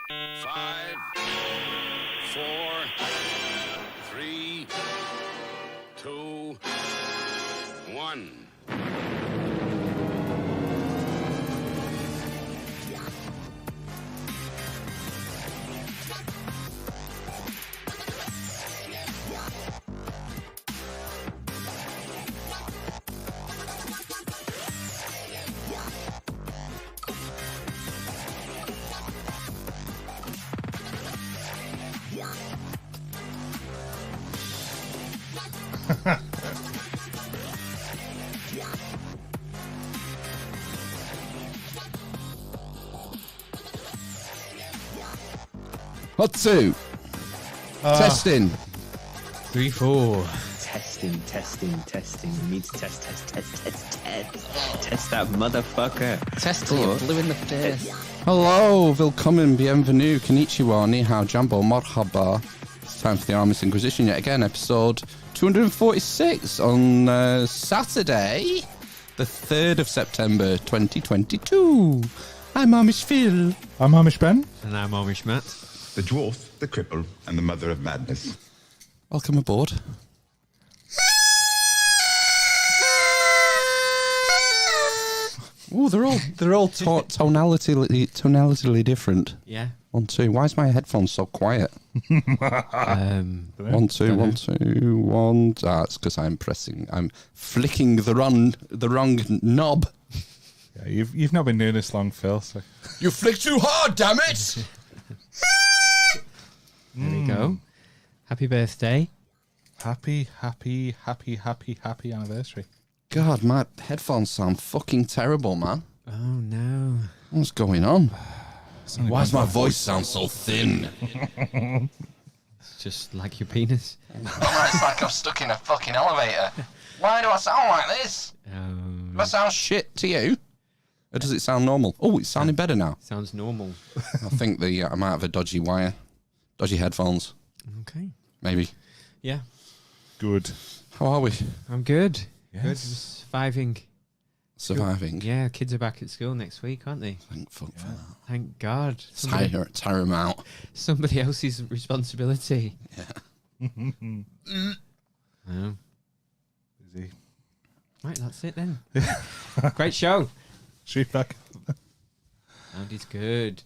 5, 4, 3, 2, 1. Hot two. Testing. 3, 4. Testing. You need to test. Test that motherfucker. Test till you're blue in the face. Hello, willkommen, bienvenue, konnichiwa, ni hao, jambo, marhaba. It's time for the Armist Inquisition yet again, episode 246 on Saturday, the 3rd of September 2022. I'm Amish Phil. I'm Hamish Ben. And I'm Amish Matt. The dwarf, the cripple, and the mother of madness. Welcome aboard. Oh, they're all tonality different. Yeah. 1, 2. Why is my headphones so quiet? 1, 2, 1, 2, 1. That's because I'm flicking the wrong knob. Yeah, you've not been doing this long, Phil. So. You flick too hard, damn it! There we go. Happy birthday. Happy anniversary. God, my headphones sound fucking terrible, man. Oh, no. What's going on? Why does my voice sound so thin? It's just like your penis. It's like I'm stuck in a fucking elevator. Why do I sound like this? Do I sound shit to you? Or does it sound normal? Oh, it's sounding better now. Sounds normal. I think I might have a dodgy wire. Dodgy headphones. Okay. Maybe. Yeah. Good. How are we? I'm good. Yes. Good. Surviving. Surviving. Yeah, kids are back at school next week, aren't they? Thank fuck for that. Thank God. Tire them out. Somebody else's responsibility. Yeah. Oh. Busy. Right, that's it then. Great show. Street back. Sound is good.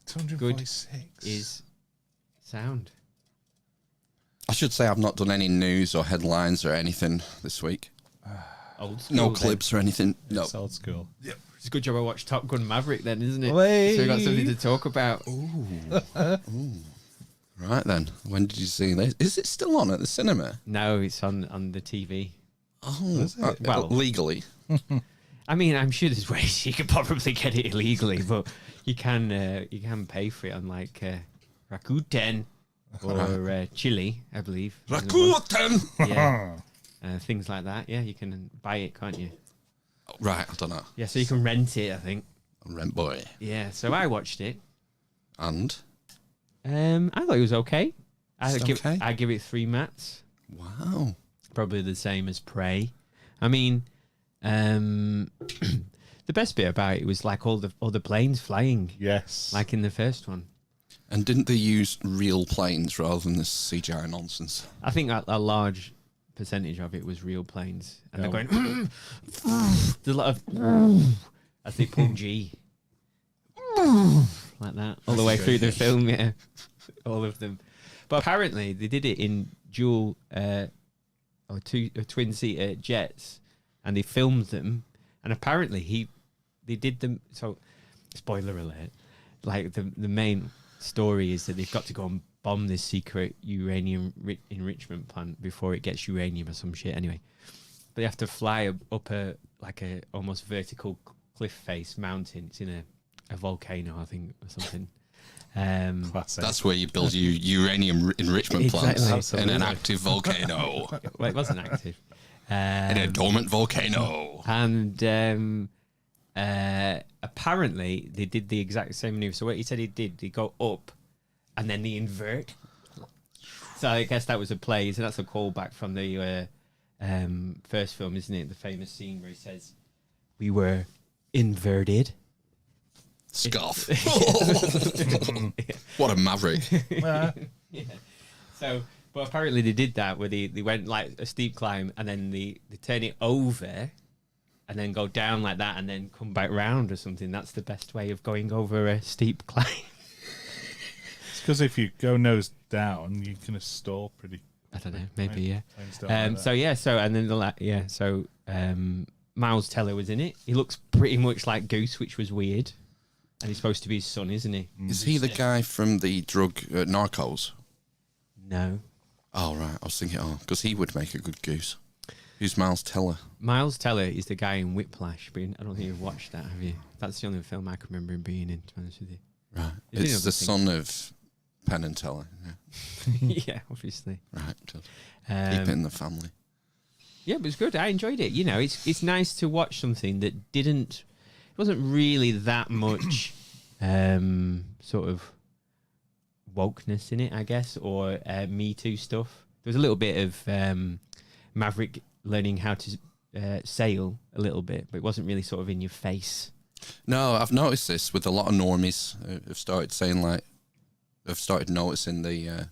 246. Is sound. I should say I've not done any news or headlines or anything this week. Old school. No then. clips or anything. No. It's old school. It's a good job I watched Top Gun Maverick then, isn't it? Way. So we got something to talk about. Ooh. Right then. when did you see this? Is it still on at the cinema? No, it's on the TV. Oh, Is it? Well- legally. I mean, I'm sure there's ways you could probably get it illegally, but you can pay for it on like Rakuten or Chile, I believe. Rakuten! Yeah. Things like that. Yeah, you can buy it, can't you? Right, I don't know. Yeah, so you can rent it, I think. Rent boy. Yeah, so I watched it. And? I thought it was okay. Okay? I give it 3 mats. Wow. Probably the same as Prey. I mean, the best bit about it was like all the planes flying, Yes. like in the first one. And didn't they use real planes rather than this CGI nonsense? I think a large percentage of it was real planes, and Yeah. they're going. There's a lot of as they pull G like that all the way through the film. Yeah, all of them. But apparently they did it in dual or twin-seater jets, and they filmed them. And apparently they did them. So, spoiler alert! Like the main story is that they've got to go and bomb this secret uranium enrichment plant before it gets uranium or some shit. Anyway, but they have to fly up a almost vertical cliff face mountain. It's in a volcano, I think, or something. Classic. That's where you build your uranium enrichment plants Exactly. in an active volcano. Well, it wasn't active. In a dormant volcano. And apparently they did the exact same maneuver. So what he said he did, they go up and then they invert. So I guess that was a play. So that's a callback from the first film, isn't it? The famous scene where he says, "We were inverted." Scarf. What a maverick. Yeah. So, but apparently they did that where they went like a steep climb and then they turn it over and then go down like that and then come back round or something. That's the best way of going over a steep climb. It's because if you go nose down, you're going to stall pretty. I don't know, maybe, yeah. Planes don't like So, that. yeah, so, and then Miles Teller was in it. He looks pretty much like Goose, which was weird. And he's supposed to be his son, isn't he? Is he the guy from the drug Narcos? No. Oh, right. I was thinking, because he would make a good Goose. Who's Miles Teller? Miles Teller is the guy in Whiplash, but I don't think you've watched that, have you? That's the only film I can remember him being in, to be honest with you. Right. Is he It's the another son of Penn and Teller. Yeah. Yeah, obviously. Right. Good. Keep it in Um, the family. yeah, but it's good. I enjoyed it. You know, it's nice to watch something that wasn't really that much sort of wokeness in it, I guess, or Me Too stuff. There was a little bit of Maverick learning how to sail a little bit, but it wasn't really sort of in your face. No, I've noticed this with a lot of normies have started saying have started noticing the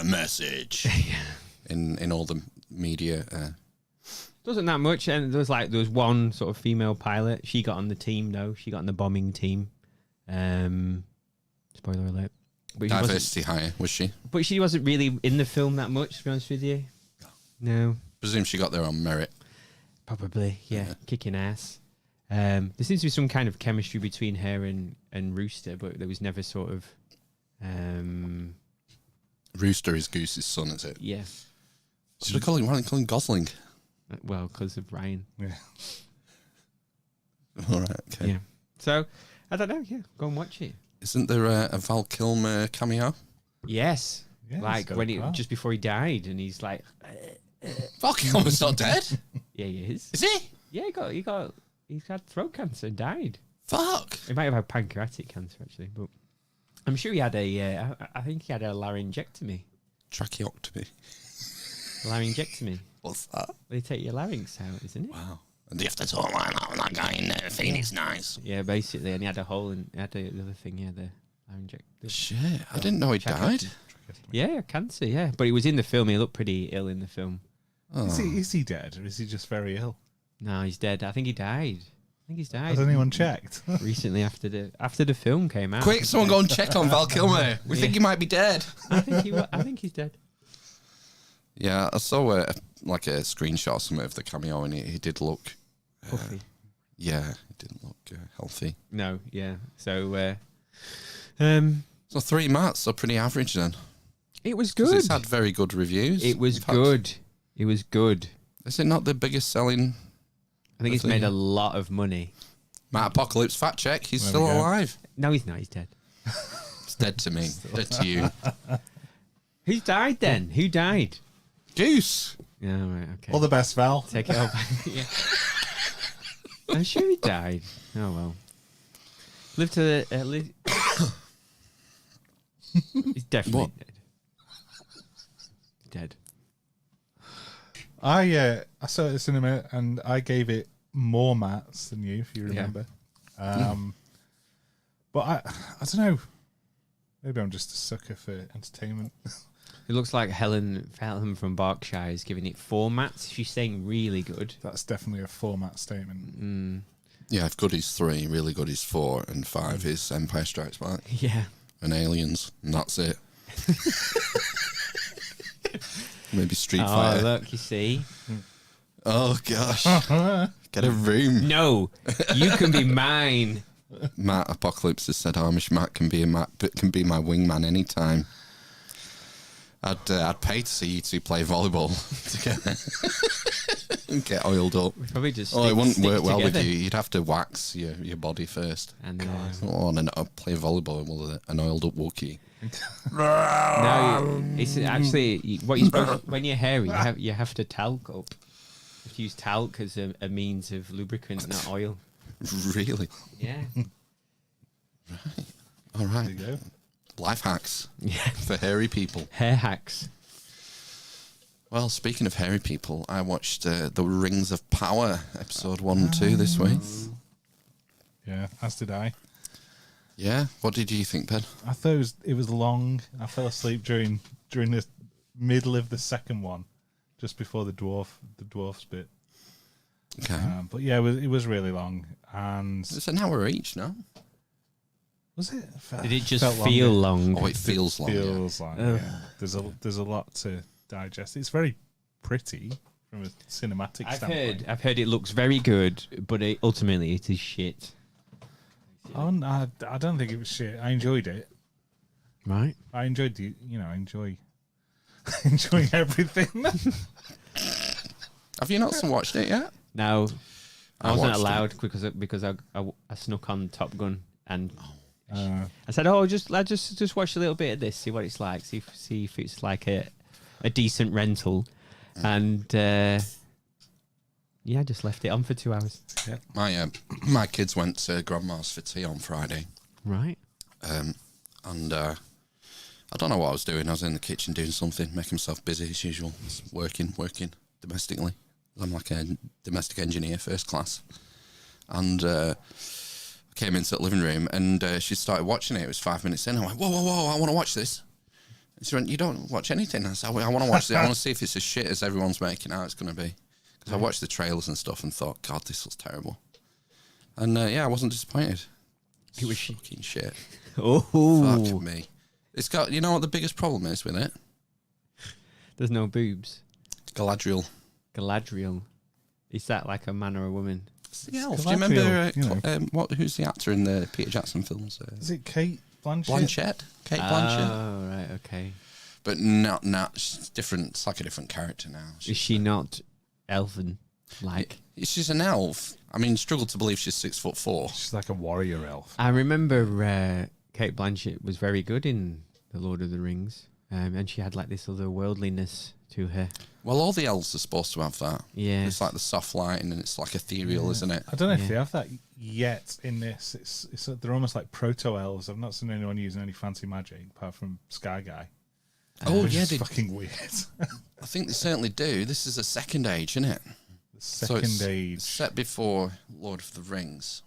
message in all the media. Wasn't that much, and there was one sort of female pilot. She got on the team though. She got on the bombing team. Spoiler alert. But Diversity hire, was she? But she wasn't really in the film that much, to be honest with you. No. Presume she got there on merit. Probably, yeah. Kicking ass. There seems to be some kind of chemistry between her and Rooster, but there was never sort of... Rooster is Goose's son, is it? yeah. Should I call him Gosling? Well, because of Ryan. Yeah. All right, okay. Yeah. So, I don't know, yeah. Go and watch it. Isn't there a Val Kilmer cameo? Yes. Yeah, he's like, got when a he car. just before he died, and he's like... Val Kilmer's not dead. Yeah, he is. Is he? Yeah, he's had throat cancer and died. Fuck. He might have had pancreatic cancer actually, but I'm sure he had I think he had a laryngectomy. Tracheotomy. Laryngectomy. What's that? They take your larynx out, isn't it? Wow. And you have to talk like that when that guy in Phoenix Nice. Yeah, basically, and he had a hole in. He had the other thing, yeah, the laryngectomy. Shit, I didn't know he died. Yeah, cancer. Yeah, but he was in the film. He looked pretty ill in the film. Oh. Is he dead or is he just very ill? No, he's dead. I think he died. I think he's died Has anyone checked? recently after the film came out. Quick, someone go and check on Val Kilmer. We think he might be dead. I think he's dead. Yeah, I saw a screenshot or something of the cameo, and he did look. Puffy. Yeah, he didn't look healthy. No, yeah. So, So 3 mats are pretty average then. it was 'Cause good. it's had very good reviews. It was In fact, good. It was good. Is it not the biggest selling? I think it's That's it, made yeah. a lot of money. Matt Apocalypse, fact check. He's There still we go. alive. No, he's not. He's dead. It's dead to me. Dead to you. Who died then? Who died? Goose. Yeah, right. Okay. All the best, Val. Take it over. Yeah. I'm sure he died. Oh well. Live to live. He's definitely What? dead. Dead. I saw it at the cinema and I gave it more mats than you, if you remember. But I don't know. Maybe I'm just a sucker for entertainment. It looks like Helen from Berkshire is giving it 4 mats. She's saying really good. That's definitely a format statement. Yeah, if good is 3, really good is 4, and 5 is Empire Strikes Back Yeah. and Aliens, and that's it. Maybe Street Oh, Fighter. look, you see. Oh gosh, get a room. No, you can be mine. Matt Apocalypse has said Amish Matt can be my wingman anytime. I'd pay to see you two play volleyball together and get oiled up. We probably just Oh, it wouldn't stick work well with together. you. You'd have to wax your body first. And Play volleyball with an oiled up Wookiee. no, it's actually what you're supposed when you're hairy, you have to talc up. You have to use talc as a means of lubricant, not oil. Really? Yeah. All right. There you go. Life hacks Yeah. for hairy people. Hair hacks. Well, speaking of hairy people, I watched The Rings of Power, episode 1 and 2 this week. Yeah, as did I. Yeah. What did you think, Ben? I thought it was long. I fell asleep during the middle of the second one, just before the dwarfs bit. Okay. But yeah, it was really long, and It's an hour each, no? was it? Did it just Felt feel longer. long? Oh, it feels long. Yeah. Feels like yeah. There's a lot to digest. It's very pretty from a cinematic standpoint. I've heard it looks very good, but ultimately it is shit. Oh, no, I don't think it was shit. I enjoyed it. Right? I enjoyed I enjoy everything. Have you not watched it yet? No, I wasn't watched allowed because I snuck on Top Gun and Uh, I said, "Oh, just watch a little bit of this, see what it's like, see if it's like a decent rental." And yeah, I just left it on for 2 hours. My kids went to Grandma's for tea on Friday, Right? and I don't know what I was doing. I was in the kitchen doing something, making myself busy as usual, just working domestically. I'm like a domestic engineer, first class, and came into the living room and she started watching it. It was 5 minutes in. I went, whoa, I want to watch this. And she went, you don't watch anything. I said, I want to watch this. I want to see if it's as shit as everyone's making out it's going to be. Because I watched the trailers and stuff and thought, God, this looks terrible. And yeah, I wasn't disappointed. It was fucking shit. Oh, Fuck me. It's got, you know what the biggest problem is with it? there's no boobs. Galadriel. Galadriel. Is that like a man or a woman? It's the elf. Do Galadriel, you remember you know. who's the actor in the Peter Jackson films? is it Kate Blanchett? Kate Blanchett. Oh, right, okay. But not she's different. It's like a different character now. Is she not elven? Like, She's an elf. I mean, struggle to believe she's 6'4". She's like a warrior elf. I remember Kate Blanchett was very good in The Lord of the Rings, and she had like this other worldliness to her. Well, all the elves are supposed to have that. Yeah. It's like the soft lighting and it's like ethereal, isn't it? I don't know if Yeah. they have that yet in this. It's they're almost like proto elves. I've not seen anyone using any fancy magic apart from Sky Guy. Oh, which yeah. is fucking weird. I think they certainly do. This is a second age, isn't it? The second age. It's set before Lord of the Rings.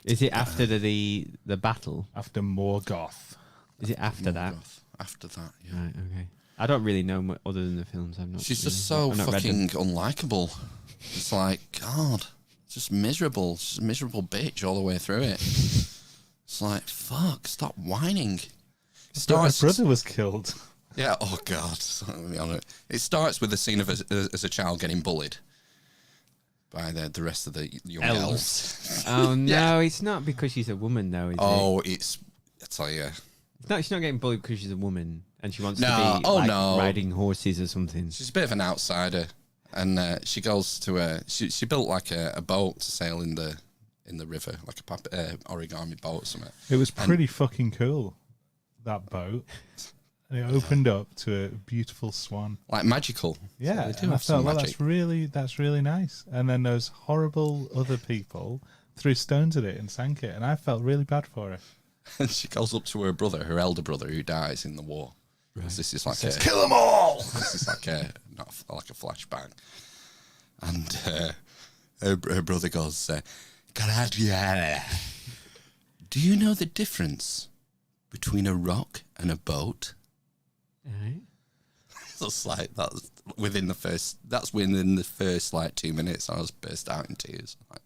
Is it after the battle? After Morgoth. Is it after that? Morgoth. After that, yeah. Right, okay. I don't really know much other than the films. I've not. She's really, just so I've not read them. fucking unlikable. It's like, God, just miserable. She's a miserable bitch all the way through it. It's like, fuck, stop whining. My brother was killed. Yeah, oh God. Let me on it. It starts with the scene of as a child getting bullied by the rest of the young elves. Oh no, Yeah. it's not because she's a woman though, is it? Oh, it's, I tell you. It's not, she's not getting bullied because she's a woman and she wants No, to be oh, like, no. riding horses or something. She's a bit of an outsider. And she goes to she built like a boat to sail in the river, like a origami boat or something. It was pretty fucking cool, that boat. And it opened up to a beautiful swan. Like magical. Yeah, So they do and I have some thought, well, magic. that's really nice. And then those horrible other people threw stones at it and sank it, and I felt really bad for her. And she goes up to her brother, her elder brother, who dies in the war. Right. This is like Kill them all! This is like like a flashbang. And her brother goes, Galadriel, do you know the difference between a rock and a boat? Right. That's like that's within the first like 2 minutes. I was burst out in tears. Like,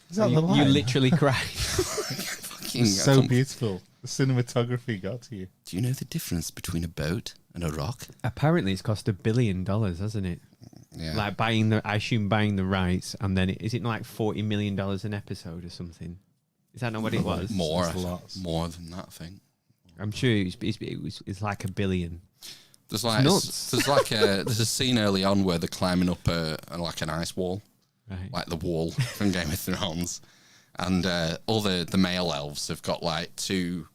Is that the You line? literally cried. fucking, It's so beautiful. The cinematography got to you. Do you know the difference between a boat and a rock? Apparently, it's cost $1 billion, hasn't it? Yeah. Like buying the rights, and then is it like $40 million an episode or something? Is that not what it was? more, It's lots. more than that, I think. I'm sure it's like $1 billion. There's like nuts. there's a scene early on where they're climbing up like an ice wall, Right. like the wall from Game of Thrones, and all the male elves have got like 2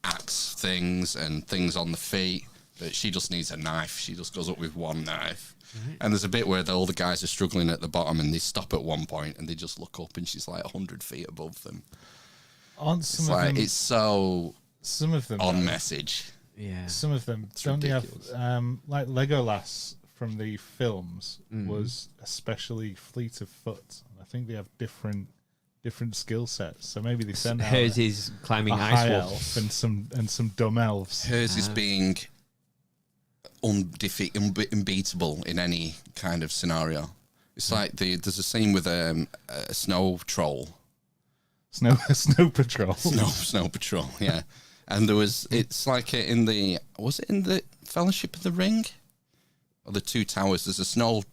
axe things and things on the feet, but she just needs a knife. She just goes up with one knife. Right. And there's a bit where all the guys are struggling at the bottom, and they stop at one point, and they just look up, and she's like 100 feet above them. Aren't It's some of like them? it's so Some of them. on though, message. Yeah. Some of them It's don't ridiculous. they have like Legolas from the films Mm-hmm. was especially fleet of foot. I think they have different different skill sets. So maybe they sent out Hers is climbing a ice high walls. elf and some dumb elves. Hers is being unbeatable in any kind of scenario. It's like there's a scene with a snow troll. Snow patrol. Snow patrol, yeah. And it's like was it in the Fellowship of the Ring? Or the Two Towers, there's a snow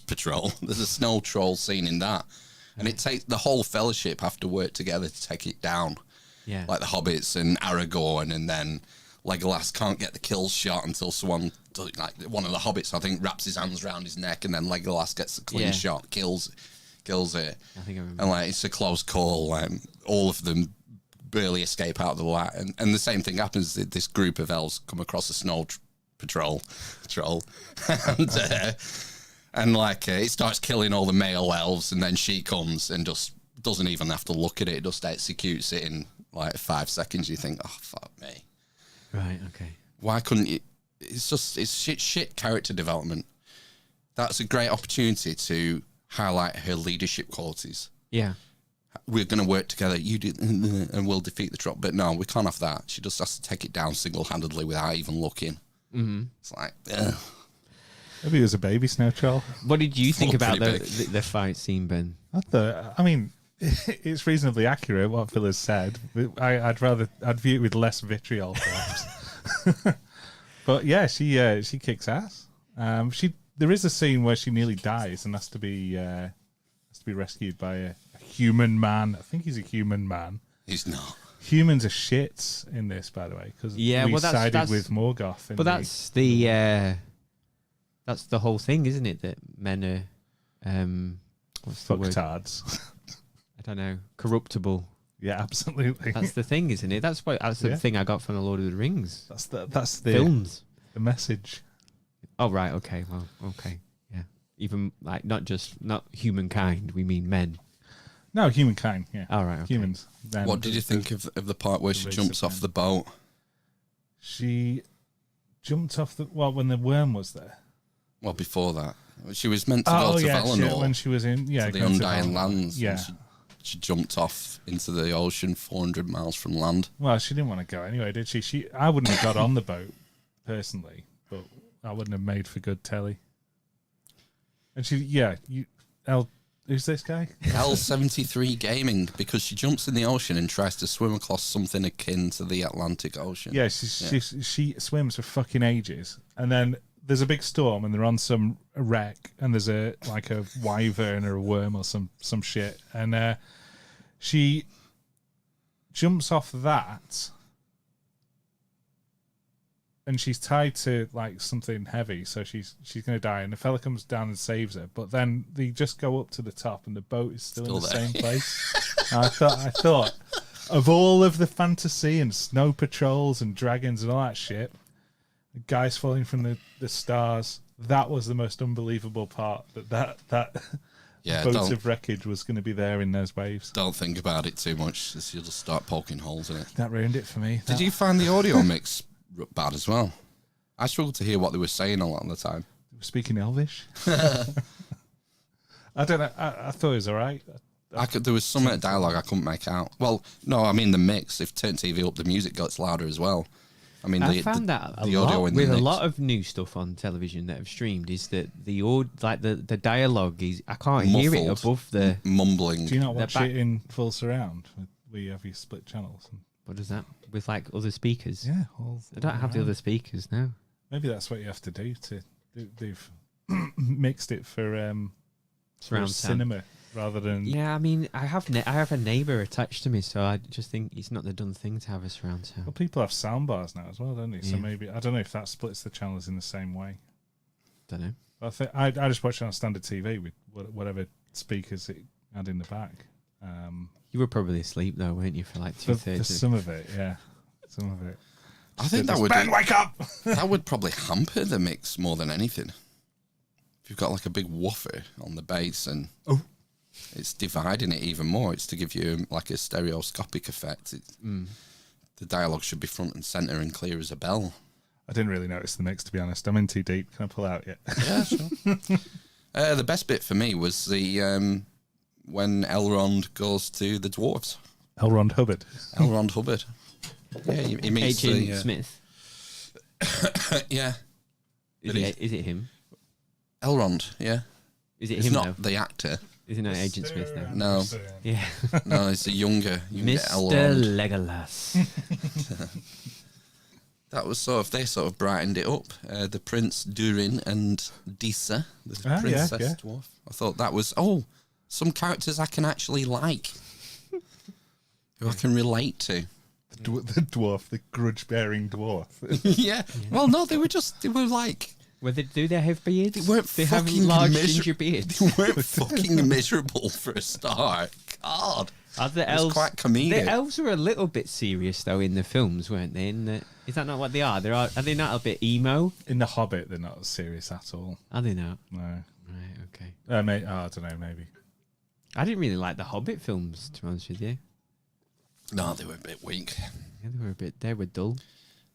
patrol. There's a snow troll scene in that. And it takes the whole Fellowship have to work together to take it down. Yeah. Like the Hobbits and Aragorn, and then Legolas can't get the kill shot until someone, like one of the Hobbits, I think, wraps his hands around his neck, and then Legolas gets the clean shot, kills it. I think I remember. And like it's a close call. All of them barely escape out of the light, and the same thing happens. This group of elves come across a snow patrol, and it starts killing all the male elves, and then she comes and just doesn't even have to look at it, just executes it in like 5 seconds. You think, oh fuck me. Right, okay. Why couldn't you? It's shit character development. That's a great opportunity to highlight her leadership qualities. Yeah. We're going to work together. You do, and we'll defeat the troll. But no, we can't have that. She just has to take it down single-handedly without even looking. Mm-hmm. It's like, ugh. Maybe it was a baby snow troll. What did you think about Pretty the fight scene, Ben? I mean, it's reasonably accurate what Phil has said. I'd view it with less vitriol, perhaps. But yeah, she kicks ass. There is a scene where she nearly dies and has to be rescued by a human man. I think he's a human man. He's not. Humans are shits in this, by the way, because we sided with Morgoth. But that's the whole thing, isn't it? That men are what's the word? Fucktards. I don't know, corruptible. Yeah, absolutely. That's the thing, isn't it? That's the thing I got from the Lord of the Rings. That's the films. The message. Oh right, okay, well, okay, yeah. Even like not humankind, we mean men. No, humankind. Yeah. All right, okay. Humans. What did you think of the part where she jumps off the boat? She jumped off when the worm was there. Well, before that, she was meant to go to Valinor when she was in to the Undying Lands. Yeah. She jumped off into the ocean 400 miles from land. Well, she didn't want to go anyway, did she? I wouldn't have got on the boat personally, but I wouldn't have made for good telly. And who's this guy? L73 Gaming, because she jumps in the ocean and tries to swim across something akin to the Atlantic Ocean. Yeah, she swims for fucking ages, and then there's a big storm, and they're on some wreck, and there's a wyvern or a worm or some shit, and she jumps off that, and she's tied to like something heavy, so she's gonna die, and the fella comes down and saves her, but then they just go up to the top, and the boat is still in the there. same place. And I thought of all of the fantasy and snow patrols and dragons and all that shit, guys falling from the stars, that was the most unbelievable part, that boat of wreckage was going to be there in those waves. Don't think about it too much, you'll just start poking holes in it. That ruined it for me. Did you find the audio mix bad as well? I struggled to hear what they were saying a lot of the time. They were speaking Elvish? I don't know. I thought it was all right. There was some dialogue I couldn't make out. Well, no, I mean the mix. If turn TV up, the music gets louder as well. I mean, I found that the audio lot, in the with mix. a lot of new stuff on television that have streamed is that the dialogue is I can't hear it Muffled. above the mumbling. Do you not watch back- it in full surround where you have your split channels? what is that with like other speakers? Yeah. I don't have the other speakers now. Maybe that's what you have to do. They've mixed it for Surround sound. cinema rather than. Yeah, I mean, I have a neighbour attached to me, so I just think it's not the done thing to have a surround sound. Well, people have sound bars now as well, don't they? So Yeah. maybe I don't know if that splits the channels in the same way. Don't know. I think I just watched it on standard TV with whatever speakers it had in the back. You were probably asleep though, weren't you, for like For 2/3? some of it, yeah, some of it. I think that would Ben, wake up! that would probably hamper the mix more than anything. If you've got like a big woofer on the bass and it's dividing it even more. It's to give you like a stereoscopic effect. The dialogue should be front and center and clear as a bell. I didn't really notice the mix, to be honest. I'm in too deep. Can I pull out yet? Yeah, sure. The best bit for me was the when Elrond goes to the dwarves. Elrond Hubbard. Elrond Hubbard. Yeah, he meets Agent Smith. Yeah. Is it him? Elrond, yeah. Is it It's him not though? the actor. Is it not Agent Smith though? No. Yeah. No, it's a younger Mr. Elrond. Legolas. That was they sort of brightened it up. The Prince Durin and Disa, the princess dwarf. I thought that was, some characters I can actually like. Who I can relate to. The dwarf, the grudge-bearing dwarf. Yeah. Well, no, they were like... Do they have beards? They weren't They have fucking large miser- ginger beards. They weren't fucking miserable for a start. God. Are the It was elves quite comedic. The elves were a little bit serious though in the films, weren't they? Is that not what they are? Are they not a bit emo? In The Hobbit, they're not serious at all. Are they not? No. Right, okay. I don't know, maybe. I didn't really like the Hobbit films, to be honest with you. No, they were a bit weak. Yeah, they were dull.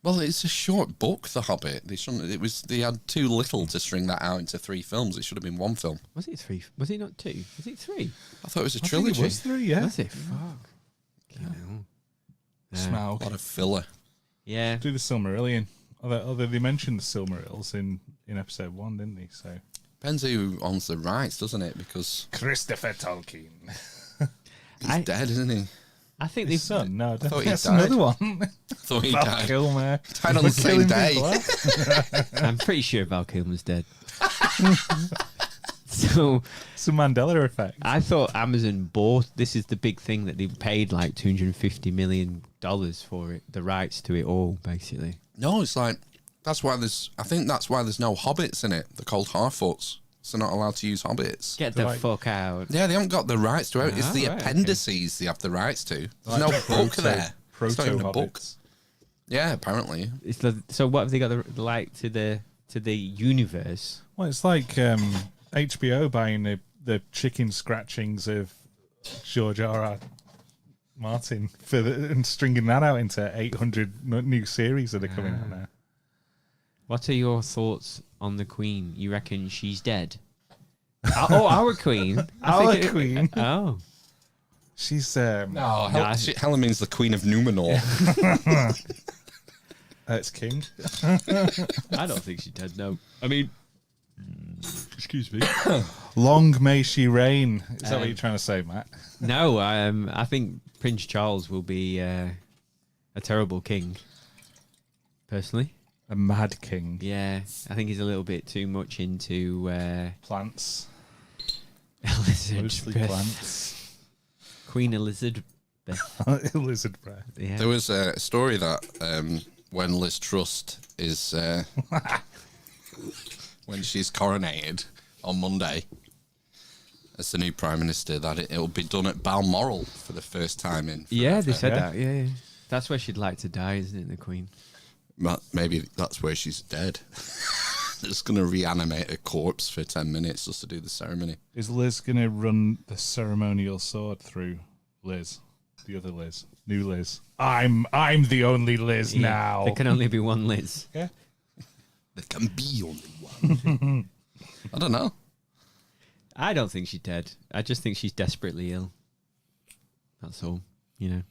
Well, it's a short book, The Hobbit. They had too little to string that out into 3 films. It should have been 1 film. Was it 3? Was it not 2? Was it 3? I thought it was a I think trilogy. it was 3, yeah. Was it? Fuck. You know. Smaug. A lot of filler. Yeah. Do the Silmarillion. Although they mentioned the Silmarils in episode 1, didn't they? So Depends who owns the rights, doesn't it? Because Christopher Tolkien. he's dead, isn't he? I think His they've son? No, thought he that's died. another one. I thought he Val died. Kilmer. Died on the same Killing day. people, huh? I'm pretty sure Val Kilmer's dead. So It's a Mandela effect. I thought Amazon bought. This is the big thing that they paid like $250 million for it, the rights to it all, basically. No, it's like I think that's why there's no hobbits in it. They're called Harfoots. So they're not allowed to use hobbits. Get the Like- fuck out. Yeah, they haven't got the rights to it. It's the right, appendices they have the rights to. There's Like no book proto- there. It's not even a book. Proto-hobbits. Yeah, apparently. So what have they got the like to the universe? Well, it's like HBO buying the chicken scratchings of George R.R. Martin and stringing that out into 800 new series that are coming out now. What are your thoughts on the Queen? You reckon she's dead? Our Queen. Our Queen. Oh. She's Helen means the Queen of Numenor. it's King. I don't think she's dead, no. I mean, excuse me. Long may she reign. Is that what you're trying to say, Matt? No, I think Prince Charles will be a terrible king, personally. A mad king. Yeah, I think he's a little bit too much into Plants. Elizabeth. Mostly plants. Queen Elizabeth. Elizabeth. Yeah. There was a story that when Liz Truss is when she's coronated on Monday as the new Prime Minister, that it'll be done at Balmoral for the first time in. Yeah, they said Yeah. that. Yeah. That's where she'd like to die, isn't it, the Queen? Maybe that's where she's dead. Just going to reanimate a corpse for 10 minutes just to do the ceremony. Is Liz going to run the ceremonial sword through Liz? The other Liz. New Liz. I'm the only Liz now. There can only be one Liz. Yeah. There can be only one. I don't know. I don't think she's dead. I just think she's desperately ill. That's all, you know.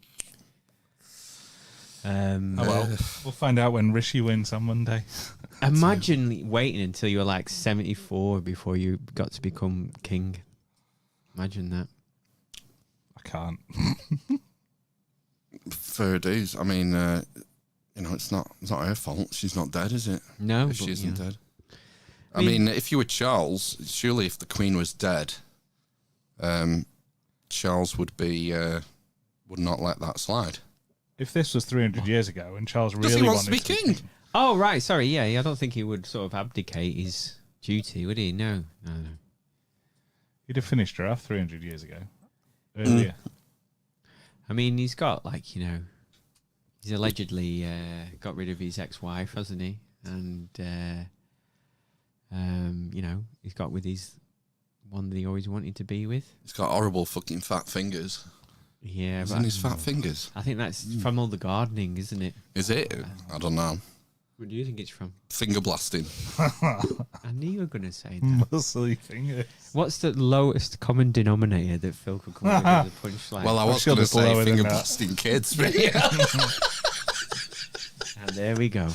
Well, we'll find out when Rishi wins on Monday. Imagine waiting until you were like 74 before you got to become king. Imagine that. I can't. Fair dues. I mean, it's not her fault. She's not dead, is it? No, If she but, isn't yeah. dead. I mean, if you were Charles, surely if the Queen was dead, Charles would not let that slide. If this was 300 years ago and Charles Because really he wants to wanted be king. Oh, right. Sorry. Yeah. I don't think he would sort of abdicate his duty, would he? No. he'd have finished her off 300 years ago. Earlier. I mean, he's got he's allegedly got rid of his ex-wife, hasn't he? And, he's got with his one that he always wanted to be with. He's got horrible fucking fat fingers. Yeah. Isn't his fat fingers? I think that's from all the gardening, isn't it? Is it? I don't know. What do you think it's from? Finger blasting. I knew you were going to say that. Muscly fingers. What's the lowest common denominator that Phil could come up with as a punchline? Well, I was sure going to there's lower say than finger that. blasting kids. But and there we go.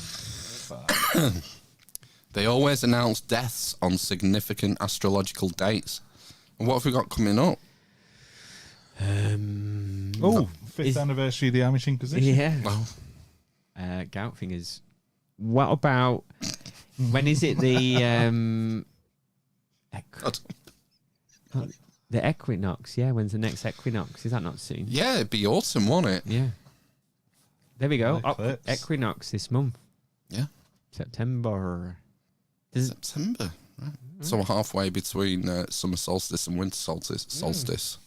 they always announce deaths on significant astrological dates. And what have we got coming up? Oh, fifth Is- anniversary of the Amish Inquisition. Yeah. Well, Gout fingers. What about when is it the God. the equinox? Yeah, when's the next equinox? Is that not soon? Yeah, it'd be autumn, won't it? Yeah. There we go. Eclipse. Equinox this month. Yeah. September. September. Right. So we're halfway between summer solstice and winter solstice.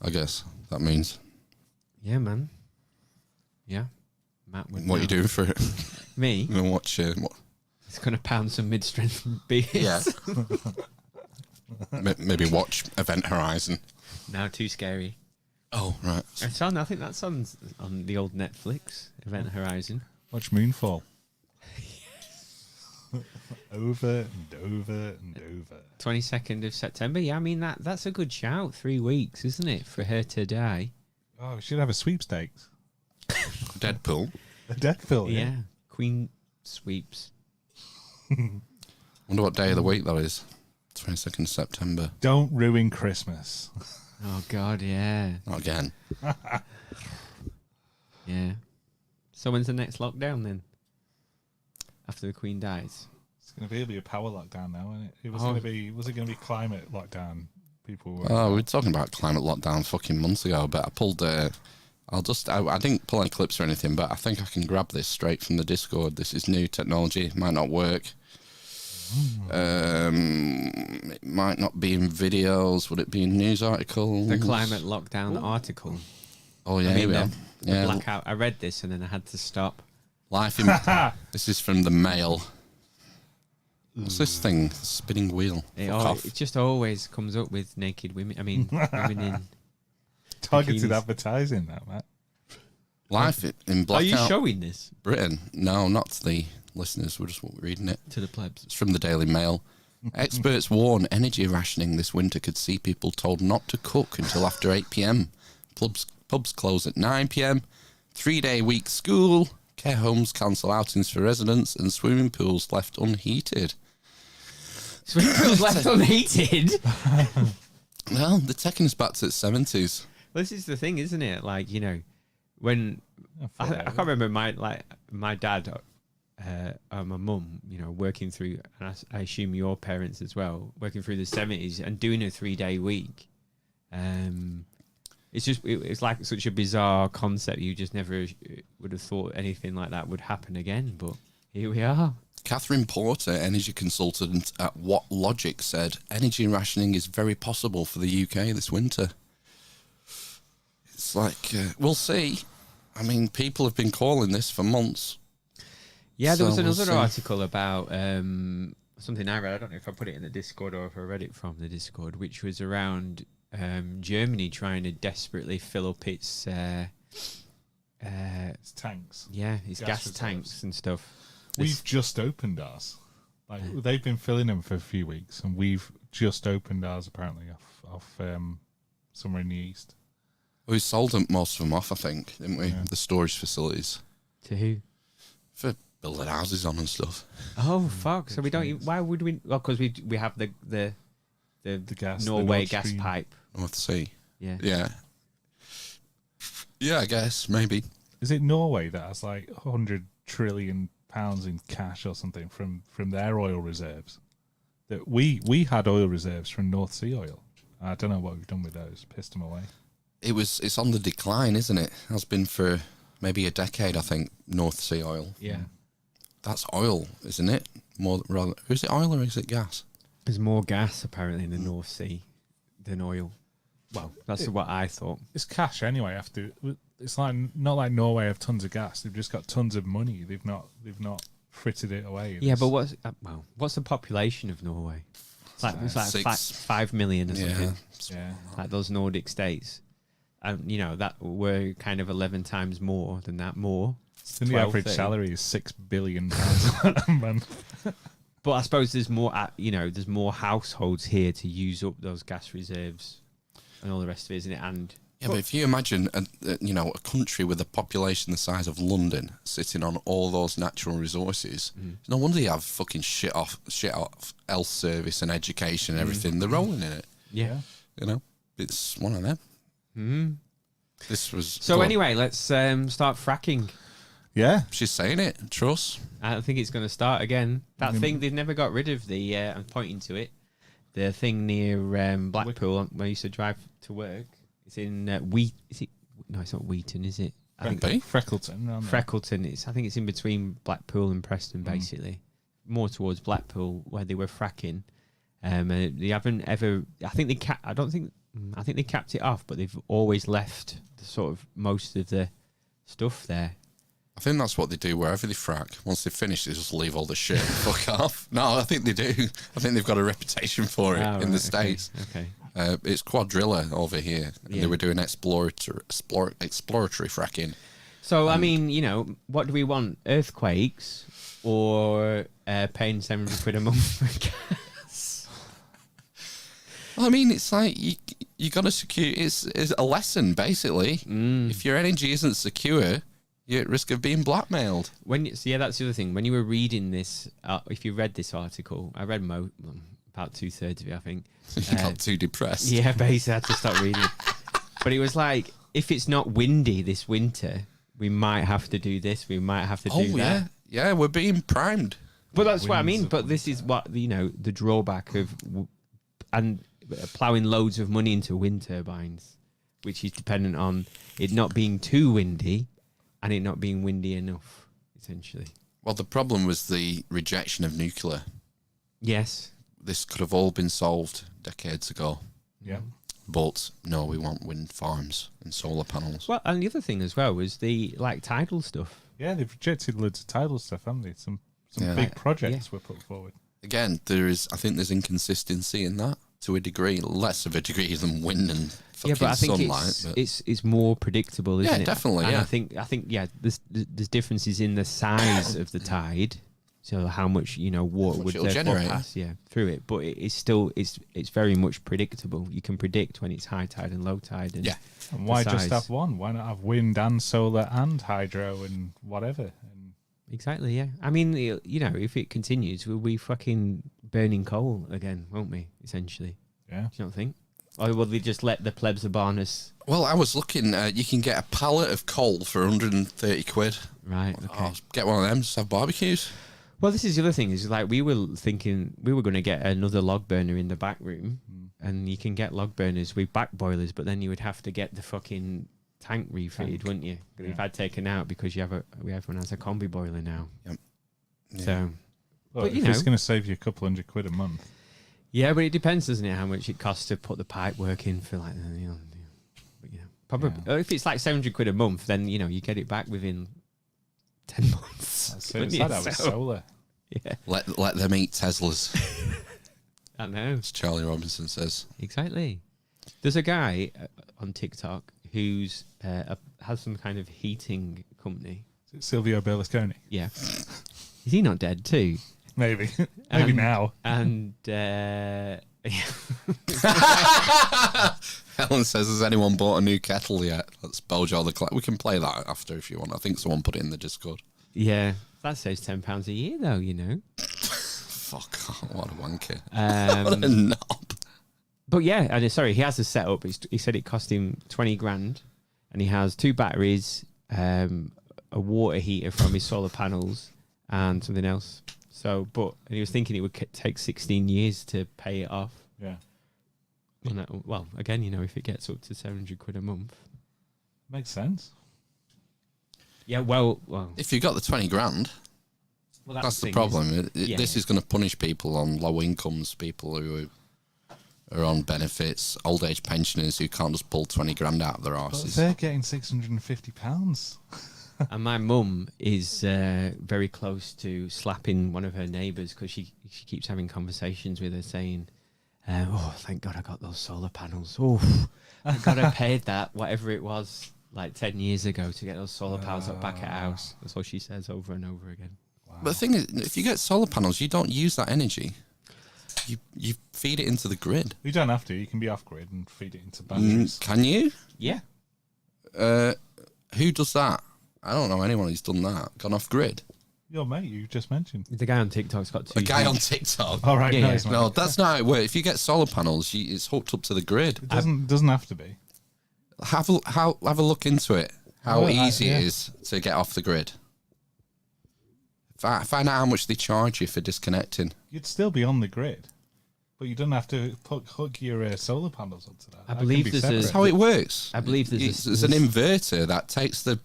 I guess that means. Yeah, man. Yeah. Matt would What are know. you doing for it? Me? You know, watch what? It's going to pound some mid-strength beers. Yeah. Maybe watch Event Horizon. Now too scary. Oh, right. It's on. I think that's on the old Netflix, Event Horizon. Watch Moonfall. Over and over and over. 22nd of September. Yeah, I mean that's a good shout. 3 weeks, isn't it, for her to die? Oh, we should have a sweepstakes. Deadpool. A Deadpool, Yeah. Queen sweeps. Wonder what day of the week that is. 22nd September. Don't ruin Christmas. Oh God, yeah, Not again. yeah. So when's the next lockdown then? After the Queen dies. It's going to be a power lockdown now, isn't it? It was Oh. going to be. Was it going to be climate lockdown? People were. Oh, we were talking about climate lockdown fucking months ago, but I pulled. I didn't pull any clips or anything, but I think I can grab this straight from the Discord. This is new technology. It might not work. It might not be in videos. Would it be in news articles? The climate lockdown article. Oh yeah, I here mean, we are. the Yeah, blackout. I read this and then I had to stop. life in. This is from the Mail. What's this thing? Spinning wheel. It, Fuck off. it just always comes up with naked women. I mean, women in. Targeted bikinis. advertising, that Matt. Life in Are blackout you showing this Britain. No, not to the listeners. We're just reading it. to the plebs? It's from the Daily Mail. Experts warn energy rationing this winter could see people told not to cook until after 8 p.m. Pubs close at 9 p.m. 3-day week school. Care homes cancel outings for residents and swimming pools left unheated. Swimming pools left unheated. Well, they're taking us back to the 70s. This is the thing, isn't it? Like, you know, when I can't remember my dad or my mum, you know, working through, and I assume your parents as well, working through the 70s and doing a 3-day week. It's just it's like such a bizarre concept. You just never would have thought anything like that would happen again. But here we are. Catherine Porter, energy consultant at What Logic, said energy rationing is very possible for the UK this winter. It's like, we'll see. I mean, people have been calling this for months. Yeah, there was So we'll another see. article about something I read. I don't know if I put it in the Discord or if I read it from the Discord, which was around Germany trying to desperately fill up its It's tanks. its Gas gas reserves. tanks and stuff. We've just opened ours. Like they've been filling them for a few weeks, and we've just opened ours apparently off somewhere in the east. We sold most of them off, I think, didn't we? Yeah. The storage facilities To who? for building houses on and stuff. Oh fuck! So we don't. Why would we? Well, because we have the gas, the Norway Nord gas Stream. pipe. I'll have to see. Yeah. Yeah. Yeah, I guess, maybe. Is it Norway that has like 100 trillion pounds in cash or something from their oil reserves? That we had oil reserves from North Sea oil. I don't know what we've done with those. Pissed them away. It's on the decline, isn't it? Has been for maybe a decade, I think, North Sea oil. Yeah. That's oil, isn't it? Is it oil or is it gas? There's more gas apparently in the North Sea than oil. Well, that's what I thought. It's cash anyway. After it's like not like Norway have tons of gas. They've just got tons of money. They've not frittered it away. Yeah, but what's the population of Norway? It's like Six. 5 million or something. Yeah. yeah. Like those Nordic states. And, that were kind of 11 times more than that, more. And the 12, average 13. salary is £6 billion a month. But I suppose there's more, there's more households here to use up those gas reserves and all the rest of it, isn't it? And Yeah, but if you imagine, a country with a population the size of London sitting on all those natural resources, no wonder you have fucking shit off health service and education and everything. They're rolling in it. yeah. It's one of them. Mm. This was So anyway, let's start fracking. Yeah. She's saying it. Trust. I think it's going to start again. That thing, they've never got rid of the, I'm pointing to it, the thing near Blackpool where I used to drive to work. It's in is it? No, it's not Wheaton, is it? I think Freckleton. around there. Freckleton. I think it's in between Blackpool and Preston, basically. More towards Blackpool, where they were fracking. They haven't ever. I think they capped it off, but they've always left the sort of most of the stuff there. I think that's what they do wherever they frack. Once they finish, they just leave all the shit and fuck off. No, I think they do. I think they've got a reputation for it in the States. Okay. It's Quadrilla over here. And they were doing exploratory fracking. So, I mean, what do we want? Earthquakes or paying £700 a month for gas? Well, I mean, it's like you got to secure. It's a lesson, basically. If your energy isn't secure, you're at risk of being blackmailed. That's the other thing. When you were reading this, if you read this article, I read about 2/3 of it, I think. You got too depressed. Yeah, basically, I had to stop reading. But it was like, if it's not windy this winter, we might have to do this. We might have to do that. Yeah, we're being primed. But that's what I mean. But this is what the drawback of ploughing loads of money into wind turbines, which is dependent on it not being too windy and it not being windy enough, essentially. Well, the problem was the rejection of nuclear. Yes. This could have all been solved decades ago. Yeah. But no, we want wind farms and solar panels. Well, and the other thing as well was the tidal stuff. Yeah, they've rejected loads of tidal stuff, haven't they? Some big projects were put forward. Again, I think there's inconsistency in that to a degree, less of a degree than wind and fucking But I think sunlight. it's more predictable, isn't it? Yeah, definitely. And Yeah, I think there's differences in the size of the tide, so how much water would it'll therefore generate. pass through it. But it's still it's very much predictable. You can predict when it's high tide and low tide. And And why the just size. have one? Why not have wind and solar and hydro and whatever? And Exactly. Yeah. I mean, if it continues, we'll be fucking burning coal again, won't we? Essentially. yeah, Do you not think? Or will they just let the plebs urban us? Well, I was looking. You can get a pallet of coal for 130 quid. Right. Okay. Oh, get one of them. Just have barbecues. Well, this is the other thing. Is like we were thinking we were going to get another log burner in the back room, and you can get log burners with back boilers, but then you would have to get the fucking tank refitted, wouldn't you? That we've had taken out because everyone has a combi boiler now. Yep. Yeah. So, well, but if it's going to save you a couple £100 a month. yeah, but it depends, doesn't it, how much it costs to put the pipe work in for probably if it's like £700 a month, then you get it back within 10 months. So it's like that with solar. Yeah, Let them eat Teslas, I know. as Charlie Robinson says. Exactly. There's a guy on TikTok who's has some kind of heating company. Is it Silvio Berlusconi? Yeah. Is he not dead too? Maybe. Maybe now. And Helen says, has anyone bought a new kettle yet? That's Bojo the Clown. We can play that after if you want. I think someone put it in the Discord. yeah, that saves £10 a year though, Fuck, what a wanker. Um, What a knob. but yeah, and sorry, he has a setup. He said it cost him 20 grand, and he has 2 batteries, a water heater from his solar panels, and something else. So, and he was thinking it would take 16 years to pay it off. Yeah. And well, again, if it gets up to £700 a month. Makes sense. Yeah, well. If you got the 20 grand, Well, that's the thing, problem. Yeah. This is going to punish people on low incomes, people who are on benefits, old age pensioners who can't just pull 20 grand out of their But arses. they're getting £650. And my mum is very close to slapping one of her neighbours because she keeps having conversations with her saying, Thank God I got those solar panels. Oh, thank God I paid that, whatever it was, like 10 years ago to get those solar panels up back at house. That's what she says over and over again. But the thing is, if you get solar panels, you don't use that energy. You feed it into the grid. You don't have to. You can be off grid and feed it into batteries. Can you? Yeah. Who does that? I don't know anyone who's done that. Gone off grid. Your mate, you just mentioned. The guy on TikTok's got two. A guy on TikTok. All right, Yeah, nice. yeah. No, that's not how it works. If you get solar panels, it's hooked up to the grid. It doesn't have to be. Have a look into it. How Oh, easy yeah. it is to get off the grid. Find out how much they charge you for disconnecting. You'd still be on the grid, but you don't have to hook your solar panels onto that. I That believe can be there's a- That's separate. how it works. I believe there's There's an inverter that takes the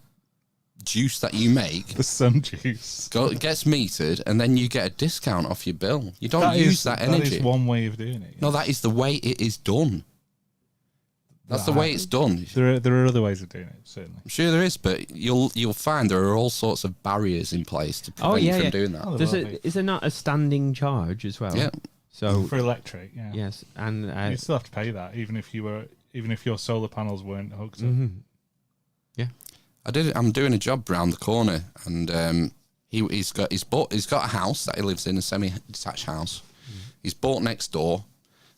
juice that you make, the sun juice. gets metered, and then you get a discount off your bill. You don't That use is- that energy. That is one way of doing it. No, that is the way it is done. That's the way it's done. There are other ways of doing it, certainly. I'm sure there is, but you'll find there are all sorts of barriers in place to prevent you from doing that. Oh, Is well, there not a standing charge as well? Yeah. So for electric, yeah. yes, and You still have to pay that, even if your solar panels weren't hooked up. mhm. I'm doing a job round the corner, and he's got a house that he lives in, a semi-detached house. He's bought next door,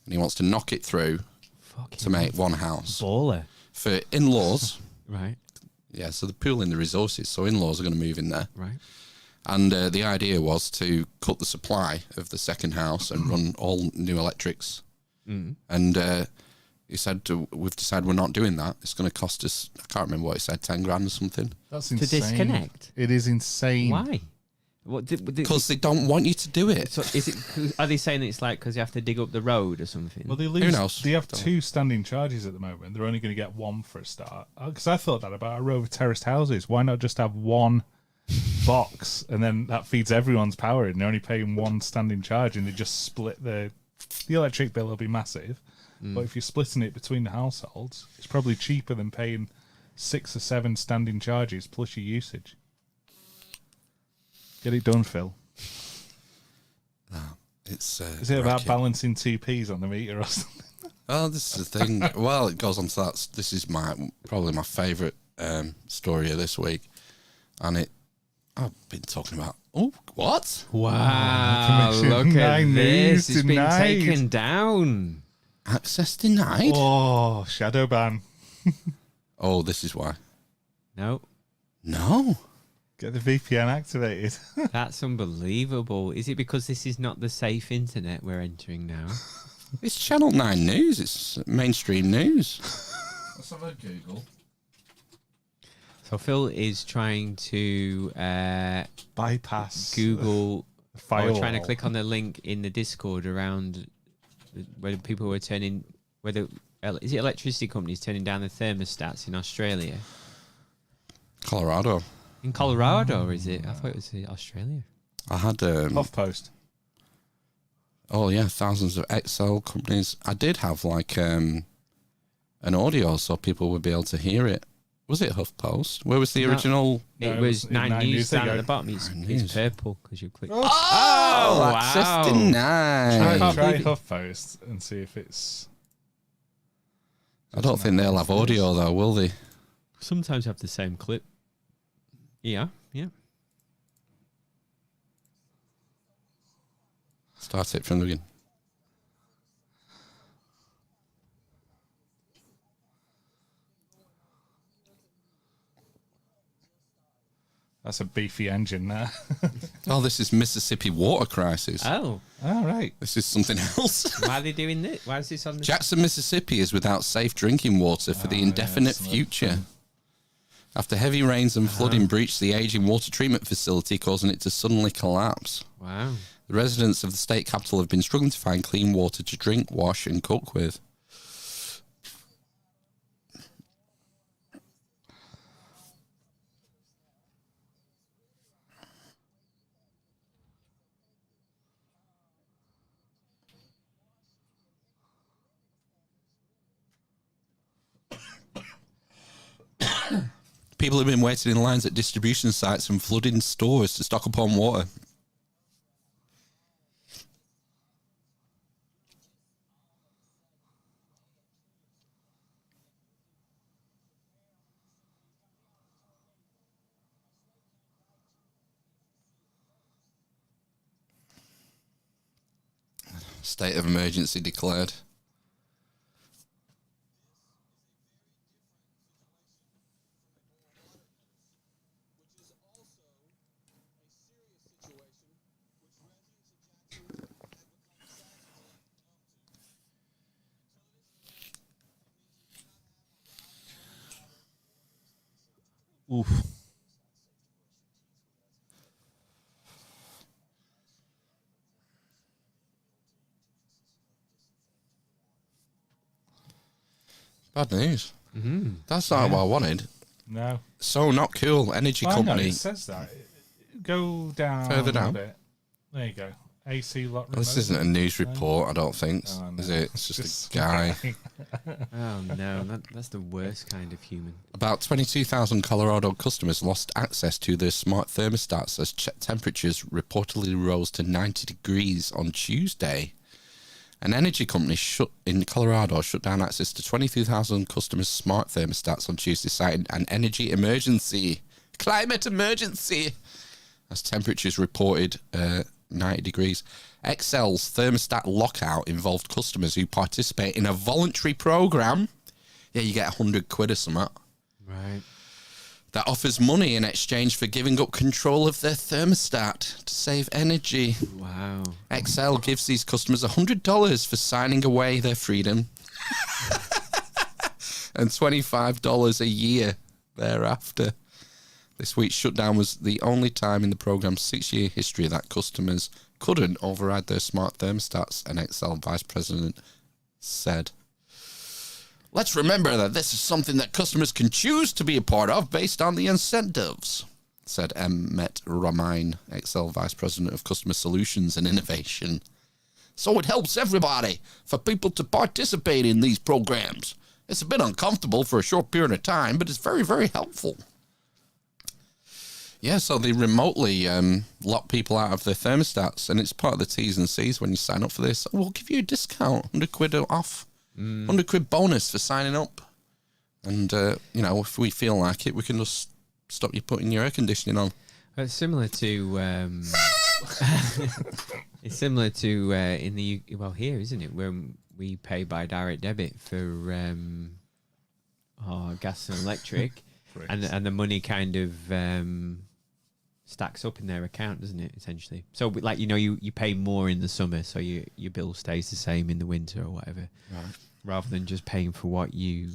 and he wants to knock it through Fucking to make one house baller, for in-laws. right? Yeah, so they're pooling the resources, so in-laws are going to move in there. Right. And the idea was to cut the supply of the second house and run all new electrics. And he said, we've decided we're not doing that. It's going to cost us, I can't remember what he said, 10 grand or something. That's To insane. disconnect? It is insane. Why? Because they don't want you to do it. So is it? Are they saying it's like because you have to dig up the road or something? Well, they Who knows? They have two standing charges at the moment. They're only going to get one for a start. Because I thought that about a row of terraced houses. Why not just have one box and then that feeds everyone's power in? They're only paying one standing charge and they just split the electric bill will be massive. But if you're splitting it between the households, it's probably cheaper than paying 6 or 7 standing charges plus your usage. Get it done, Phil. It's Is it about racket. balancing 2p's on the meter or something? Well, this is the thing. Well, it goes on to that. This is probably my favourite story of this week, and I've been talking about. Oh, what? Wow! Commission Look at 9 this. news It's been tonight. taken down. Access denied. Oh, shadow ban. Oh, this is why. No, No. Get the VPN activated. that's unbelievable. Is it because this is not the safe internet we're entering now? It's Channel 9 News. It's mainstream news. Let's have a Google. So Phil is trying to Bypass Google or firewall. trying to click on the link in the Discord around where people were turning is it electricity companies turning down the thermostats in Australia? Colorado. In Colorado, is it? I thought it was Australia. I had HuffPost. oh yeah, thousands of Excel companies. I did have like an audio so people would be able to hear it. Was it HuffPost? Where was the No. original? No, It it was was 9 9 News News, down there at you the go. bottom. It's 9 News. purple because you click. Oh, wow. access denied. can't Try believe it. HuffPost and see if it's. I don't think they'll have audio though, will they? Sometimes have the same clip. Yeah, yeah. Start it from the beginning. That's a beefy engine there. Oh, this is Mississippi water crisis. Oh, All right. This is something else. why are they doing this? Why is this on the... Jackson, Mississippi is without safe drinking water for the indefinite some future. After heavy rains and flooding breached the aging water treatment facility, causing it to suddenly collapse. Wow. The residents of the state capital have been struggling to find clean water to drink, wash, and cook with. People have been waiting in lines at distribution sites and flooding stores to stock up on water. State of emergency declared. Oof. Bad news. Mm-hmm. That's not what I wanted. No. So not cool. Energy Well, no, company. it says that. Go down Further down. a bit. There you go. AC lot. This remote. isn't a news report, I don't think. Oh, no. Is it? It's just a guy. Oh no, that's the worst kind of human. About 22,000 Colorado customers lost access to their smart thermostats as temperatures reportedly rose to 90 degrees on Tuesday. An energy company in Colorado shut down access to 22,000 customers' smart thermostats on Tuesday, citing an energy emergency. Climate emergency! As temperatures reported 90 degrees. Excel's thermostat lockout involved customers who participate in a voluntary program. Yeah, you get 100 quid or something. Right. That offers money in exchange for giving up control of their thermostat to save energy. Wow. Excel gives these customers $100 for signing away their freedom and $25 a year thereafter. This week's shutdown was the only time in the program's 6-year history that customers couldn't override their smart thermostats, an Excel vice president said. Let's remember that this is something that customers can choose to be a part of based on the incentives, said Emmet Ramine, Excel vice president of customer solutions and innovation. So it helps everybody for people to participate in these programs. It's a bit uncomfortable for a short period of time, but it's very, very helpful. Yeah, so they remotely lock people out of their thermostats, and it's part of the T's and C's when you sign up for this. We'll give you a discount, 100 quid off, 100 quid bonus for signing up. And, if we feel like it, we can just stop you putting your air conditioning on. It's similar to in the here, isn't it? When we pay by direct debit for our gas and electric, and the money kind of stacks up in their account, doesn't it? Essentially, so like you pay more in the summer, so your bill stays the same in the winter or whatever, Right. rather than just paying for what you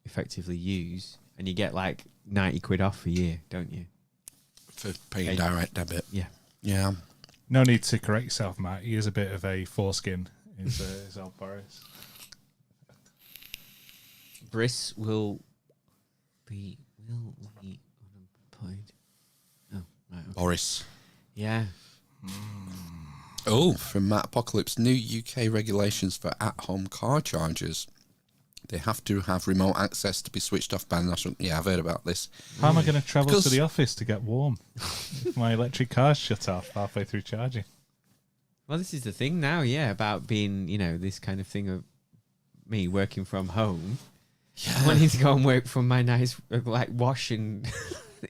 effectively use, and you get like 90 quid off a year, don't you? For paying direct debit. Yeah. Yeah. No need to correct yourself, Matt. He is a bit of a foreskin, is old Boris. Briss will be unemployed. Oh, right. Okay. Boris. Yeah. Oh, from Matt Apocalypse, new UK regulations for at-home car chargers. They have to have remote access to be switched off by the national... Yeah, I've heard about this. How am I going to travel Because- to the office to get warm? If my electric car's shut off halfway through charging. Well, this is the thing now, yeah, about being, this kind of thing of me working from home. Yeah. Wanting to go and work from my nice, wash and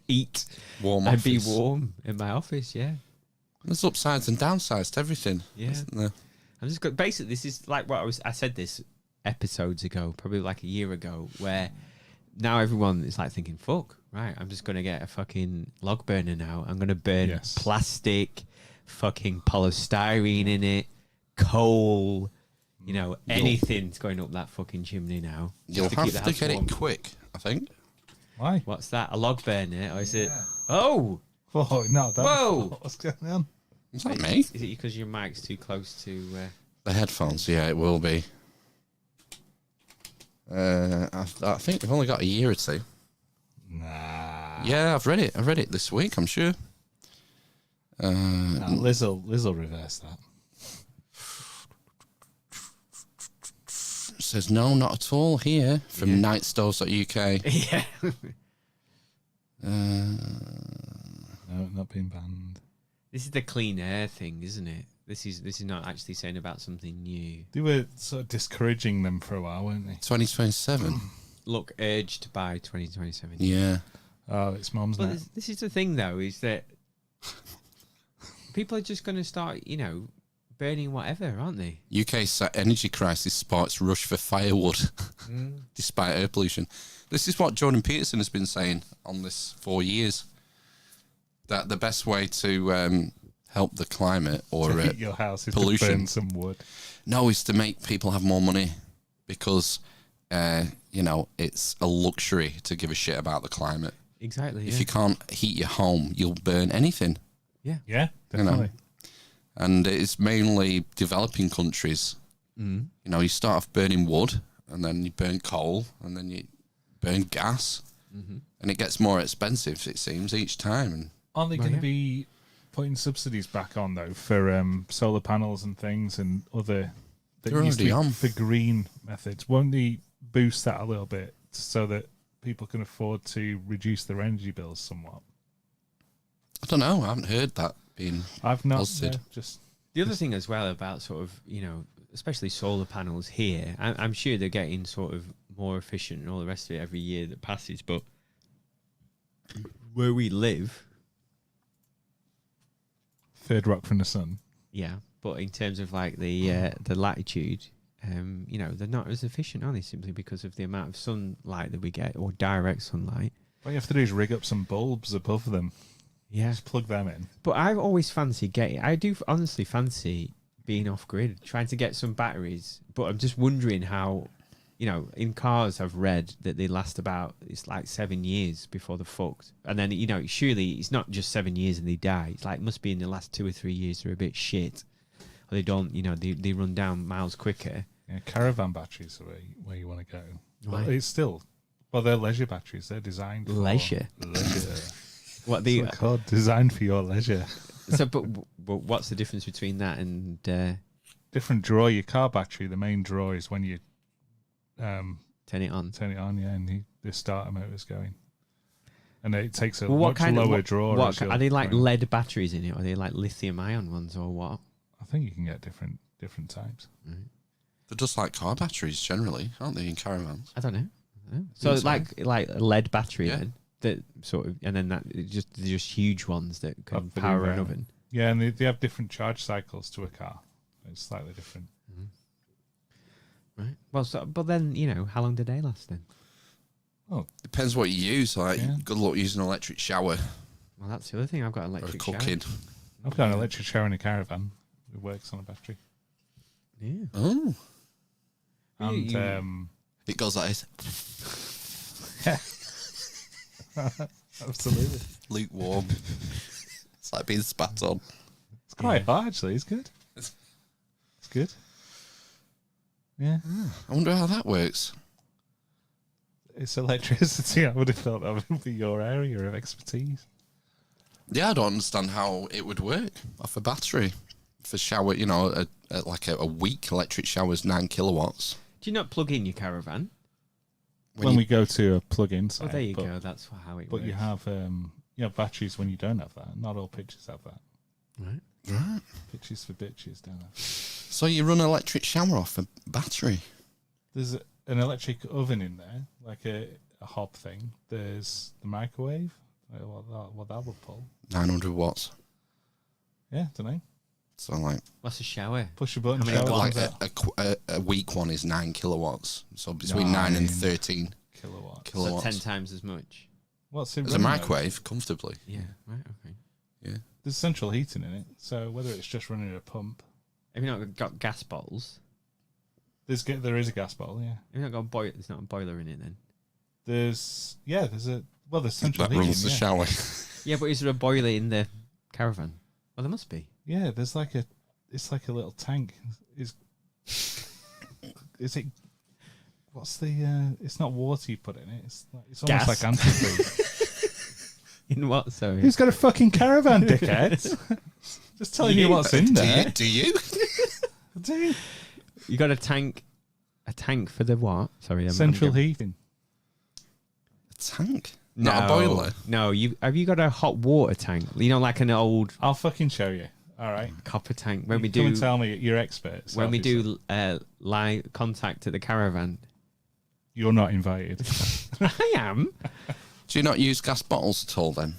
eat Warm and be office. warm in my office, yeah. There's upsides and downsides to everything. Yeah. Isn't there? I'm just basically, this is like what I said this episodes ago, probably like a year ago, where now everyone is like thinking, fuck, right, I'm just going to get a fucking log burner now. I'm going to burn Yes. plastic, fucking polystyrene in it, coal, anything's going up that fucking chimney now. You'll just have keep the to house get warm. it quick, I think. Why? What's that? A log burner? Or is it? Oh! Oh, no. Whoa! What's going on? Is that me? Is it because your mic's too close to... The headphones, yeah, it will be. I think we've only got a year or two. Nah. Yeah, I've read it this week, I'm sure. Liz will reverse that. It says no, not at all here from Yeah. nightstores.uk. yeah. No, not being banned. This is the clean air thing, isn't it? This is not actually saying about something new. They were sort of discouraging them for a while, weren't they? 2027. Look, urged by 2027. Yeah. Oh, it's Mum's But now. this is the thing, though, is that people are just going to start, burning whatever, aren't they? UK's energy crisis sparks rush for firewood, despite air pollution. This is what Jordan Peterson has been saying on this for years. That the best way to help the climate or To heat your house is pollution, to burn some wood. no, is to make people have more money because it's a luxury to give a shit about the climate. Exactly. If you can't heat your home, you'll burn anything. Yeah, You know. definitely. And it's mainly developing countries. You know, you start off burning wood, and then you burn coal, and then you burn gas, and it gets more expensive, it seems, each time. And Aren't they going to be putting subsidies back on though for solar panels and things and other? They're already on. The green methods. Won't they boost that a little bit so that people can afford to reduce their energy bills somewhat? I don't know. I haven't heard that being I've not. posted. Just The other thing as well about sort of, especially solar panels here, I'm sure they're getting sort of more efficient and all the rest of it every year that passes, but where we live, third rock from the sun. yeah, but in terms of like the latitude, they're not as efficient, are they? Simply because of the amount of sunlight that we get, or direct sunlight. What you have to do is rig up some bulbs above them. Yeah, Just plug them in. but I've always fancied I do honestly fancy being off grid, trying to get some batteries. But I'm just wondering how, in cars I've read that they last it's like 7 years before they're fucked. And then, surely it's not just 7 years and they die. It's like, it must be in the last 2 or 3 years they're a bit shit. Or they don't, they run down miles quicker. Yeah, caravan batteries are where you want to go. Why? But it's still, they're leisure batteries. They're designed for Leisure? Leisure. What That's what it's called, designed for your leisure. So, but what's the difference between that and Different draw. Your car battery, the main draw is when you turn it on? turn it on, yeah, and the starter motor's going. And it takes a Well, what much kind lower of draw. What, as you're are they like going. lead batteries in it, or are they like lithium-ion ones, or what? I think you can get different types. they're just like car batteries generally, aren't they, in caravans? I don't know. So Think so. like a lead battery Yeah. then, that sort of, and then they're just huge ones that can Up for the power an amount. oven. Yeah, and they have different charge cycles to a car. It's slightly different. Right. Well, but then how long do they last then? Depends what you use. Like, Yeah. good luck using an electric shower Well, that's the other thing. I've got an or electric shower. cooking. I've got an electric shower in a caravan. It works on a battery. Yeah. Oh, And You- it goes like this. absolutely. Lukewarm. It's like being spat on. It's quite hot, actually. It's good. It's good. Yeah. I wonder how that works. It's electricity. I would have thought that would be your area of expertise. Yeah, I don't understand how it would work off a battery. For shower, a weak electric shower is 9 kilowatts. Do you not plug in your caravan? When we go to a plug-in site. Oh, there you but, go. That's how it But works. you have batteries when you don't have that. Not all pitches have that. Right. Right. Pitches for bitches don't have. So you run an electric shower off a battery. There's an electric oven in there, like a hob thing. There's the microwave. What that would pull. 900 watts. Yeah, don't know. So like, What's a shower? Push a button. I mean, shower like comes out. a weak one is 9 kilowatts. So between 9 and 13 kilowatts. kilowatts. So 10 times as much. What's it? It's a running, though? microwave, comfortably. Yeah. Right. Okay. Yeah. There's central heating in it, so whether it's just running a pump, Have you not got gas bottles? there is a gas bottle. Yeah. Have you not got a boiler? There's not a boiler in it then. There's central That heating. runs the yeah. shower. Yeah, but is there a boiler in the caravan? Well, there must be. Yeah, there's it's like a little tank. Is it? What's the? It's not water you put in it. It's almost Gas. like antifreeze. In what? Sorry. Who's got a fucking caravan, dickheads? Just telling you what's in there. Do you? Dude. You got a tank for the what? Sorry, Central heating. A tank? Not a boiler? No, have you got a hot water tank? Like an old I'll fucking show you. All right. copper tank. When we Come do and tell me you're experts. when we do live contact at the caravan. You're not invited. I am. Do you not use gas bottles at all then?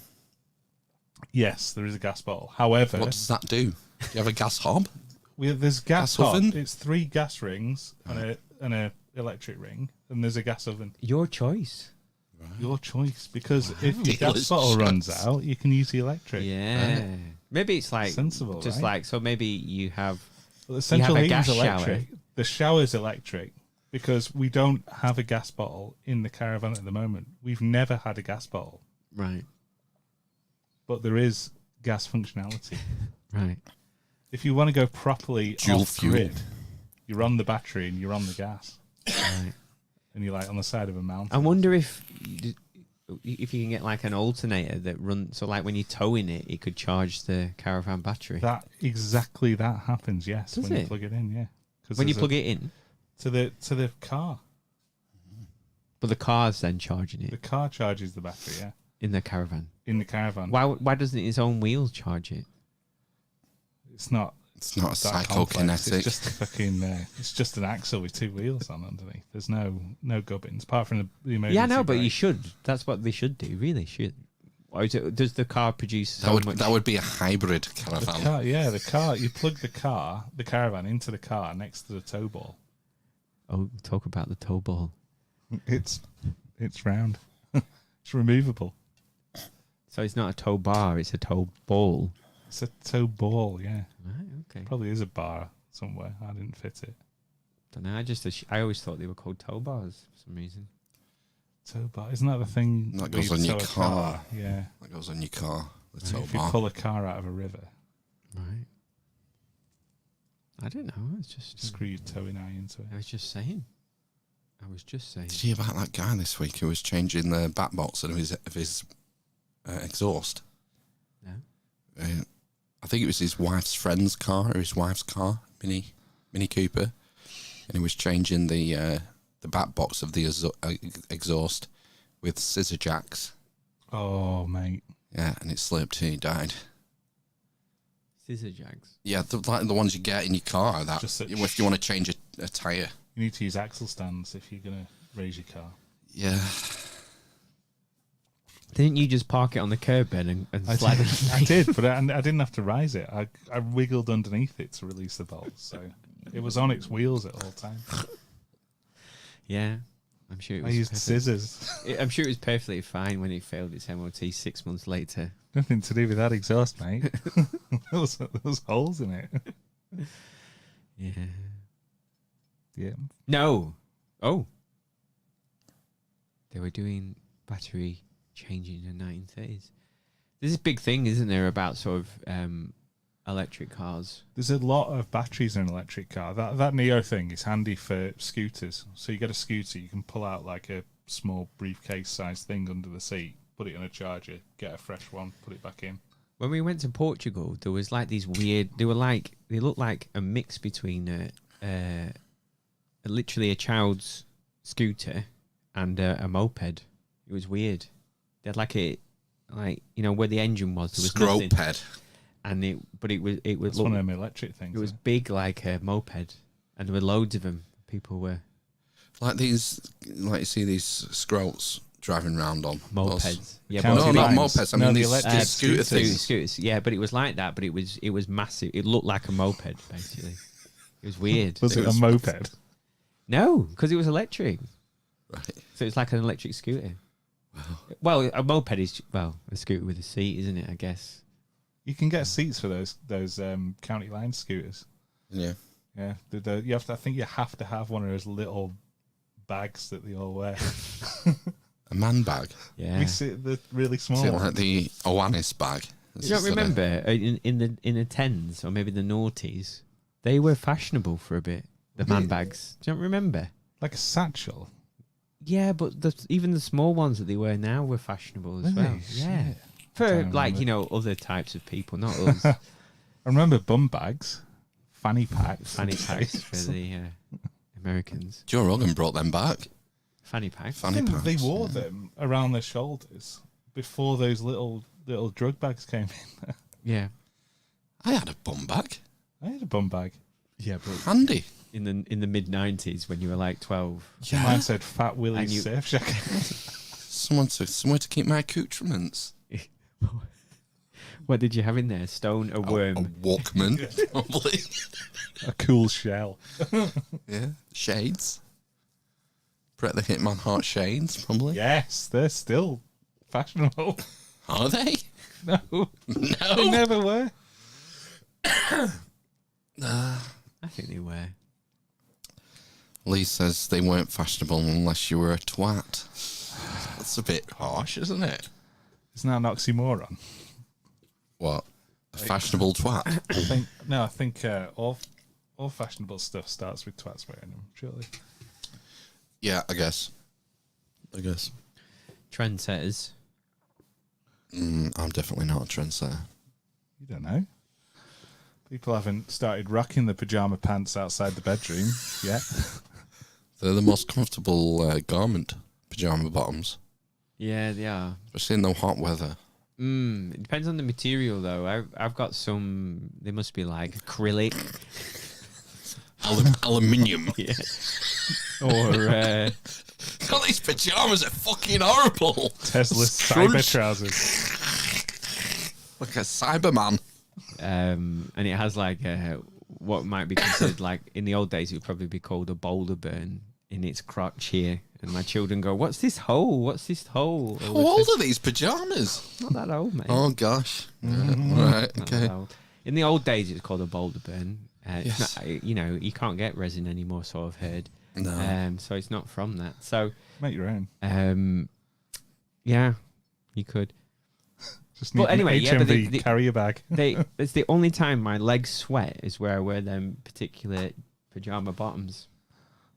Yes, there is a gas bottle. However, What does that do? Do you have a gas hob? There's gas Gas oven? hob. It's 3 gas rings and a electric ring, and there's a gas oven. Your choice. Your choice, because if your Dealer's gas bottle runs choice. out, you can use the electric. Yeah. Maybe it's like Sensible, just right? like so. Maybe you have Well, the central a heating's gas electric. shower. The shower's electric because we don't have a gas bottle in the caravan at the moment. We've never had a gas bottle, right. but there is gas functionality. Right. If you want to go properly Dual off fuel. grid, you're on the battery and you're on the gas, Right. and you're like on the side of a mountain. I wonder if you can get like an alternator that runs. So like when you're towing it, it could charge the caravan battery. That happens. Yes, Does when you it? plug it in. Yeah, 'Cause When you there's plug it in, to the car, but the car's then charging the it car charges the battery. Yeah, in the caravan. in the caravan. Why doesn't its own wheels charge it? It's not. It's not that complex. psychokinetic. It's just a fucking. It's just an axle with 2 wheels on underneath. There's no gubbins apart from the emergency. Yeah, no, but you brake. should. That's what they should do. Really should. Or is it, does the car produce so much? that would be a hybrid The caravan. car, yeah, the car. You plug the caravan into the car next to the tow ball. Oh, talk about the tow ball. It's round. It's removable. So it's not a tow bar; it's a tow ball. It's a tow ball. Yeah, Right. Okay. probably is a bar somewhere. I didn't fit it. Don't know. I always thought they were called tow bars for some reason. Tow bar, isn't that the thing That where goes you on your tow a car. Yeah, That goes on your car. The right, tow if you bar. pull a car out of a river, Right. I don't know. It's just. screw your towing eye into it. I was just saying. Did you hear about that guy this week who was changing the back box of his exhaust? No. I think it was his wife's friend's car or his wife's car, Mini Cooper, and he was changing the back box of the exhaust with scissor jacks. Oh, mate. Yeah, and it slipped and he died. Scissor jags. Yeah, like the ones you get in your car. That Just such- if you want to change a tire. You need to use axle stands if you're going to raise your car. Yeah, Didn't you just park it on the curb then and slide it? I did, but I didn't have to rise it. I wiggled underneath it to release the bolts, so it was on its wheels at all times. Yeah, I'm sure it I was. used scissors. I'm sure it was perfectly fine when it failed its MOT 6 months later. Nothing to do with that exhaust, mate. there was holes in it. Yeah. Yeah. No. Oh. They were doing battery changing in the 1930s. There's this big thing, isn't there, about sort of electric cars? There's a lot of batteries in an electric car. That Neo thing is handy for scooters. So you get a scooter, you can pull out like a small briefcase-sized thing under the seat, put it in a charger, get a fresh one, put it back in. When we went to Portugal, there was like these weird. They looked like a mix between literally a child's scooter and a moped. It was weird. They had where the engine was. There was nothing. Scroped. And it was It's one of them electric things. It was big like a moped, and there were loads of them. People were Like you see these scroats driving around on mopeds. Yeah, County no, not lines. mopeds. I No, mean the these electric scooter things. scooters. Yeah, but it was like that. But it was massive. It looked like a moped basically. It was weird. Was it a moped? No, because it was electric. Right. So it's like an electric scooter. Well, a moped is a scooter with a seat, isn't it? I guess. You can get seats for those county line scooters. Yeah. Yeah, I think you have to have one of those little bags that they all wear. A man bag. Yeah. We see the really small Is it ones. like the Oanis bag? You don't remember in the tens or maybe the noughties, they were fashionable for a bit. The man bags. Do you not remember? Like a satchel. Yeah, but even the small ones that they wear now were fashionable as well. Yeah, Shit. for Don't like remember. other types of people, not us. I remember bum bags, fanny packs. Fanny packs for the Americans. Joe Rogan brought them back. Fanny packs. Fanny packs. They wore them around their shoulders before those little drug bags came in. Yeah, I had a bum bag. I had a bum bag. yeah, but Handy. in the mid 90s when you were like 12. Yeah. Mine said Fat And Willie's you- surf jacket. Somewhere to keep my accoutrements. What did you have in there? Stone, a worm? A Walkman, probably. A cool shell. Yeah. Shades. Brett the Hitman Hart shades, probably. Yes, they're still fashionable. Are they? No. No. They never were. I think they were. Lee says they weren't fashionable unless you were a twat. That's a bit harsh, isn't it? Isn't that an oxymoron? What? A fashionable twat? I think all fashionable stuff starts with twats wearing them, surely. Yeah, I guess. Trendsetters. I'm definitely not a trendsetter. You don't know. People haven't started rocking the pyjama pants outside the bedroom yet. They're the most comfortable garment, pyjama bottoms, Yeah, they are. especially in the hot weather. It depends on the material, though. I've got some. They must be like acrylic. Aluminium. Yeah. Or God, these pajamas are fucking horrible. Tesla Crunch. cyber trousers. Like a Cyberman. and it has like what might be considered like in the old days it would probably be called a boulder burn in its crotch here. And my children go, "What's this hole? What's this hole?" How old are these pajamas? Not that old, mate. Oh, gosh. Right, Not okay. that old. In the old days, it's called a boulder burn. Yes. It's not, you can't get resin anymore, so I've heard. No. So it's not from that. So, Make your own. yeah, you could. Just But need anyway, an yeah, but HMV carrier bag. It's the only time my legs sweat is where I wear them particular pajama bottoms.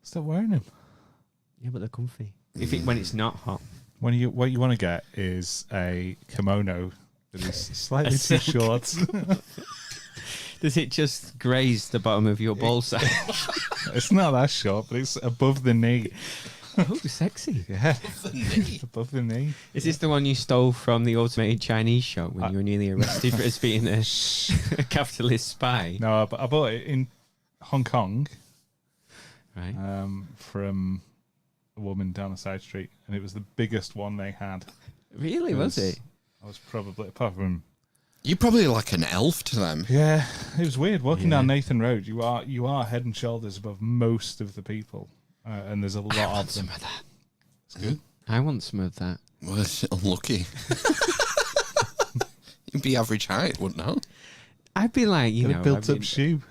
Stop wearing them. Yeah, but they're comfy. When it's not hot. What you want to get is a kimono that is slightly too silk. short. Does it just graze the bottom of your ball sack? It's not that short, but it's above the knee. Oh, sexy. Yeah, above the knee. Is this the one you stole from the automated Chinese shop when you were nearly arrested for being a capitalist spy? No, I bought it in Hong Kong Right. from a woman down a side street, and it was the biggest one they had. Really, was it? I was probably, apart from... You're probably like an elf to them. Yeah, it was weird. Walking Yeah. down Nathan Road, you are head and shoulders above most of the people, and there's a lot of them. Some of that. It's good. I want some of that. Well, it's unlucky. You'd be average height, wouldn't you? I'd be like, Get a built-up shoe.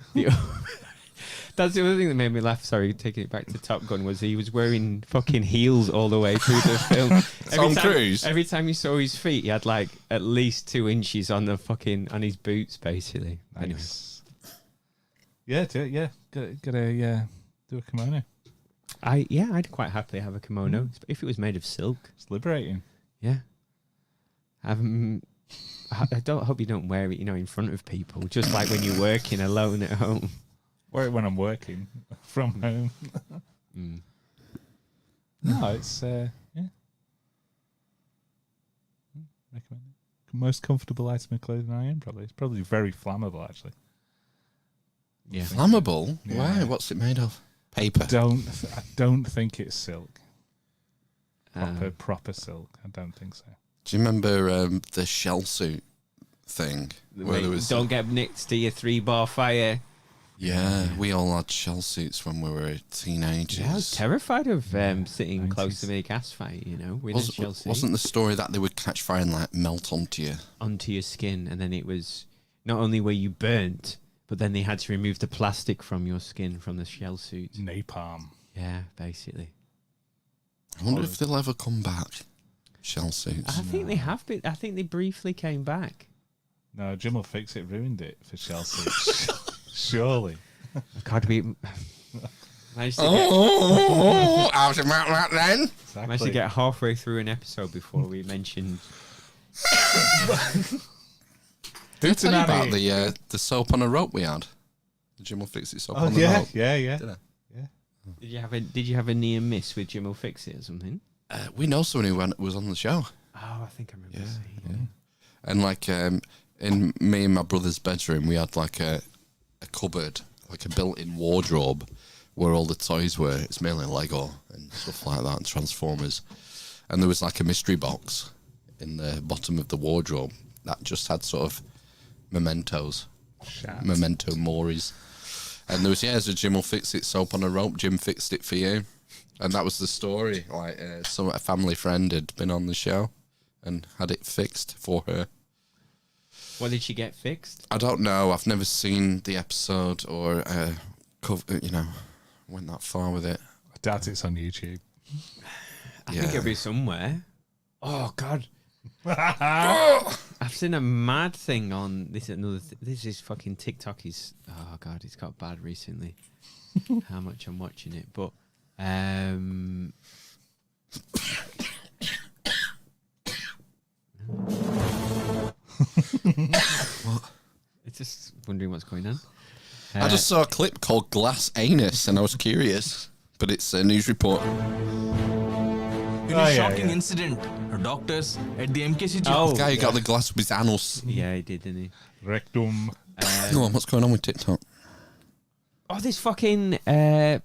That's the other thing that made me laugh. Sorry, taking it back to Top Gun, was he was wearing fucking heels all the way through the film. Tom Cruise? Every time you saw his feet, he had like at least 2 inches on on his boots, basically. Anyway, Nice. Yeah, do it. Yeah, gotta do a kimono. I'd quite happily have a kimono if it was made of silk. It's liberating. Yeah. I hope you don't wear it, in front of people. Just like when you're working alone at home. Wear it when I'm working from home. No, it's yeah. Recommend it. Most comfortable item of clothing I own, probably. It's probably very flammable, actually. Yeah. Flammable? Yeah. Why? What's it made of? Paper. I don't think it's silk. Uh, Proper silk. I don't think so. Do you remember the shell suit thing? Where there was don't get nicked to your 3-bar fire. Yeah, we all had shell suits when we were teenagers. Yeah, I was terrified of sitting 90s. close to a gas fire, with a shell suit Wasn't the story that they would catch fire and like melt onto you? onto your skin, and then it was not only were you burnt, but then they had to remove the plastic from your skin from the shell suit. Napalm. Yeah, basically. I wonder if they'll ever come back. Shell suits. I think they have been. I think they briefly came back. No, Jim will fix it. Ruined it for shell suits. Surely. God, we managed to, How's about that then? Exactly. managed to get halfway through an episode before we mentioned. Did I tell you about Cincinnati. the soap on a rope we had? The Jim will fix it soap Oh on the yeah, rope. yeah. Did I? Did you have a near miss with Jim will fix it or something? We know someone who was on the show. Oh, I think I remember Yeah, seeing. And like in me and my brother's bedroom, we had like a cupboard, like a built-in wardrobe where all the toys were. It's mainly Lego and stuff like that and Transformers. And there was like a mystery box in the bottom of the wardrobe that just had sort of mementos. Shat. Memento moris. And there was, so Jim will fix it, soap on a rope. Jim fixed it for you. And that was the story. Like, a family friend had been on the show and had it fixed for her. What did she get fixed? I don't know. I've never seen the episode or, went that far with it. I doubt it's on YouTube. I think it'll be somewhere. Oh, God. I've seen a mad thing on this. This is fucking TikTok. Oh God, it's got bad recently. How much I'm watching it, but it's just wondering what's going on. I just saw a clip called Glass Anus and I was curious, but it's a news report. In a shocking incident, doctors at the MKCG. Oh, The guy who got the glass with his anus. yeah, he did, didn't he? Rectum. Go on, what's going on with TikTok? Oh, this fucking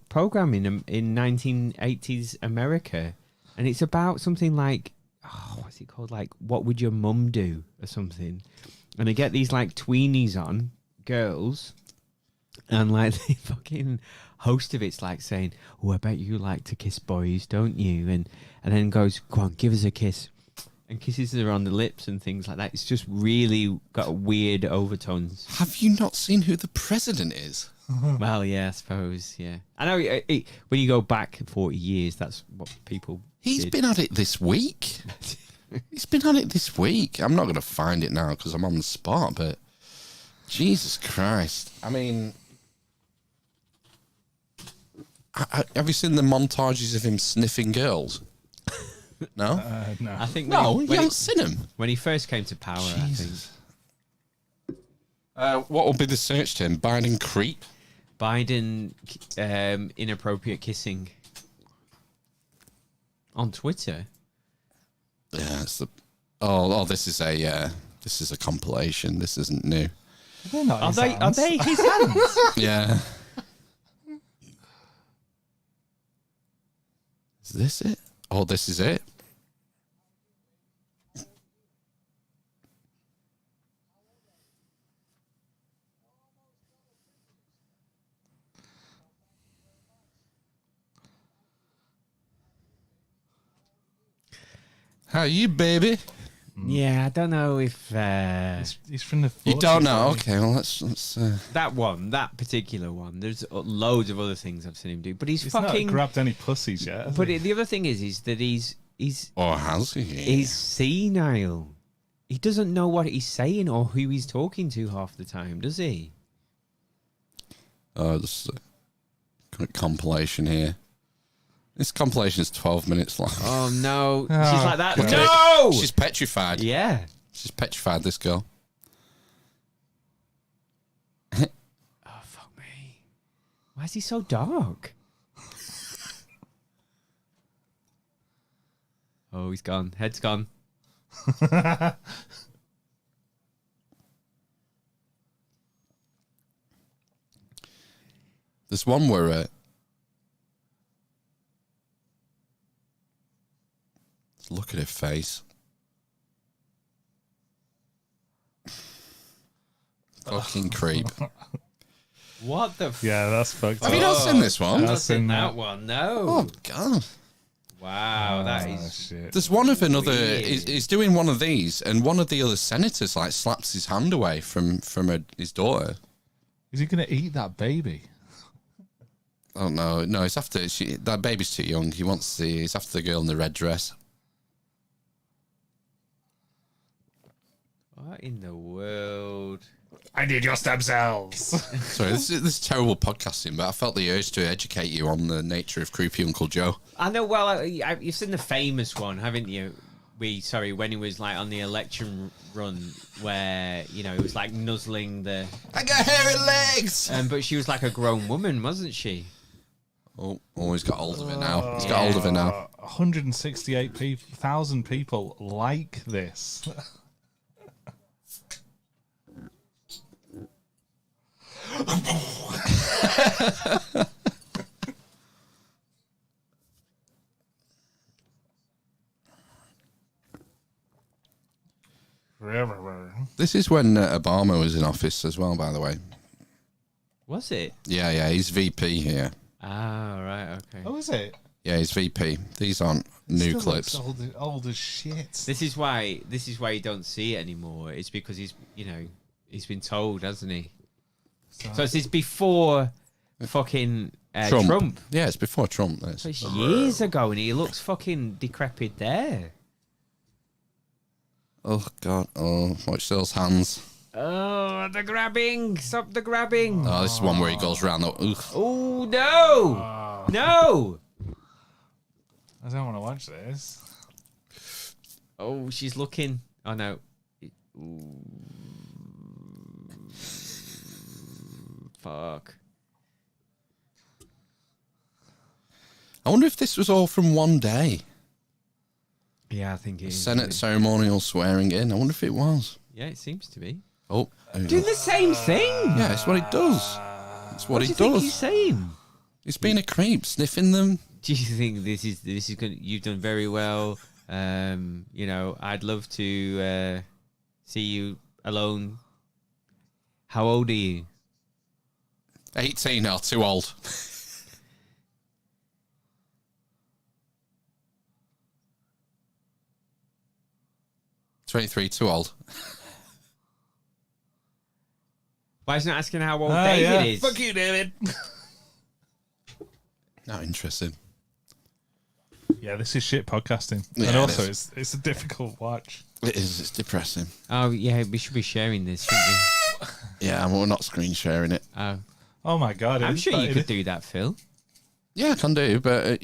program in 1980s America, and it's about something like, what's it called? Like, what would your mum do or something? And they get these like tweenies on, girls, and like the fucking host of it's like saying, "Oh, I bet you like to kiss boys, don't you?" And then goes, "Go on, give us a kiss," and kisses her on the lips and things like that. It's just really got weird overtones. Have you not seen who the president is? Well, yeah, I suppose, yeah. I know when you go back 40 years, that's what people He's did. been at it this week. He's been at it this week. I'm not going to find it now because I'm on the spot, but Jesus Christ. I mean, have you seen the montages of him sniffing girls? No? No. I think No, you when haven't seen him. when he first came to power, Jesus. I think What will be the search term? Biden creep? Biden inappropriate kissing on Twitter. Yeah, it's the. Oh, this is a compilation. This isn't new. They're not Are his they? hands. Are they his hands? Yeah. Is this it? Oh, this is it. How are you, baby? Yeah, I don't know if He's from the. You don't 40s, know? isn't he? Okay, well, let's that particular one. There's loads of other things I've seen him do, but he's He's fucking. not grabbed any pussies yet. has But he? the other thing is that he's Or has he? he's senile. He doesn't know what he's saying or who he's talking to half the time, does he? Oh, this is a compilation here. This compilation is 12 minutes long. Oh no, Oh, she's like that. Look at No, it. She's petrified. yeah. She's petrified, this girl. Oh fuck me. Why is he so dark? Oh, he's gone. Head's gone. There's one where look at her face. Fucking creep. What the? Yeah, that's fucked Have you up. not seen this one? I've not That's seen in that that. one. No. Oh god. Wow, that Oh, is. shit. There's one of another. Weird. He's doing one of these, and one of the other senators like slaps his hand away from his daughter. Is he going to eat that baby? Oh no, no, it's after that baby's too young. He's after the girl in the red dress. What in the world? I need your stem cells. Sorry, this is terrible podcasting, but I felt the urge to educate you on the nature of creepy Uncle Joe. I know. Well, you've seen the famous one, haven't you? When he was like on the election run, where he was like nuzzling the. I got hairy legs. But she was like a grown woman, wasn't she? Oh, he's got hold of it now. He's got hold of it now. 168,000 people like this. This is when Obama was in office as well, by the way. Was it? Yeah, he's VP here. Ah, right, okay. Oh, is it? Yeah, he's VP. These aren't new Still clips. looks old as shit. This is why you don't see it anymore. It's because he's been told, hasn't he? So this is before fucking Trump. Yeah, it's before Trump. So it's years ago, and he looks fucking decrepit there. Oh, God. Oh, watch those hands. Oh, the grabbing! Stop the grabbing! Oh, this is one where he goes round the... Ugh. Oh, no! No! I don't want to watch this. Oh, she's looking. Oh, no. Ooh. Fuck. I wonder if this was all from one day. Yeah, I think it is. Senate ceremonial swearing in. I wonder if it was. Yeah, it seems to be. Oh. Doing the same thing. Yeah, it's what he does. It's what do he you think does. he's saying? He's being a creep, sniffing them. Do you think this is good? You've done very well. I'd love to see you alone. How old are you? 18 now, too old. 23, too old. Why is he not asking how old David is? Fuck you, David. Not interested. Yeah, this is shit podcasting. Yeah, and also, it is. it's a difficult watch. It is. It's depressing. Oh yeah, we should be sharing this, shouldn't we? Yeah, we're not screen sharing it. Oh, Oh my god. I'm it's sure you like- could do that, Phil. Yeah, I can do, but,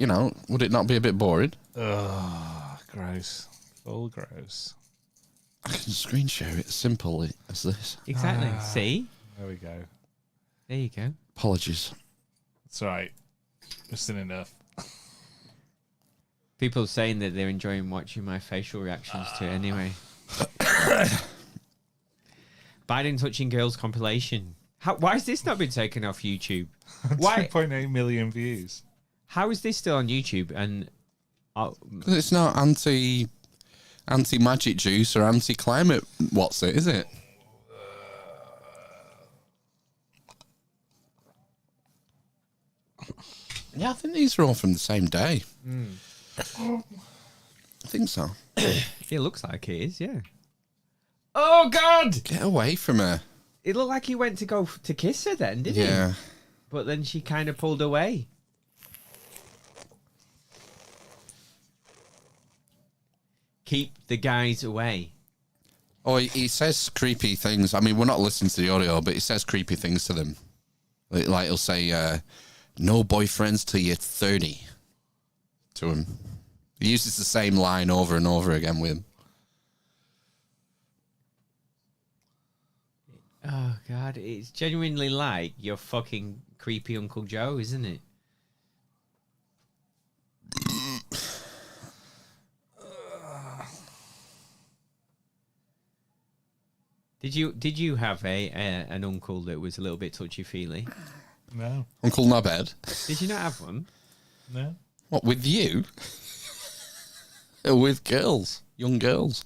would it not be a bit boring? Ugh, gross. All gross. I can screen share it as simply as this. Exactly. See, There we go. there you go. Apologies. It's alright. Just enough. People saying that they're enjoying watching my facial reactions to it anyway. Biden touching girls compilation. Why has this not been taken off YouTube? Why? 2.8 million views. How is this still on YouTube? And 'Cause it's not anti-magic juice or anti-climate. What's it? Is it? Yeah, I think these are all from the same day. I think so. it looks like it is, yeah. Oh God! Get away from her. It looked like he went to go to kiss her then, didn't he? Yeah. But then she kind of pulled away. Keep the guys away. Oh, he says creepy things. I mean, we're not listening to the audio, but he says creepy things to them. Like he'll say, no boyfriends till you're 30 to him. He uses the same line over and over again with him. Oh God, it's genuinely like your fucking creepy Uncle Joe, isn't it? Did you have an uncle that was a little bit touchy feely? No. Uncle Nobed. Did you not have one? No. What, with you? Or with girls? Young girls?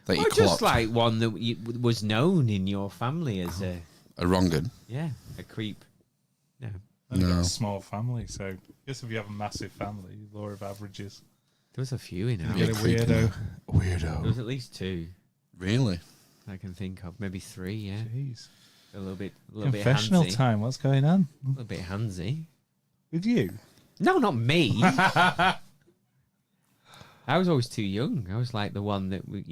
That you Or just clocked? like one that was known in your family as a wrong'un. a creep. No, I've got No. a small family, so I guess if you have a massive family, law of averages. there was a few in Yeah. it. Get a creepy, weirdo. There was at least two Really? I can think of, maybe three. Yeah, Jeez. a little bit Confessional handsy. time. What's going on A little bit handsy. with you? No, not me. I was always too young. I was like the one that, my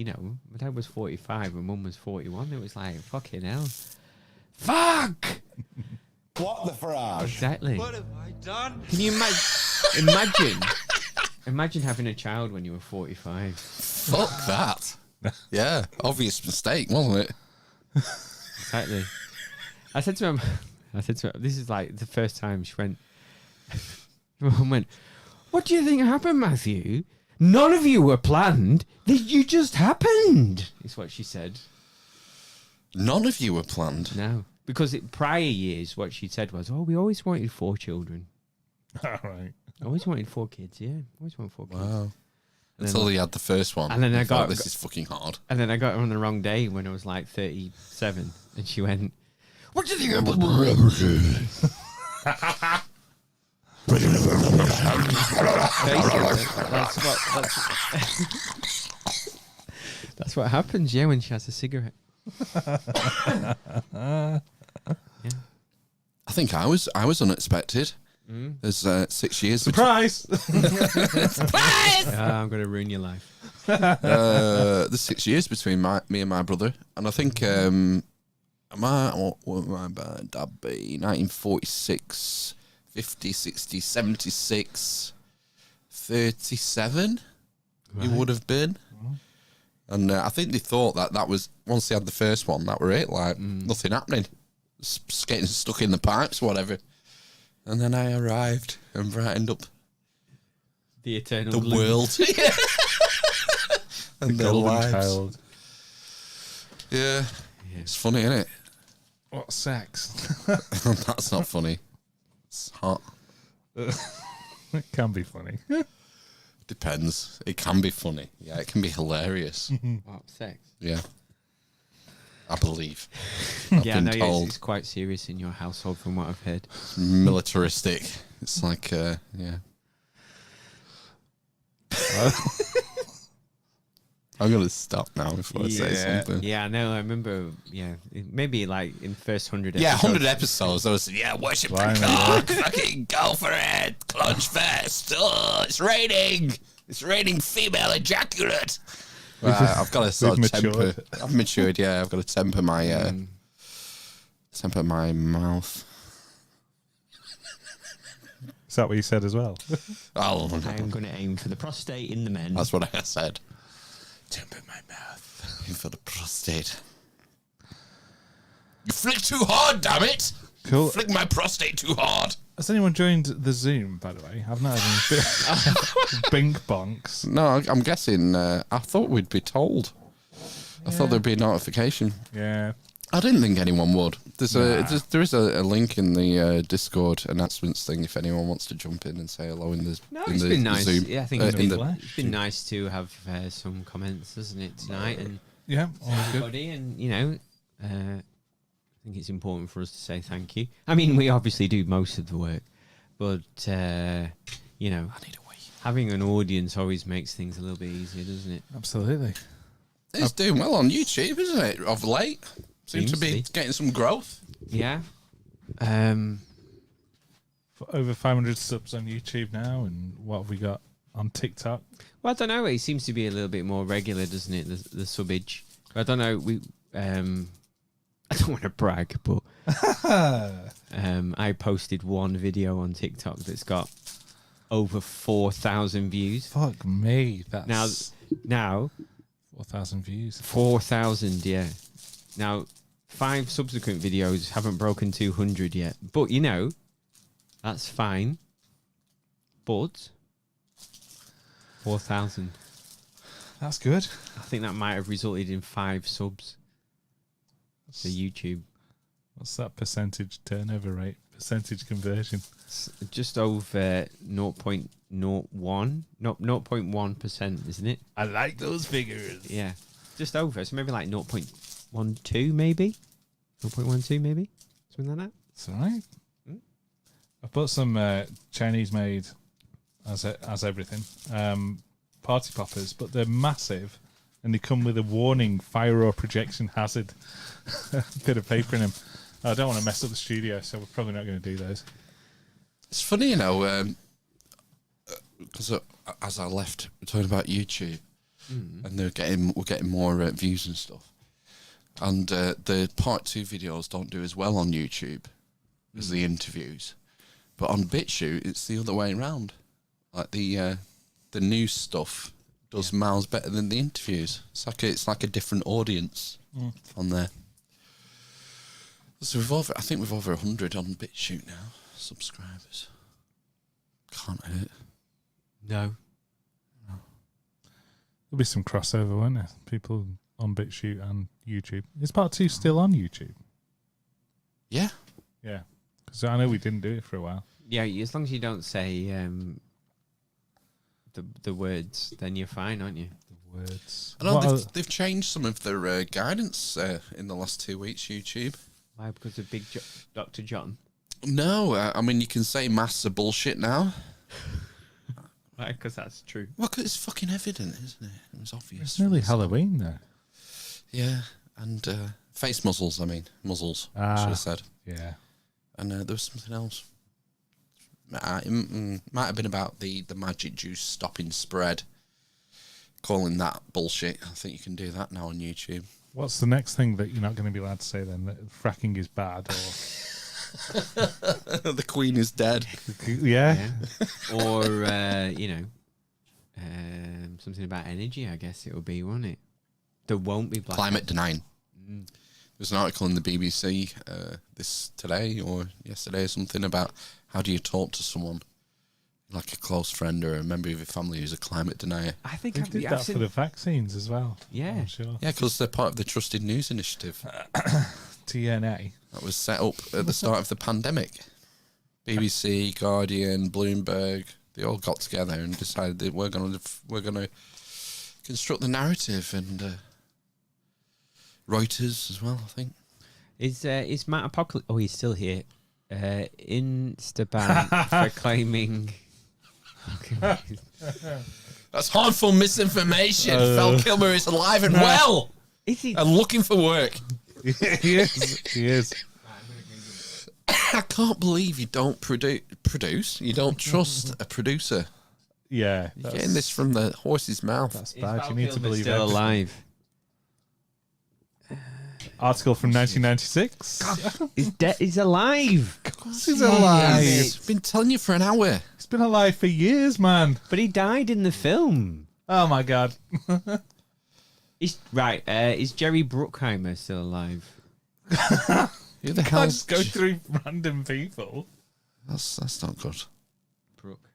dad was 45 and mum was 41. It was like, fucking hell. Fuck! What the farage? Exactly. What have I done? Can you imagine having a child when you were 45? Fuck that. Yeah, obvious mistake, wasn't it? Exactly. I said to him, this is like the first time she went, my mum went, what do you think happened, Matthew? None of you were planned. You just happened, is what she said. None of you were planned. No. Because prior years, what she said was, we always wanted 4 children. All right. Always wanted 4 kids, yeah. Always wanted 4 kids. Wow. Until he had the first one. And then I got this is fucking hard. And then I got her on the wrong day when I was like 37, and she went, "What do you think about?" That's what happens, yeah, when she has a cigarette. I think I was unexpected. There's 6 years. Surprise! I'm going to ruin your life. There's 6 years between me and my brother, and I think what would my dad be? 1946, 50, 60, 76, 37. He would have been. And I think they thought that was, once they had the first one, that were it. Like, nothing happening. Just getting stuck in the pipes, whatever. And then I arrived and brightened up The eternal the gloom. world. And their Golden lives. child. Yeah. It's funny, isn't it? What sex? That's not funny. It's hot. It can be funny. Depends. It can be funny. Yeah, it can be hilarious. What, sex? Yeah. I believe. I've Yeah, I been know told. it's quite serious in your household from what I've heard. Militaristic. It's like, yeah. I'm going to stop now before I say something. Yeah, I know. I remember, maybe like in the first 100 episodes. Yeah, 100 episodes. I was, worship the Blimey, cock. Fucking go for it. Clutch first. Oh, it's raining. It's raining female ejaculate. I've got to sort of temper. matured. I've matured, yeah. I've got to temper my mouth. Is that what you said as well? Oh, I'm going to aim for the prostate in the men. that's what I said. Temper my mouth. Aim for the prostate. You flick too hard, damn it! Cool. Flick my prostate too hard. Has anyone joined the Zoom, by the way? I've not had any bink bonks. No, I'm guessing. I thought we'd be told. I thought there'd be a notification. Yeah. I didn't think anyone would. There is a link in the Discord announcements thing if anyone wants to jump in and say hello in the It's been nice. Zoom. Yeah, I think it's been nice to have some comments, hasn't it, tonight? And Yeah. All good. everybody, and I think it's important for us to say thank you. I mean, we obviously do most of the work, but I need a wee. Having an audience always makes things a little bit easier, doesn't it? Absolutely. It's doing well on YouTube, isn't it? Of late, seems to be getting some growth. Yeah. For over 500 subs on YouTube now, and what have we got on TikTok? Well, I don't know. It seems to be a little bit more regular, doesn't it? The subbage. I don't know. I don't want to brag, but I posted one video on TikTok that's got over 4,000 views. Fuck me. That's Now 4,000 views. 4,000, yeah. Now, 5 subsequent videos haven't broken 200 yet. But, that's fine. But 4,000. That's good. I think that might have resulted in 5 subs to YouTube. What's that percentage turnover rate? Percentage conversion? It's just over 0.1%, isn't it? I like those figures. Yeah. Just over. So maybe like 0.12 maybe? 0.12 maybe? Something like that? That's all right. I put some Chinese made, as everything, party poppers, but they're massive and they come with a warning fire or projection hazard bit of paper in them. I don't want to mess up the studio, so we're probably not going to do those. It's funny, because as I left, we're talking about YouTube, and we're getting more views and stuff. And the part 2 videos don't do as well on YouTube as the interviews, but on BitChute it's the other way around. Like the news stuff does miles better than the interviews. It's like a different audience on there. So I think we've over 100 on BitChute now, subscribers. Can't hurt. No. There'll be some crossover, won't there? People on BitChute and YouTube. Is part 2 still on YouTube? Yeah. Yeah. Because I know we didn't do it for a while. Yeah, as long as you don't say the words, then you're fine, aren't you? Words. I know What they've changed some of their guidance in the last 2 weeks, YouTube. Why? Because of Dr. John? No, I mean, you can say masks are bullshit now. Why? Because that's true. Well, 'cause it's fucking evident, isn't it? It was obvious. It's nearly Halloween now. Yeah, and face muzzles, muzzles, I should have said. Yeah. And there was something else. Might have been about the magic juice stopping spread. Calling that bullshit. I think you can do that now on YouTube. What's the next thing that you're not going to be allowed to say then? That fracking is bad? Or The Queen is dead. yeah. Or, something about energy, I guess it will be, won't it? There won't be black. Climate denying. There's an article in the BBC this today or yesterday or something about how do you talk to someone like a close friend or a member of your family who's a climate denier. I think They did that for the vaccines as well. Yeah. I'm sure. Yeah, because they're part of the Trusted News Initiative TNA. that was set up at the start of the pandemic. BBC, Guardian, Bloomberg, they all got together and decided that we're going to construct the narrative, and Reuters as well, I think. Is Matt Apocalypse? Oh, he's still here. Instaban proclaiming. That's harmful misinformation. Val Kilmer is alive and well. Is he? And looking for work. He is. He is. I can't believe you don't produce. You don't trust a producer. Yeah. You're getting this from the horse's mouth. That's Is bad. Val You need to Kilmer believe still everything. alive? Article from 1996. He's alive. He's alive. I've been telling you for an hour. He's been alive for years, man. But he died in the film. Oh my god. Is Jerry Bruckheimer still alive? Who the Can't hell? just go through random people. That's not good. Brooke.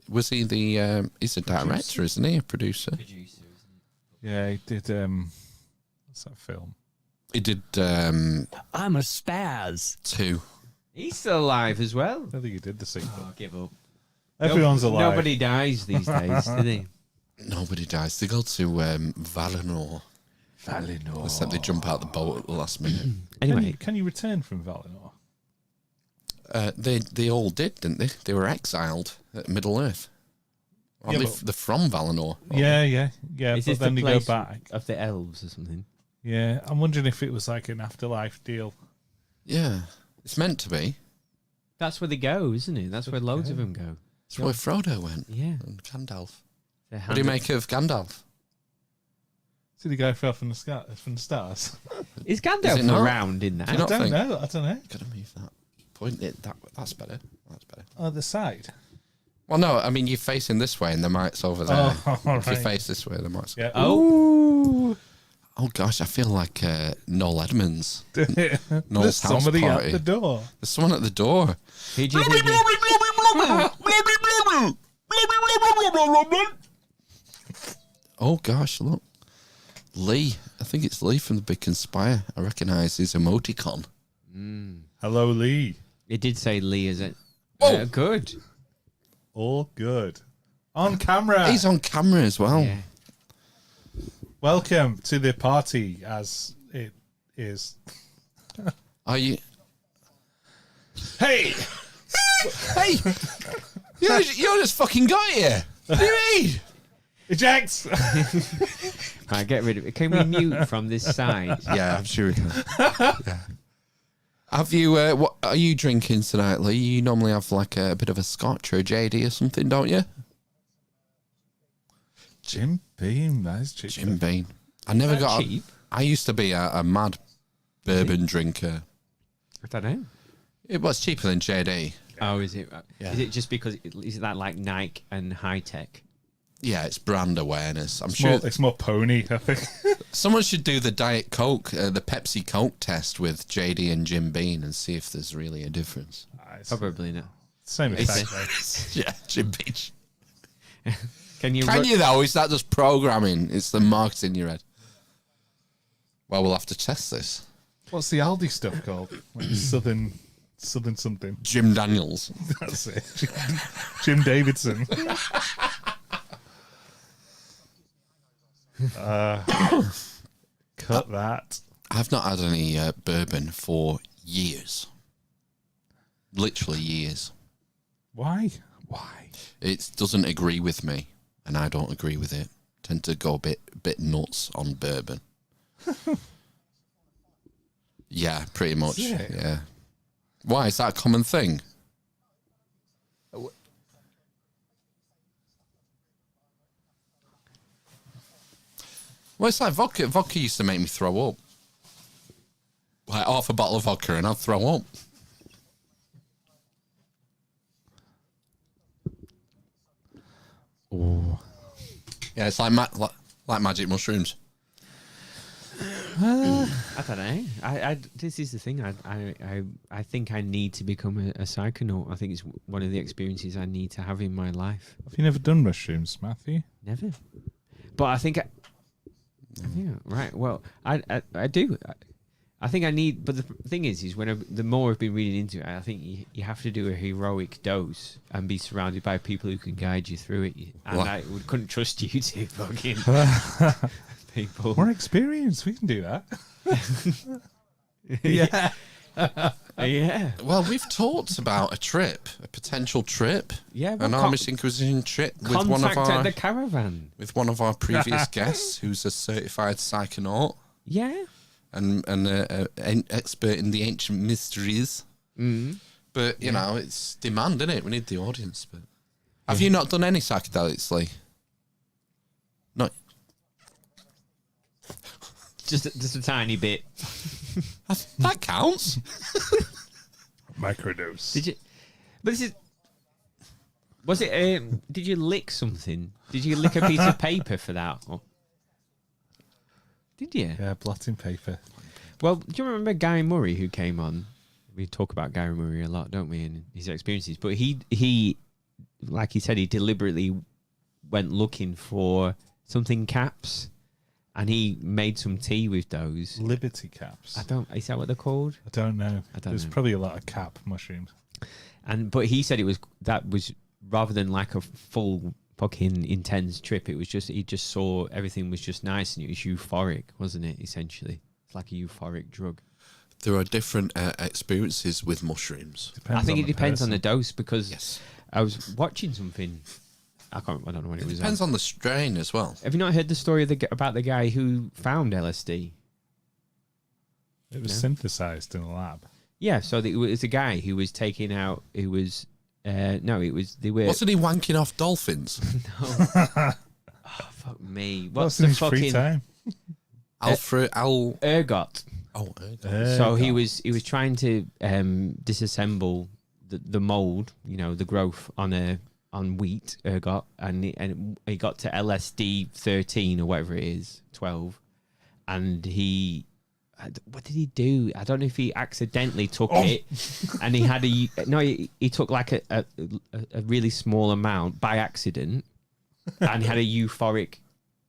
Was he the? He's a director, isn't he? A producer. Producer, Yeah, he did. What's that film? He did I'm a spaz. 2. He's still alive as well. I don't think he did the sequel. Oh, give up. Everyone's alive. Nobody dies these days, do they? Nobody dies. They go to Valinor. Except they jump out the boat at the last minute. Anyway, Can you return from Valinor? They all did, didn't they? They were exiled at Middle Earth. Yeah, They're from Valinor. Yeah. is But this then the they go place back. of the elves or something? Yeah, I'm wondering if it was like an afterlife deal. Yeah, it's meant to be. That's where they go, isn't it? That's where loads of them go. It's where Frodo went. Yeah. And Gandalf. They're What do you make of Gandalf? Did he go fell from the stars? Is Is Gandalf it not? around in that? Do you not think? I don't know. Gotta move that. Point it. That's better. That's better. Oh, the side. Well, no, I mean, you're facing this way and the mic's over there. Oh, all If you right. face this way, the mic's... Yeah. Oh, gosh, I feel like Noel Edmonds. Noel's There's house somebody party. at the door. There's someone at the door. Who do you think Oh, gosh, look. Lee. I think it's Lee from The Big Conspire. I recognise his emoticon. Hello, Lee. It did say Lee, is it? Oh. Good. All good. On camera. He's on camera as well. Yeah. Welcome to the party, as it is. Are you... Hey! Hey! you just fucking got here. What do you mean? Eject! Right, get rid of it. Can we mute from this side? Yeah, I'm sure we can. Yeah. Have you? What are you drinking tonight, Lee? You normally have like a bit of a Scotch or a JD or something, don't you? Jim Beam, that is cheap. Jim Beam. I never got. cheap? I used to be a mad bourbon drinker. I don't know. It was cheaper than JD. Oh, is it? Yeah. Is it just because is that like Nike and high tech? Yeah, it's brand awareness. I'm It's sure more pony, I think. someone should do the Diet Coke, the Pepsi Coke test with JD and Jim Beam and see if there's really a difference. Probably not. Same It's- effect, though. Yeah, Jim Beam. Can you? Can you though? Is that just programming? It's the marketing in your head. Well, we'll have to test this. What's the Aldi stuff called? Like Southern something. Jim Daniels. That's it. Jim Davidson. Cut that. I've not had any bourbon for years. Literally years. Why? It doesn't agree with me, and I don't agree with it. Tend to go a bit nuts on bourbon. Yeah, pretty much. Yeah. Why? Is that a common thing? Well, it's like vodka. Vodka used to make me throw up. Like half a bottle of vodka and I'd throw up. Oh. Yeah, it's like magic mushrooms. I don't know. This is the thing. I think I need to become a psychonaut. I think it's one of the experiences I need to have in my life. Have you never done mushrooms, Matthew? Never. But I think... yeah, right. Well, I do. I think I need... But the thing is the more I've been reading into it, I think you have to do a heroic dose and be surrounded by people who can guide you through it. And I couldn't trust you to fucking... people. We're experienced. We can do that. Yeah. Yeah. Well, we've talked about a potential trip. Yeah. An Amish Inquisition trip with one of our the caravan. With one of our previous guests, who's a certified psychonaut. Yeah. And an expert in the ancient mysteries. Mm. But you know, it's demand, isn't it? We need the audience. But have you not done any psychedelics, Lee? Not. Just a tiny bit. That counts. Microdose. Did you? But this is. Was it? Did you lick something? Did you lick a piece of paper for that? Or, did you? Yeah, blotting paper. Well, do you remember Guy Murray who came on? We talk about Guy Murray a lot, don't we? And his experiences. But he, like he said, he deliberately went looking for something caps. And he made some tea with those. Liberty caps. Is that what they're called? I don't know. There's probably a lot of cap mushrooms. But he said that was rather than like a full fucking intense trip, it was just, he just saw everything was just nice and it was euphoric, wasn't it? Essentially. It's like a euphoric drug. There are different experiences with mushrooms. I think it depends on the dose because I was watching something. I don't know what it was. Depends on the strain as well. Have you not heard the story about the guy who found LSD? It was synthesized in a lab. Yeah, so it was a guy who was taking out. It was they were. Wasn't he wanking off dolphins? No. Oh fuck me! What's the his fucking free time? Ergot. Oh, so he was trying to disassemble the mold, the growth on wheat, ergot, and he got to LSD 13 or whatever it is, 12, and what did he do? I don't know if he accidentally took it, and he had he took like a really small amount by accident, and he had a euphoric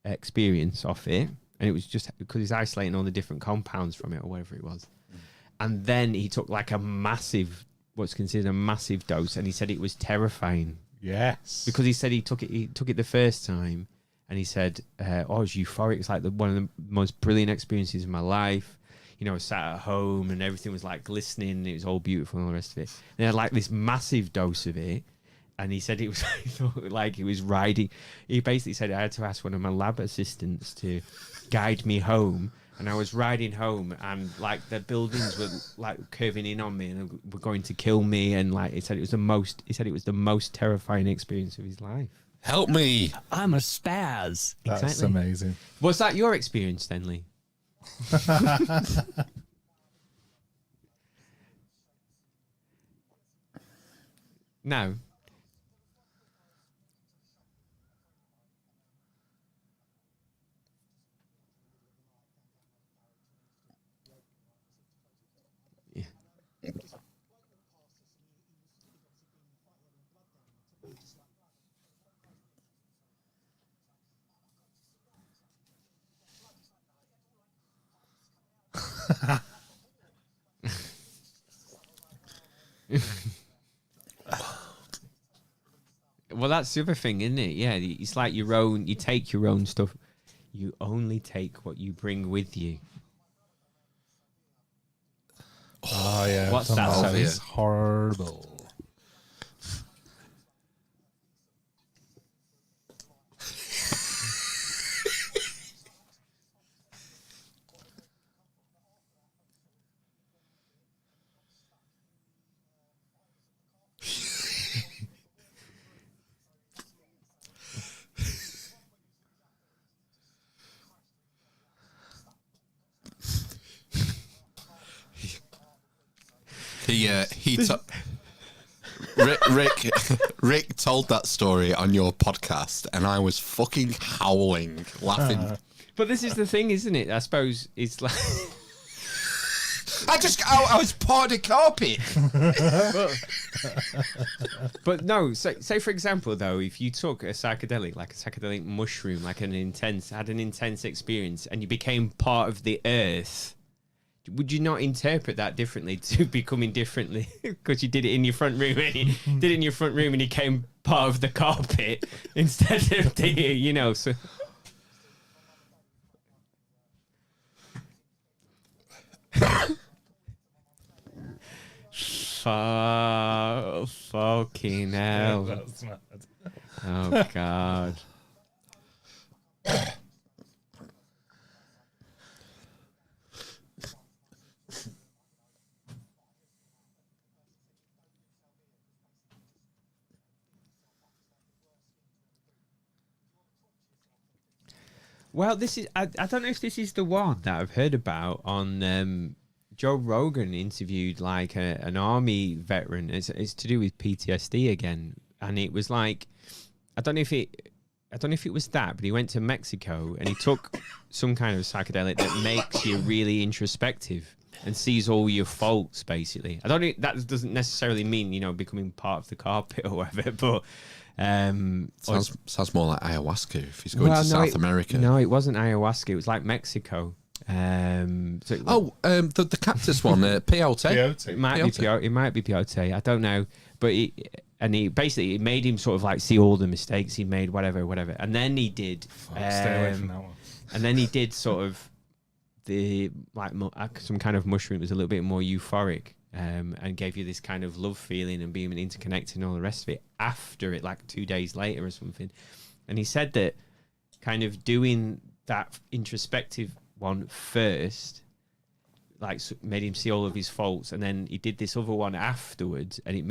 experience off it, and it was just because he's isolating all the different compounds from it or whatever it was, and then he took like what's considered a massive dose, and he said it was terrifying. Yes, because he said he took it the first time, and he said, it was euphoric. It's like one of the most brilliant experiences of my life. I sat at home and everything was like glistening. It was all beautiful and all the rest of it. And he had like this massive dose of it, and he said it was like he was riding. He basically said I had to ask one of my lab assistants to guide me home. And I was riding home, and like the buildings were like curving in on me, and were going to kill me. And like he said, it was the most terrifying experience of his life. Help me! I'm a spaz. That's exactly. Amazing. Was that your experience, then, Lee? No. Well, that's the other thing, isn't it? Yeah, it's like you take your own stuff. You only take what you bring with you. Oh yeah, What's that? Sounds horrible. Rick told that story on your podcast, and I was fucking howling, laughing. But this is the thing, isn't it? I suppose it's like I was part of carpet. But no, say for example though, if you took a psychedelic, like a psychedelic mushroom, like had an intense experience, and you became part of the earth, would you not interpret that differently to becoming differently because you did it in your front room and you became part of the carpet instead of the, you know, so. Fucking hell. That's mad. Oh, God. Well, this is, I don't know if this is the one that I've heard about on, Joe Rogan interviewed like an army veteran. It's to do with PTSD again. And it was like, I don't know if it was that, but he went to Mexico and he took some kind of psychedelic that makes you really introspective and sees all your faults, basically. I don't know, that doesn't necessarily mean, you know, becoming part of the carpet or whatever, but sounds more like ayahuasca if he's going to South America. No, it wasn't ayahuasca. It was like Mexico. The cactus one, peyote. It might be peyote. I don't know, but he made him sort of like see all the mistakes he made, whatever. And then he did. Stay away from that one. And then he did sort of the like some kind of mushroom that was a little bit more euphoric, and gave you this kind of love feeling and being interconnected and all the rest of it. After it, like 2 days later or something, and he said that kind of doing that introspective one first, like made him see all of his faults, and then he did this other one afterwards, and it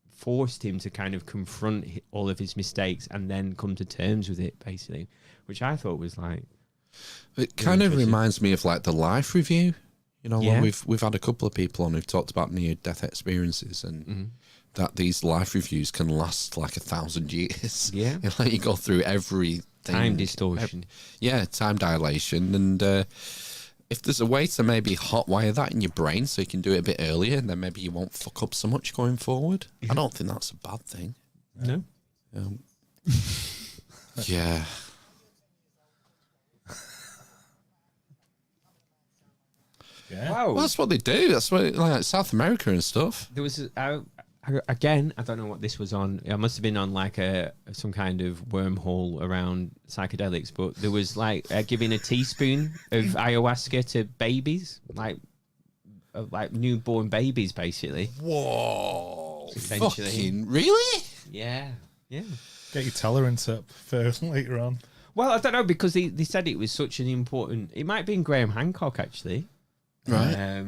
forced him to kind of confront all of his mistakes and then come to terms with it, basically, which I thought was like. It kind of reminds me of like the life review, you know. Yeah. We've had a couple of people on who've talked about near-death experiences, and that these life reviews can last like 1,000 years. Yeah, you know, like you go through everything. Time distortion. Time dilation. And if there's a way to maybe hotwire that in your brain so you can do it a bit earlier, and then maybe you won't fuck up so much going forward, I don't think that's a bad thing. No. Yeah. Yeah. Wow. Well, that's what they do. That's what, like South America and stuff. There was again, I don't know what this was on. It must have been on like some kind of wormhole around psychedelics, but there was like giving a teaspoon of ayahuasca to babies, like newborn babies, basically. Whoa! Essentially. Fucking really? Yeah. Get your tolerance up for later on. Well, I don't know, because they said it was such an important. It might have been Graham Hancock actually, right?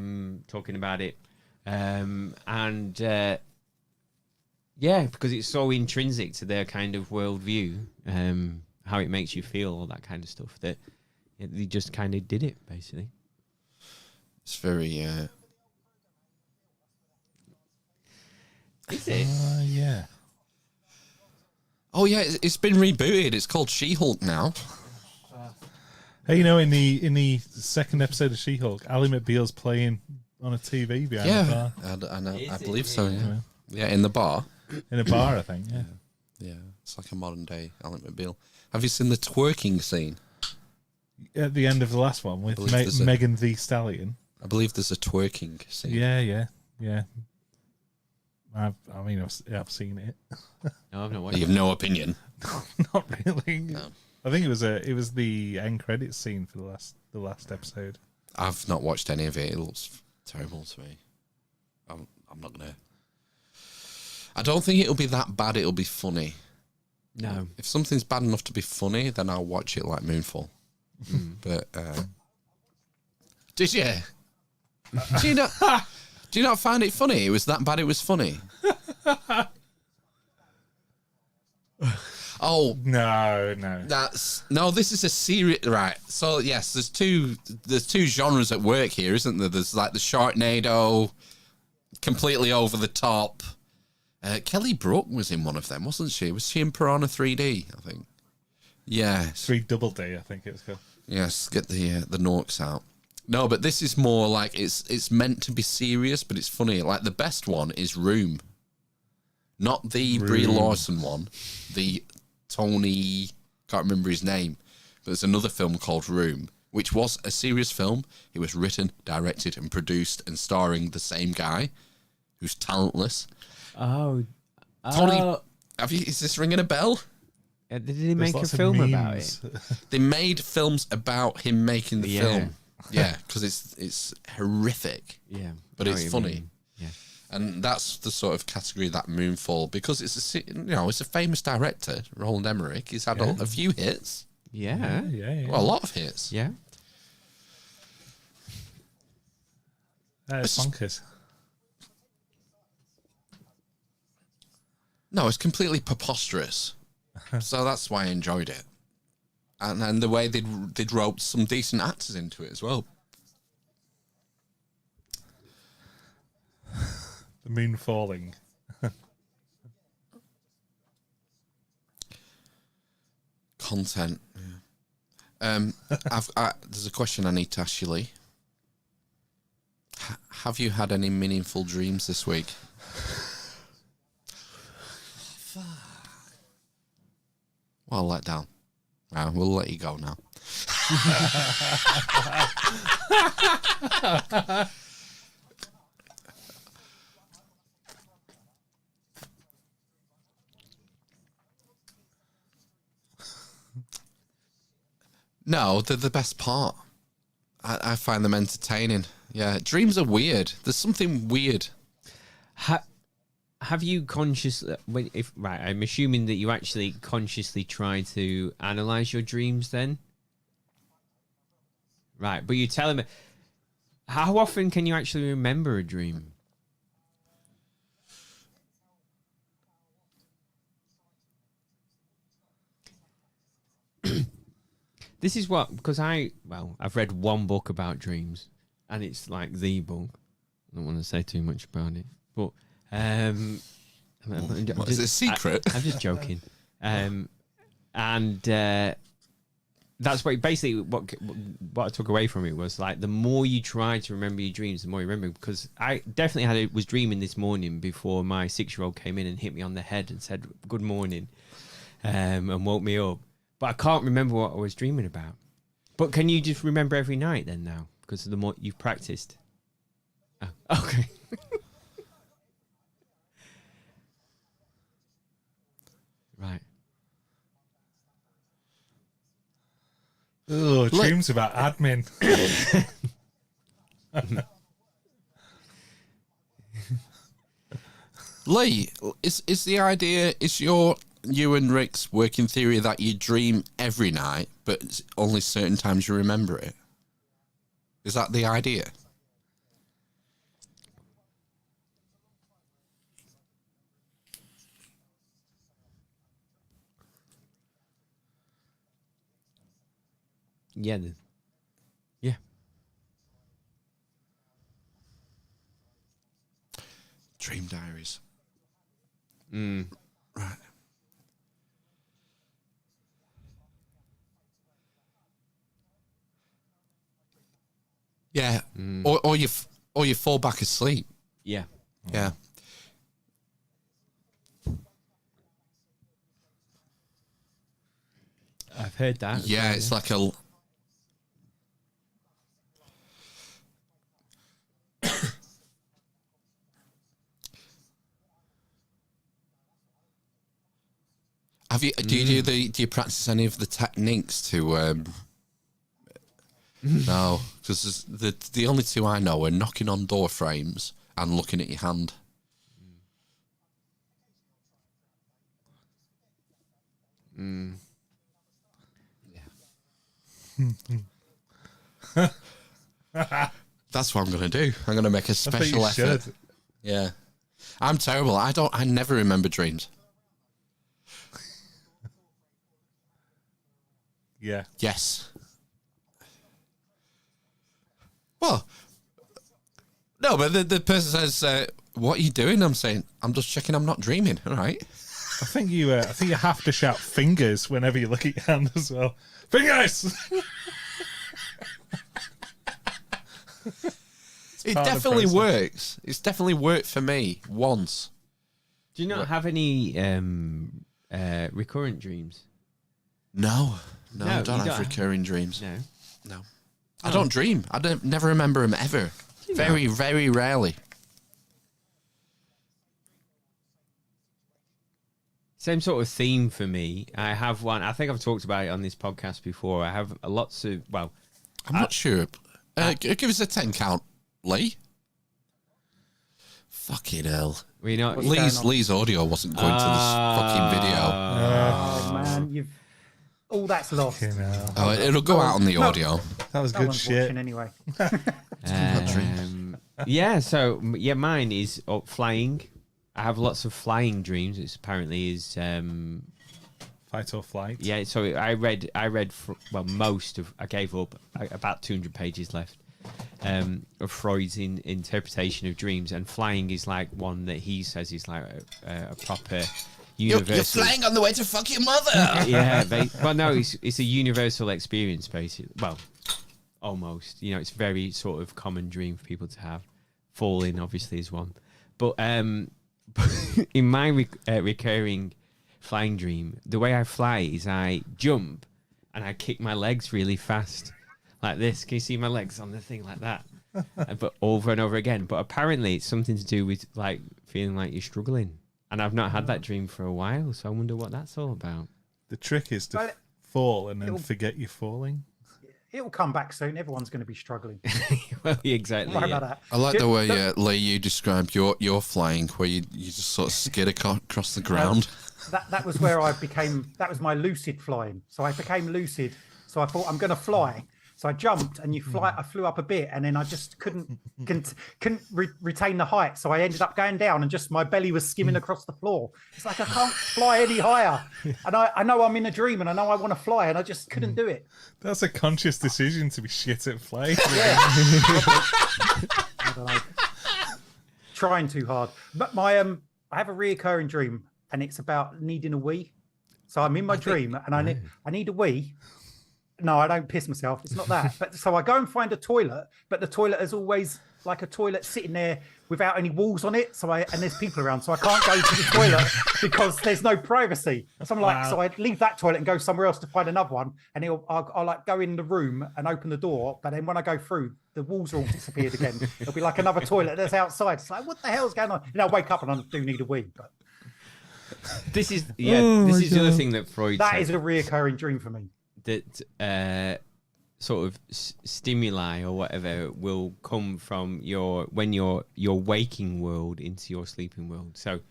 Talking about it, yeah, because it's so intrinsic to their kind of worldview, how it makes you feel, all that kind of stuff, that they just kind of did it, basically. It's very. Is it? Yeah. Oh yeah, it's been rebooted. It's called She-Hulk now. Hey, you know, in the second episode of She-Hulk, Ally McBeal's playing on a TV behind the bar. I know. I believe so. Yeah, in the bar. In a bar, I think. Yeah. Yeah, it's like a modern day Ally McBeal. Have you seen the twerking scene? At the end of the last one with Megan Thee Stallion. I believe there's a twerking scene. Yeah. I've seen it. No, I've not watched You have no opinion. Not really. No. I think it was the end credits scene for the last episode. I've not watched any of it. It looks terrible to me. I'm not gonna. I don't think it'll be that bad. It'll be funny. No. If something's bad enough to be funny, then I'll watch it like Moonfall. But did you? Do you not? Do you not find it funny? It was that bad. It was funny. Oh No. This is a serious right. So yes, there's two genres at work here, isn't there? There's like the Sharknado, completely over the top. Kelly Brook was in one of them, wasn't she? Was she in Piranha 3D? I think. Yes. 3 Double D, I think it was called. Yes. Get the Norks out. No, but this is more like it's meant to be serious, but it's funny. Like the best one is Room, not the Brie Larson one. The Tony, can't remember his name, but there's another film called Room, which was a serious film. It was written, directed, and produced and starring the same guy, who's talentless. Oh, Tony, is this ringing a bell? Did he make a film about it? They made films about him making the film. Yeah, because it's horrific. Yeah, but it's funny. Yeah, and that's the sort of category that Moonfall, because it's a famous director, Roland Emmerich. He's had a few hits. Yeah. Well, a lot of hits. Yeah. It's bonkers. No, it's completely preposterous. So that's why I enjoyed it. And the way they'd roped some decent actors into it as well. The moon falling. Content. Yeah. There's a question I need to ask you, Lee. Have you had any meaningful dreams this week? Well, let down. We'll let you go now. No, they're the best part. I find them entertaining. Yeah, dreams are weird. There's something weird. Have you consciously, I'm assuming that you actually consciously try to analyze your dreams then? Right, but you tell me, how often can you actually remember a dream? This is what, because I've read one book about dreams, and it's like the book. I don't want to say too much about it, but what, is it a secret? I'm just joking. And that's what basically what I took away from it was like the more you try to remember your dreams, the more you remember. Because I definitely was dreaming this morning before my 6-year-old came in and hit me on the head and said good morning, and woke me up. But I can't remember what I was dreaming about. But can you just remember every night then now? Because the more you've practiced. Oh, okay. Right. Oh, dreams about admin. Lee, is the idea, you and Rick's working theory that you dream every night, but it's only certain times you remember it? Is that the idea? Yeah. Yeah. Dream diaries. Mm. Right. Yeah. Or you fall back asleep. Yeah. Yeah. I've heard that. Yeah, it's like a... Do you practice any of the techniques to? No, because the only two I know are knocking on door frames and looking at your hand. Yeah. That's what I'm going to do. I'm going to make a special effort. Should. Yeah. I'm terrible. I never remember dreams. Yeah. Yes. Well, no, but the person says, "What are you doing?" I'm saying, "I'm just checking I'm not dreaming." All right. I think you have to shout fingers whenever you look at your hand as well. Fingers. It definitely works. It's definitely worked for me once. Do you not have any recurrent dreams? No, I don't have recurring dreams. No. I don't dream. I never remember them ever. Very, very rarely. Same sort of theme for me. I have one. I think I've talked about it on this podcast before. I have lots of. Well, I'm not sure. Give us a 10 count, Lee. Fucking hell. We know Lee's audio wasn't going to this fucking video. Oh man, all that's lost. Oh, it'll go out on the audio. That was No good one's shit. watching anyway. Yeah, so mine is flying. I have lots of flying dreams. It apparently is Fight or flight. yeah. So I read most of. I gave up. About 200 pages left of Freud's interpretation of dreams, and flying is like one that he says is like a proper universal. You're flying on the way to fuck your mother. Yeah, well, no, it's a universal experience, basically. Well, almost. You know, it's a very sort of common dream for people to have. Falling, obviously, is one. But in my recurring flying dream, the way I fly is I jump and I kick my legs really fast, like this. Can you see my legs on the thing like that? But over and over again. But apparently, it's something to do with like feeling like you're struggling. And I've not had that dream for a while, so I wonder what that's all about. The trick is to fall and then forget you're falling. It'll come back soon. Everyone's going to be struggling. Well, exactly. Don't worry about that. I like the way, Lee, you described your flying, where you just sort of skid across the ground. That was where that was my lucid flying. So I became lucid. So I thought, I'm going to fly. So I jumped and I flew up a bit, and then I just couldn't retain the height. So I ended up going down, and just my belly was skimming across the floor. It's like I can't fly any higher. And I know I'm in a dream, and I know I want to fly, and I just couldn't do it. That's a conscious decision to be shit at flying. Yeah. I don't know. Trying too hard. But I have a reoccurring dream, and it's about needing a wee. So I'm in my dream, and I need a wee. No, I don't piss myself. It's not that. But so I go and find a toilet, but the toilet is always like a toilet sitting there without any walls on it. And there's people around, so I can't go to the toilet because there's no privacy. So I'm like, so I leave that toilet and go somewhere else to find another one. And I'll like go in the room and open the door, but then when I go through, the walls are all disappeared again. It'll be like another toilet that's outside. It's like, what the hell's going on? And I wake up and I do need a wee. But this is the other thing that Freud that said. is a reoccurring dream for me. That sort of stimuli or whatever will come from your waking world into your sleeping world. So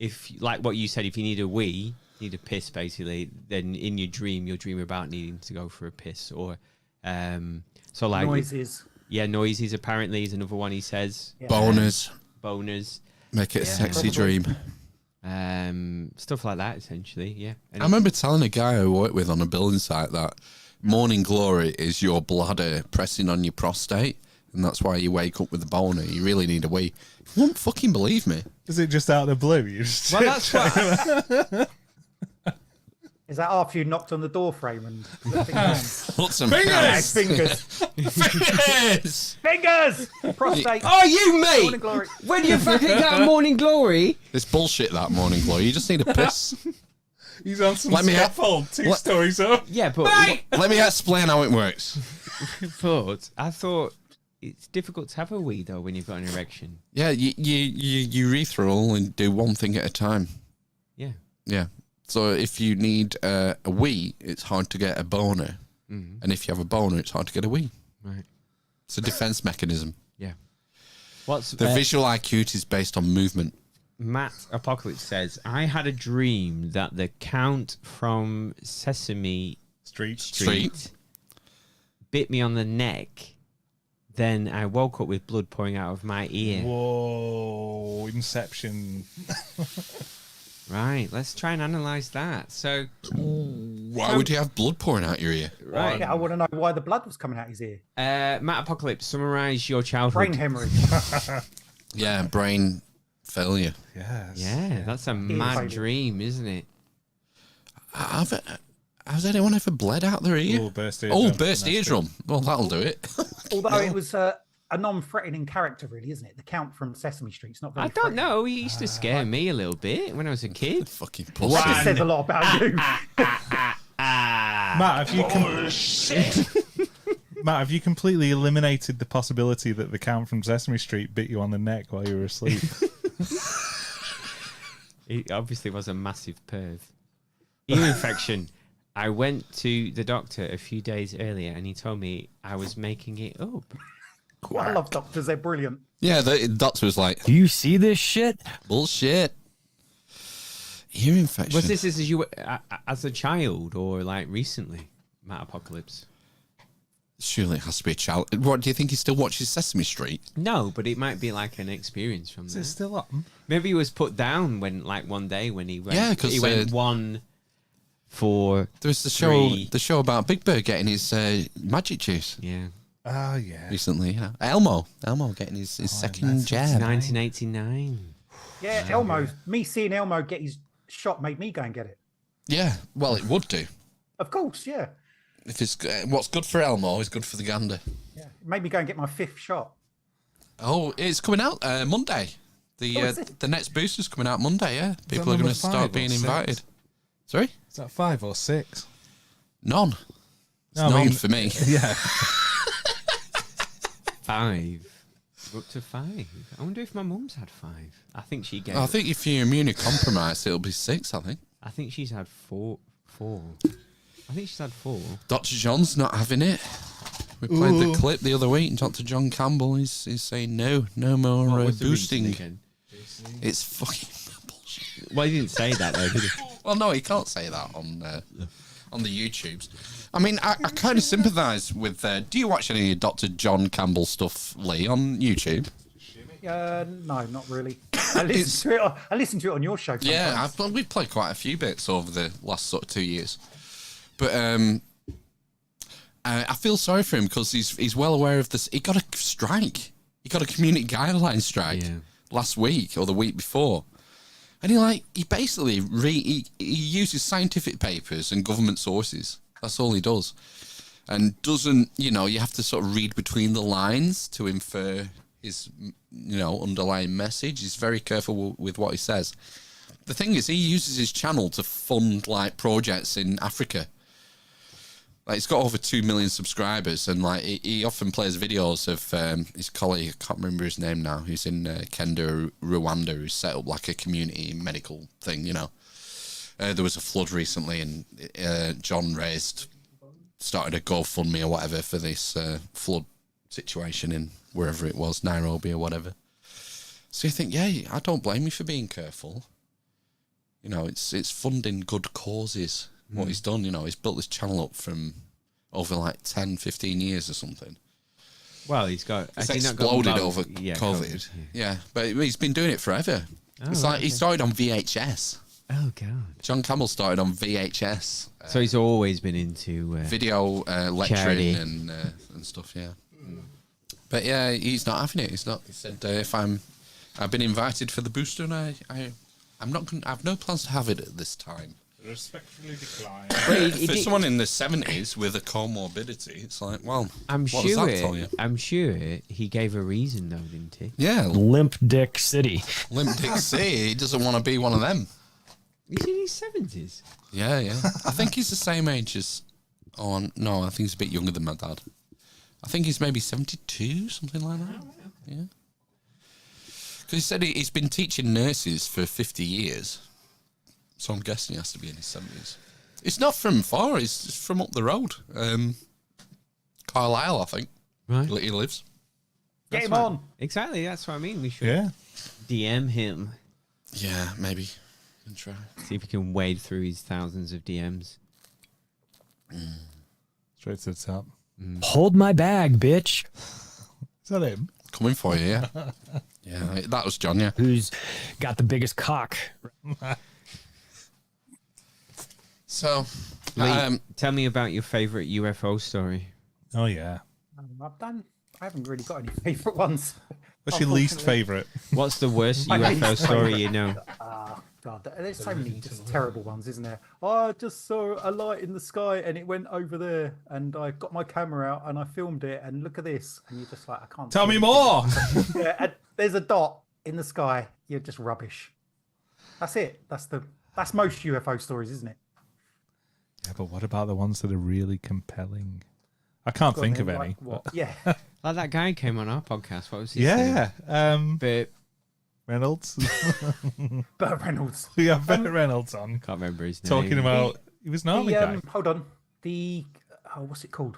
if, like what you said, if you need a wee, need a piss basically, then in your dream you'll dream about needing to go for a piss. Or so like noises. Yeah, noises apparently is another one he says. Yeah. Boners. Make it a sexy probably. dream. Stuff like that, essentially. Yeah. I remember telling a guy I worked with on a building site that morning glory is your bladder pressing on your prostate, and that's why you wake up with a boner. You really need a wee. You won't fucking believe me. Is it just out of the blue? You just Well, that's what. Is that after you knocked on the door frame and Put some Fingers! fingers? Fingers! Fingers! Prostate. Oh, you mate! Morning glory. When you fucking got Morning Glory? It's bullshit, that morning glory. You just need a piss. He's on some Let me scaffold. Two stories up. Yeah, but Let me explain how it works. I thought it's difficult to have a wee though when you've got an erection. Yeah, you urethral and do one thing at a time. Yeah. Yeah. So if you need a wee, it's hard to get a boner. And if you have a boner, it's hard to get a wee. Right. It's a defense mechanism. Yeah. What's The visual IQ is based on movement. Matt Apocalypse says, I had a dream that the Count from Sesame Street bit me on the neck. Then I woke up with blood pouring out of my ear. Whoa, Inception. Right, let's try and analyse that. So, Why would you have blood pouring out your ear? right. I want to know why the blood was coming out his ear. Matt Apocalypse, summarise your childhood. Brain hemorrhage. Yeah, brain failure. Yes. Yeah, that's a mad failure. dream, isn't it? Has anyone ever bled out their ear? Oh, burst eardrum. Burst eardrum. Well, that'll do it. Although it was a non-threatening character, really, isn't it? The Count from Sesame Street's not very I don't know. He used to scare me a little bit when I was a kid. Fucking That pussy. just says a lot about you. Matt, have you completely eliminated the possibility that the Count from Sesame Street bit you on the neck while you were asleep? He obviously was a massive perv. Ear infection. I went to the doctor a few days earlier and he told me I was making it up. I love doctors; they're brilliant. Yeah, the doctor was like, Do you see this shit? bullshit. Ear infection. Was this as you were, as a child or like recently, Matt Apocalypse? Surely it has to be a child. What, do you think he still watches Sesame Street? No, but it might be like an experience from Is there. it still on? Maybe he was put down when, like, one day when he went. Yeah, 'cause, he went 1 for There was the 3. show about Big Bird getting his magic juice Yeah, Oh, yeah. recently. You know, Elmo getting his second jab. 1989. Yeah, Elmo. Me seeing Elmo get his shot made me go and get it. Yeah, well, it would do. Of course, yeah. If it's what's good for Elmo is good for the gander. Yeah, it made me go and get my 5th shot. Oh, it's coming out Monday. is it? The next booster's coming out Monday. Yeah, people are number going to 5 start or being 6? invited. Sorry, Is that 5 or 6? none. It's No, I none mean- for me. Yeah. 5. We're up to 5. I wonder if my mum's had 5. I think she gave. I think if you're immunocompromised, it'll be 6. I think. I think she's had 4. I think she's had 4. Dr. John's not having it. We played the clip the other week, and Dr. John Campbell is saying no more What was the reason boosting. again? It's fucking bullshit. Well, he didn't say that though, did he? Well, no, he can't say that on the YouTubes. I mean, I kind of sympathise with. Do you watch any of Dr. John Campbell stuff, Lee, on YouTube? No, not really. I listen to it on your show. Sometimes. Yeah, we've played quite a few bits over the last sort of 2 years, but I feel sorry for him because he's well aware of this. He got a strike. He got a community guideline strike last week or the week before, and he basically he uses scientific papers and government sources. That's all he does, and doesn't you have to sort of read between the lines to infer his underlying message. He's very careful with what he says. The thing is, he uses his channel to fund like projects in Africa. Like, he's got over 2 million subscribers, and like he often plays videos of his colleague, I can't remember his name now, who's in Kenya, Rwanda, who's set up like a community medical thing. There was a flood recently, and John started a GoFundMe or whatever for this flood situation in wherever it was, Nairobi or whatever. So you think, yeah, I don't blame you for being careful. It's funding good causes. What he's done, he's built this channel up from over like 10, 15 years or something. Well, he's got. It's has he not got exploded loads- over yeah, COVID. Yeah, but he's been doing it forever. It's like he started on VHS. Oh god. John Campbell started on VHS. So he's always been into Video charity. lecturing and stuff, yeah. But yeah, he's not having it. He's not. He said, I've been invited for the booster, and I'm not. I have no plans to have it at this time. Respectfully decline. For someone in the 70s with a comorbidity, it's like, well, I'm what does that tell you? I'm sure he gave a reason though, didn't he? Yeah, Limp Dick City. Limp Dick City. He doesn't want to be one of them. He's in his 70s. Yeah. I think he's the same age as. Oh no, I think he's a bit younger than my dad. I think he's maybe 72, something like that. Yeah. Because he said he's been teaching nurses for 50 years. So I'm guessing he has to be in his 70s. It's not from far, it's from up the road. Carlisle, I think. Right. He lives. Get him what- on. Exactly, that's what I mean. We should Yeah. DM him. Yeah, maybe. Can try. See if we can wade through his thousands of DMs. Straight to the top. Hold my bag, bitch. Is that him? Coming for you, yeah. Yeah, that was John, yeah. Who's got the biggest cock? So, Lee, tell me about your favourite UFO story. Oh, yeah. I haven't really got any favourite ones. What's your least Unfortunately. favourite? What's the worst My UFO least story favourite. you know? God, there's so many just terrible ones, isn't there? I just saw a light in the sky and it went over there, and I got my camera out and I filmed it. And look at this, and you're just like, I can't. Tell see me anything. more. Yeah, and there's a dot in the sky. You're just rubbish. That's it. That's most UFO stories, isn't it? Yeah, but what about the ones that are really compelling? I can't Go on think then, of any. like what? but- Yeah. Like that guy came on our podcast. What was his name? Yeah. But Reynolds. Burt Reynolds. We have Burt Reynolds on can't remember his name. talking about. He was an army guy. Hold on. What's it called?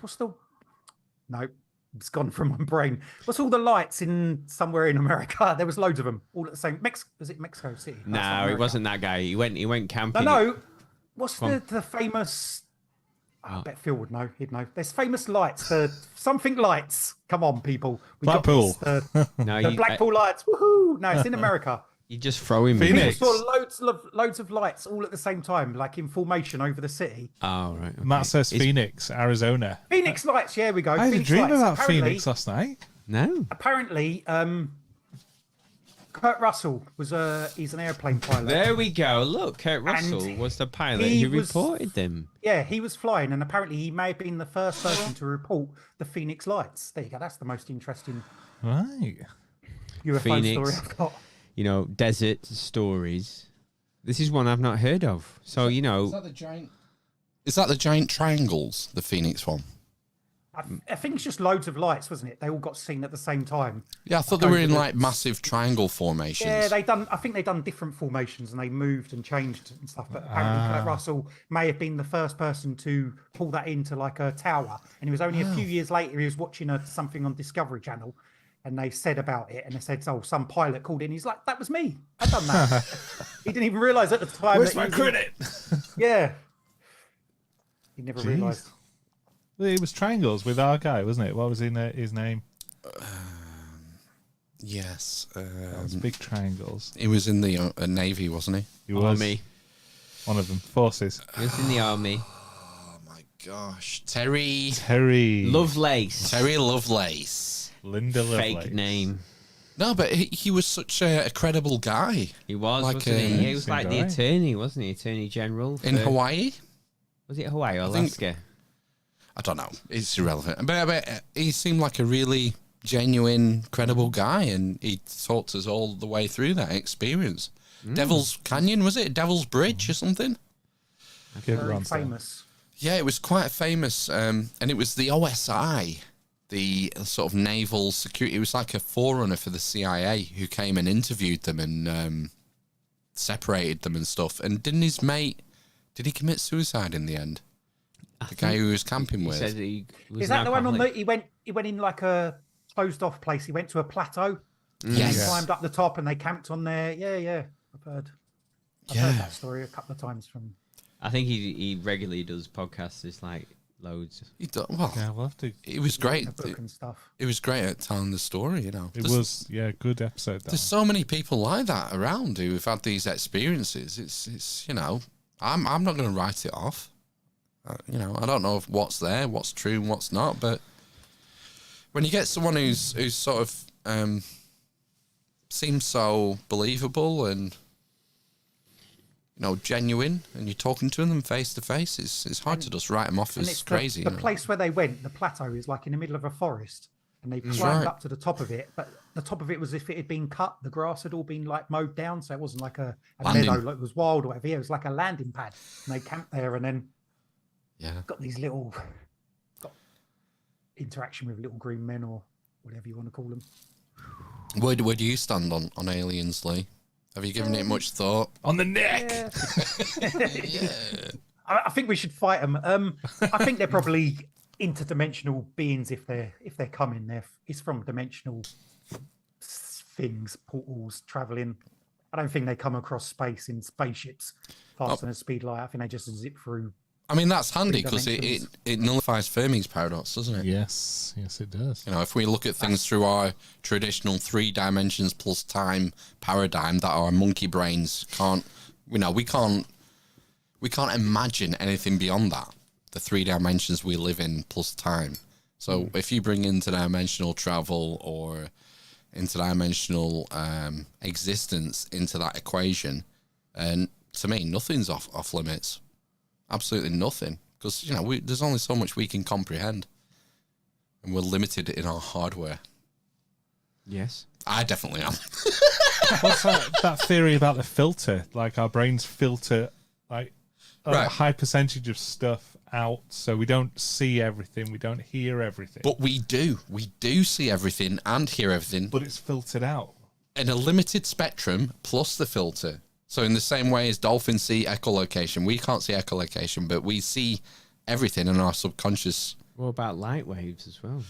No, it's gone from my brain. What's all the lights in somewhere in America? There was loads of them, all at the same. Was it Mexico City? That's not No, it America. wasn't that guy. He went camping. No. What's Go on. the famous? I bet Phil would know. He'd know. There's famous lights. Something lights. Come on, people. We got Blackpool. this, No, the Blackpool lights. Woohoo! No, it's in America. You just throw him. Phoenix. People saw loads of lights all at the same time, like in formation over the city. Oh right. Okay. Matt says It's- Phoenix, Arizona. Phoenix lights. Yeah, we go. I had a Phoenix dream lights. about Apparently- Phoenix last night. No. Apparently, Kurt Russell he's an airplane pilot. There we go. Look, Kurt Russell was the pilot he who was- reported them. Yeah, he was flying, and apparently he may have been the first person to report the Phoenix lights. There you go. That's the most interesting Right. UFO Phoenix. story I've got. You know, desert stories. This is one I've not heard of. So you know, Is that the giant triangles, the Phoenix one? I think it's just loads of lights, wasn't it? They all got seen at the same time. Yeah, I thought they were in like massive triangle formations. Yeah, I think they done different formations and they moved and changed and stuff. But apparently, Kurt Russell may have been the first person to pull that into like a tower. And it was only a few years later he was watching something on Discovery Channel, and they said about it. And they said, "Oh, some pilot called in." He's like, "That was me. I done that." He didn't even realise at the time. Where's that my he was in- credit? Yeah, he never Jeez. realised. It was triangles with our guy, wasn't it? What was his name? Yes. It was big triangles. He was in the Navy, wasn't he? He was Army. one of them. Forces. He was in the army. Oh my gosh. Terry Lovelace. Terry Lovelace. Linda Lovelace. Fake name. No, but he was such a credible guy. He was, Like, wasn't he? Yeah, he was seemed like the alright. attorney, wasn't he? Attorney General. In for- Hawaii? Was it Hawaii or think- Alaska? I don't know. It's irrelevant. But he seemed like a really genuine, credible guy, and he talked us all the way through that experience. Devil's Canyon, was it? Devil's Bridge or something? Give Very Ron some. famous. Yeah, it was quite famous, and it was the OSI, the sort of naval security. It was like a forerunner for the CIA who came and interviewed them and separated them and stuff. And didn't his mate, did he commit suicide in the end? The guy who he was camping He with. said he was Is that an the one on alcoholic. he went in like a closed off place? He went to a plateau. Yes. He climbed up the top and they camped on there. Yeah. I've heard that story a couple of times from. I think he regularly does podcasts. It's like loads. Well, Yeah, we'll have to. it was great. A book and stuff. It was great at telling the story, you know. It was good episode. That There's so many people like that around who have had these experiences. It's you know, I'm not going to write it off. You know, I don't know what's there, what's true, and what's not. But when you get someone who's sort of seems so believable and you know genuine, and you're talking to them face to face, it's hard to just write them off And as it's crazy. The you know. place where they went, the plateau, is like in the middle of a forest, and they climbed right. up to the top of it. But the top of it was if it had been cut, the grass had all been like mowed down, so it wasn't like a Landing. meadow, like it was wild or whatever. Yeah, it was like a landing pad, and they camped there, and then Yeah. got interaction with little green men or whatever you want to call them. Where do you stand on aliens, Lee? Have you given it much thought? On the neck. Yeah. I think we should fight them. I think they're probably interdimensional beings if they're coming there. It's from dimensional things, portals, traveling. I don't think they come across space in spaceships faster than speed light. I think they just zip through. I mean, that's handy because it nullifies Fermi's paradox, doesn't it? Yes, it does. You know, if we look at things through our traditional 3 dimensions plus time paradigm that our monkey brains can't, we can't imagine anything beyond that. The 3 dimensions we live in plus time. So if you bring interdimensional travel or interdimensional existence into that equation, and to me, nothing's off limits. Absolutely nothing, because there's only so much we can comprehend, and we're limited in our hardware. Yes, I definitely am. What's that theory about the filter? Like our brains filter like a high percentage of stuff out, so we don't see everything, we don't hear everything. But we do see everything and hear everything. But it's filtered out in a limited spectrum plus the filter. So in the same way as dolphins see echolocation, we can't see echolocation, but we see everything in our subconscious. What about light waves as well?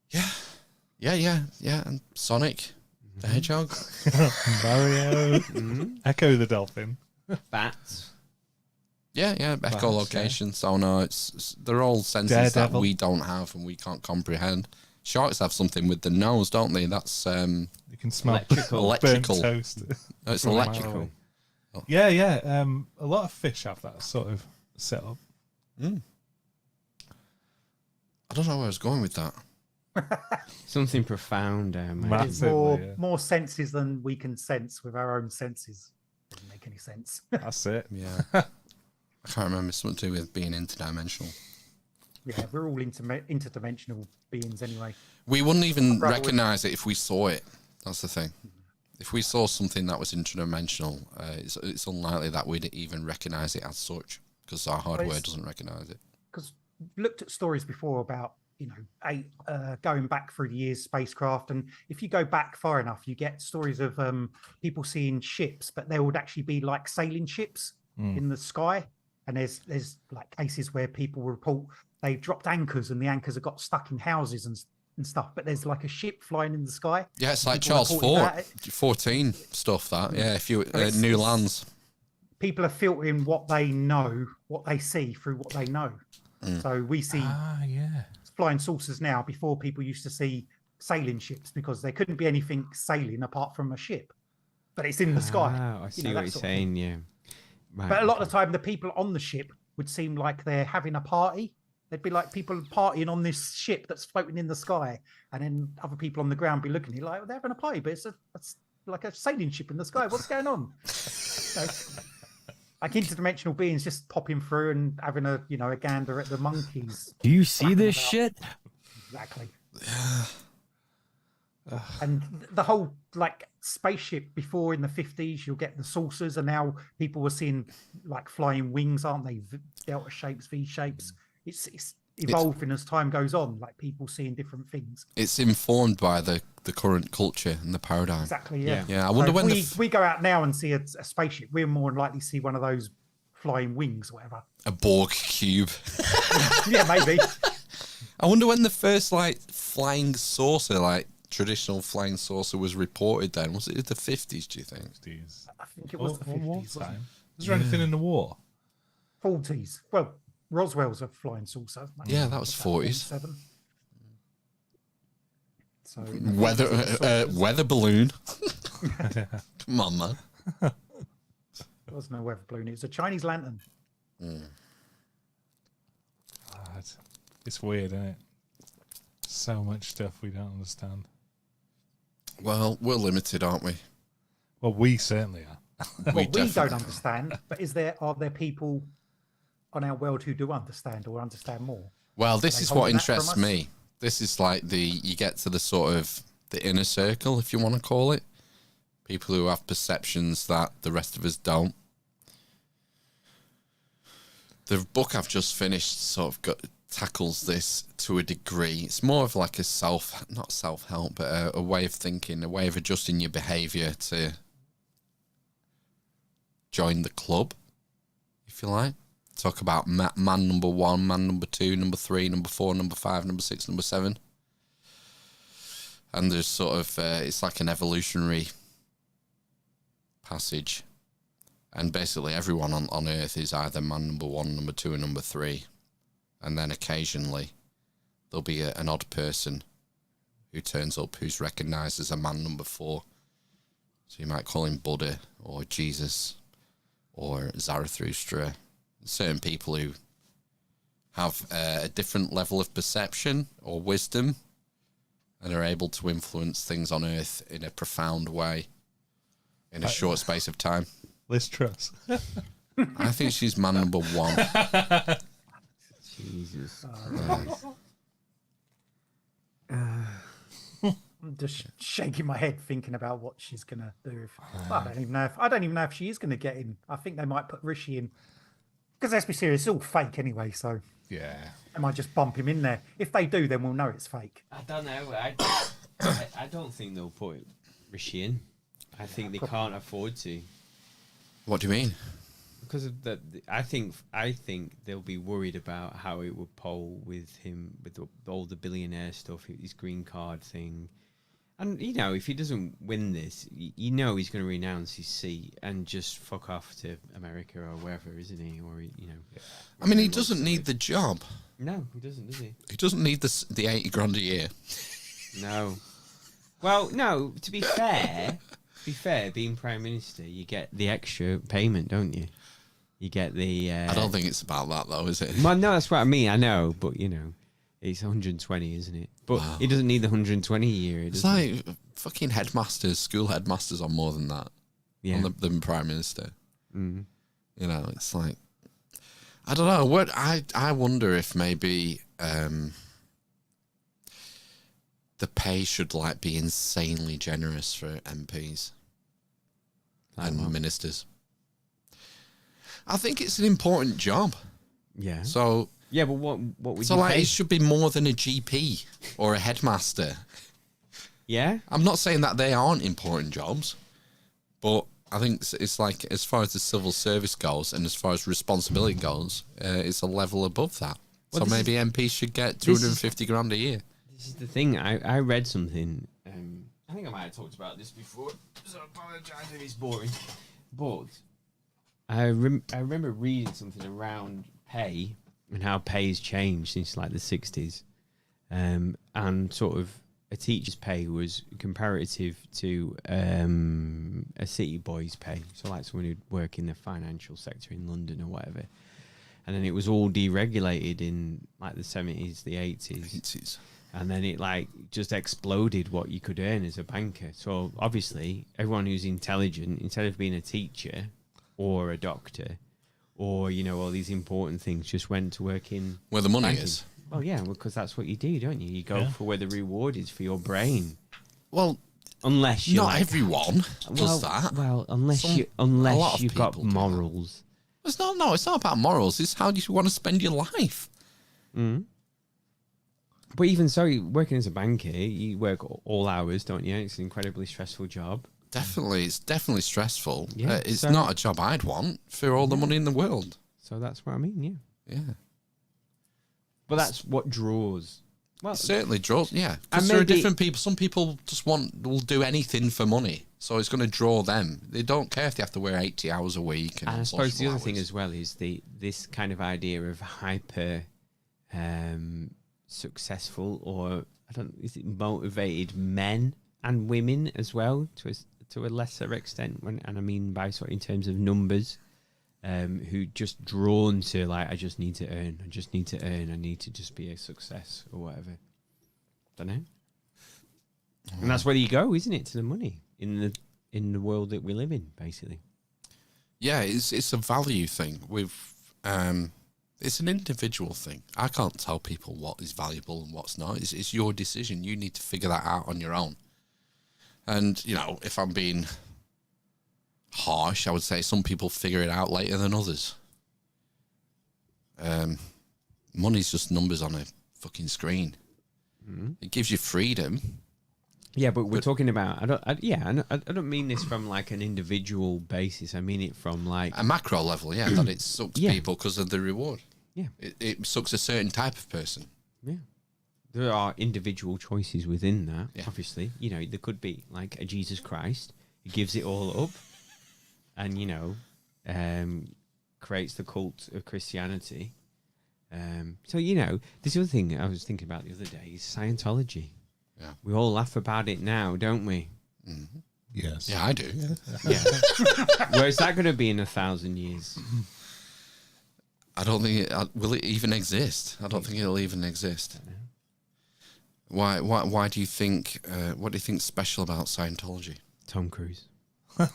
Yeah. And Sonic, the Hedgehog. Mario. Echo the dolphin. Bats. Yeah, echolocation, sonar. They're all senses that we don't have and we can't comprehend. Sharks have something with the nose, don't they? That's you can smell electrical. Burnt toast. No, it's electrical. Yeah. A lot of fish have that sort of setup. I don't know where I was going with that. Something profound. It's more senses than we can sense with our own senses. Doesn't make any sense. That's it. Yeah. I can't remember, something to do with being interdimensional. Yeah, we're all interdimensional beings anyway. We wouldn't even recognise it if we saw it. That's the thing. If we saw something that was interdimensional, it's unlikely that we'd even recognise it as such, because our hardware doesn't recognise it. Because we've looked at stories before about, going back through the years, spacecraft, and if you go back far enough, you get stories of people seeing ships, but there would actually be like sailing ships in the sky. And there's like cases where people report they dropped anchors and the anchors have got stuck in houses and stuff, but there's like a ship flying in the sky. Yeah, it's like Charles 14 stuff that. Yeah, if you new lands. People are filtering what they know, what they see through what they know. So we see flying saucers now. Before, people used to see sailing ships because there couldn't be anything sailing apart from a ship, but it's in the sky. I see what you're saying. Yeah. Right. But a lot of the time, the people on the ship would seem like they're having a party. There'd be like people partying on this ship that's floating in the sky, and then other people on the ground be looking at you like, they're having a party, but it's like a sailing ship in the sky. What's going on? Like interdimensional beings just popping through and having a gander at the monkeys. Do you see this shit? Exactly. And the whole like spaceship before in the 50s, you'll get the saucers, and now people were seeing like flying wings, aren't they? Delta shapes, V shapes. It's evolving as time goes on, like people seeing different things. It's informed by the current culture and the paradigm. Exactly, yeah. I wonder when we go out now and see a spaceship, we're more likely to see one of those flying wings or whatever. A Borg cube. Yeah, maybe. I wonder when the first like flying saucer, like traditional flying saucer, was reported then. Was it the 50s, do you think? I think it was the 50s. Was there anything in the war? 40s. Well, Roswell's a flying saucer. Yeah, that was 40s. 47. So weather balloon. Come on, man. There was no weather balloon. It was a Chinese lantern. It's weird, isn't it? So much stuff we don't understand. Well, we're limited, aren't we? Well, we certainly are. We don't understand, but are there people on our world who do understand or understand more? Well, this is what interests me. This is like you get to the sort of the inner circle, if you want to call it. People who have perceptions that the rest of us don't. The book I've just finished sort of tackles this to a degree. It's more of like not self-help, but a way of thinking, a way of adjusting your behaviour to join the club, if you like. Talk about man number 1, man number 2, number 3, number 4, number 5, number 6, number 7. And there's sort of, it's like an evolutionary passage. And basically everyone on Earth is either man number 1, number 2, and number 3. And then occasionally there'll be an odd person who turns up who's recognised as a man number 4. So you might call him Buddha or Jesus or Zarathustra. Certain people who have a different level of perception or wisdom and are able to influence things on Earth in a profound way in a short space of time. Liz Truss. I think she's man number 1. Jesus. I'm just shaking my head thinking about what she's gonna do. I don't even know if she is gonna get in. I think they might put Rishi in because let's be serious, it's all fake anyway. So Yeah. they might just bump him in there. If they do, then we'll know it's fake. I don't know. I don't think they'll put Rishi in. I think they can't afford to. What do you mean? Because of the, I think they'll be worried about how it would poll with him, with all the billionaire stuff, his green card thing. And, you know, if he doesn't win this, you know he's going to renounce his seat and just fuck off to America or wherever, isn't he? Or, you know. I mean, he doesn't need the job. No, he doesn't, does he? He doesn't need the 80 grand a year. No. Well, no, to be fair, being Prime Minister, you get the extra payment, don't you? You get the... I don't think it's about that, though, is it? Well, no, that's what I mean. I know, but, you know, it's 120, isn't it? But he doesn't need the 120 a year. It's like fucking headmasters, school headmasters on more than that. Yeah. On the Prime Minister. Mm. You know, it's like... I don't know. What I wonder if maybe the pay should like be insanely generous for MPs and ministers. I think it's an important job. Yeah. So yeah, but what would so you like pay? it should be more than a GP or a headmaster. Yeah. I'm not saying that they aren't important jobs, but I think it's like as far as the civil service goes and as far as responsibility goes, it's a level above that. Well, so maybe MPs should get 250 grand a year. This is the thing. I read something. I think I might have talked about this before, so I apologise if it's boring. But I remember reading something around pay and how pay's changed since like the 60s. And sort of a teacher's pay was comparative to a city boy's pay. So like someone who'd work in the financial sector in London or whatever. And then it was all deregulated in like the 70s, the 80s. And then it like just exploded what you could earn as a banker. So obviously everyone who's intelligent, instead of being a teacher or a doctor or, you know, all these important things, just went to work in where the money banking. is. Well, yeah, because that's what you do, don't you? You go for where the reward is for your brain. Well, unless you're not like, everyone does that. Well, unless A lot of you've got people do that. morals. It's not about morals. It's how do you want to spend your life. Mm. But even so, working as a banker, you work all hours, don't you? It's an incredibly stressful job. Definitely, it's definitely stressful. Yeah, it's so- not a job I'd want for all the money in the world. So that's what I mean, yeah. Yeah. But that's what draws. Well, It certainly draws, yeah. And Because there are maybe- different people. Some people just will do anything for money. So it's going to draw them. They don't care if they have to work 80 hours a week. And And I suppose the social other thing hours. as well is this kind of idea of hyper successful, or is it motivated men and women as well to a lesser extent, and I mean by sort of in terms of numbers, who just drawn to like I just need to earn, I need to just be a success or whatever. Don't know. And that's where you go, isn't it, to the money in the world that we live in, basically. Yeah, it's a value thing. It's an individual thing. I can't tell people what is valuable and what's not. It's your decision. You need to figure that out on your own. And, you know, if I'm being harsh, I would say some people figure it out later than others. Money's just numbers on a fucking screen. It gives you freedom. Yeah, but we're talking about. I don't mean this from like an individual basis. I mean it from like a macro level. Yeah, that it sucks people because of the reward. Yeah, it sucks a certain type of person. Yeah, there are individual choices within that. Yeah. Obviously, there could be like a Jesus Christ who gives it all up, and creates the cult of Christianity. So this other thing I was thinking about the other day is Scientology. Yeah, we all laugh about it now, don't we? Mm-hmm. Yes. Yeah, I do. Yeah. Where is that going to be in 1,000 years? I don't think will it even exist. I don't think it'll even exist. Why do you think? What do you think's special about Scientology? Tom Cruise. You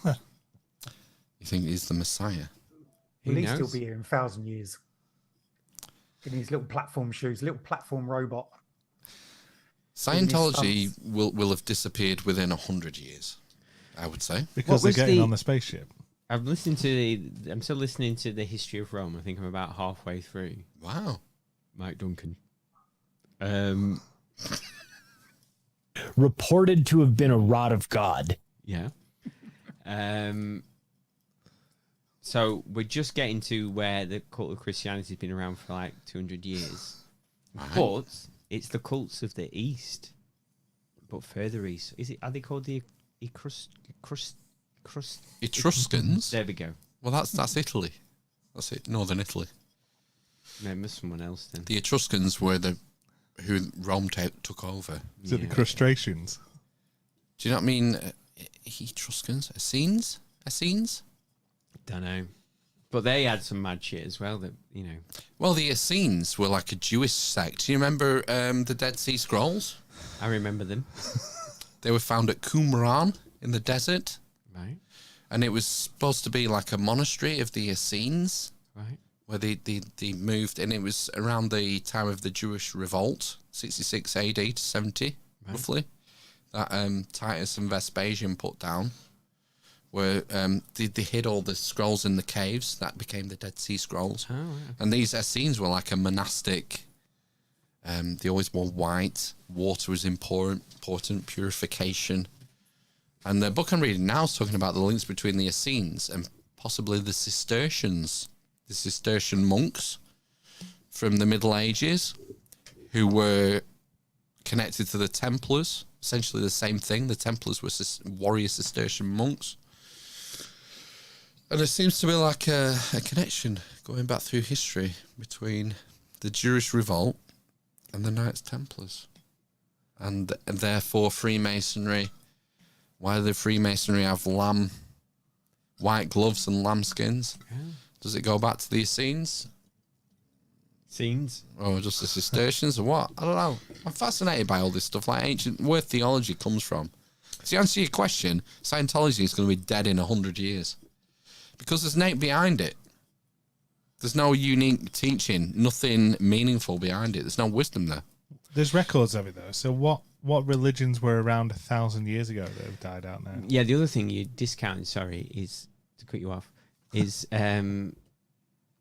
think he's the Messiah? At least he'll be here in 1,000 years. In his little platform shoes, little platform robot. Scientology will have disappeared within 100 years, I would say. Because they're getting on the spaceship. I'm still listening to the History of Rome. I think I'm about halfway through. Wow. Mike Duncan. Reported to have been a rod of God. Yeah. So we're just getting to where the cult of Christianity has been around for like 200 years. Right. But it's the cults of the East, but further east. Are they called the Etruscans? There we go. Well, that's Italy. That's it, northern Italy. Maybe someone else then. The Etruscans were who Rome took over. Is it the crustaceans? Do you know what I mean? Etruscans? Essenes? Don't know. But they had some mad shit as well that, Well, the Essenes were like a Jewish sect. Do you remember the Dead Sea Scrolls? I remember them. They were found at Qumran in the desert. Right. And it was supposed to be like a monastery of the Essenes. Right. Where they moved, and it was around the time of the Jewish revolt, 66 AD to 70, roughly, that Titus and Vespasian put down, where they hid all the scrolls in the caves. That became the Dead Sea Scrolls. Oh, right. And these Essenes were like a monastic. They always wore white. Water was important, purification. And the book I'm reading now is talking about the links between the Essenes and possibly the Cistercians. The Cistercian monks from the Middle Ages who were connected to the Templars, essentially the same thing. The Templars were warrior Cistercian monks. And there seems to be like a connection going back through history between the Jewish revolt and the Knights Templars. And therefore Freemasonry. Why do the Freemasonry have white gloves and lambskins? Yeah. Does it go back to the Essenes? Scenes? Or just the Cistercians or what? I don't know. I'm fascinated by all this stuff, like ancient, where theology comes from. To answer your question, Scientology is going to be dead in 100 years. Because there's nothing behind it. There's no unique teaching, nothing meaningful behind it. There's no wisdom there. There's records of it, though. So what religions were around 1,000 years ago that have died out now? Yeah, the other thing you discount, is, to cut you off, is you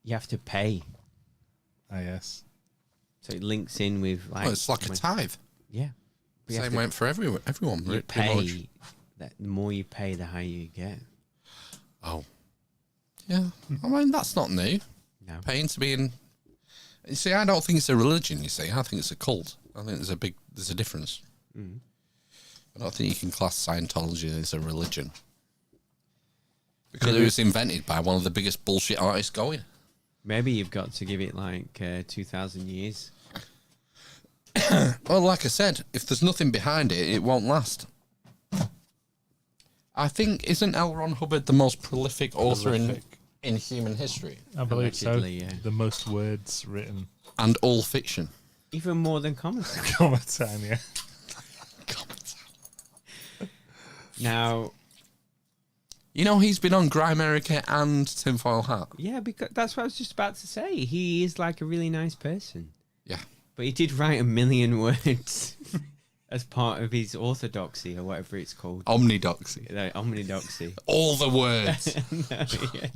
have to pay. Ah, yes. So it links in with like... Well, it's like a tithe. Yeah. But Same went for everyone. You pay. The more you pay, the higher you get. Oh. Yeah. I mean, that's not new. No. Paying to be in... You see, I don't think it's a religion, you see. I think it's a cult. I think there's a difference. Mm. I don't think you can class Scientology as a religion. Because it was invented by one of the biggest bullshit artists going. Maybe you've got to give it like 2,000 years. Well, like I said, if there's nothing behind it, it won't last. I think, isn't L. Ron Hubbard the most prolific author in human history? I believe so. Allegedly, yeah. The most words written. And all fiction. Even more than Common. Common Time, yeah. Now... You know, he's been on Grimerica and Tinfoil Hat. Yeah, because that's what I was just about to say. He is like a really nice person. Yeah. But he did write 1 million words as part of his orthodoxy or whatever it's called. Omnidoxy. Omnidoxy. All the words. No, yeah.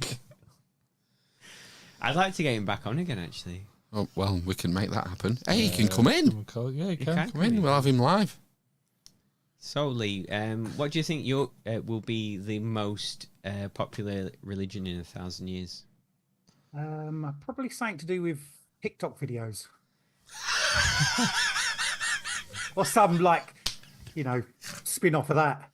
I'd like to get him back on again, actually. Oh, well, we can make that happen. Hey, he can come in. Yeah, he can Come in. We'll have him live. So, Lee, what do you think will be the most popular religion in 1,000 years? Probably something to do with TikTok videos. Or some, like, spin off of that.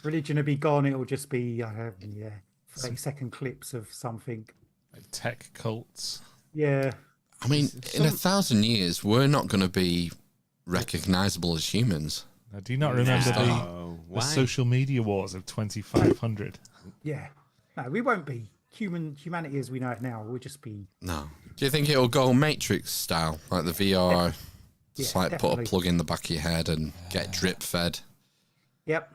Religion will be gone. It'll just be, 30-second clips of something. Like tech cults. Yeah. I mean, in 1,000 years, we're not going to be recognizable as humans. Now, do you not remember the social media wars of 2500? Yeah. No, we won't be. Humanity as we know it now will just be... No. Do you think it'll go Matrix style, like the VR? Just like put a plug in the back of your head and get drip fed? Yep.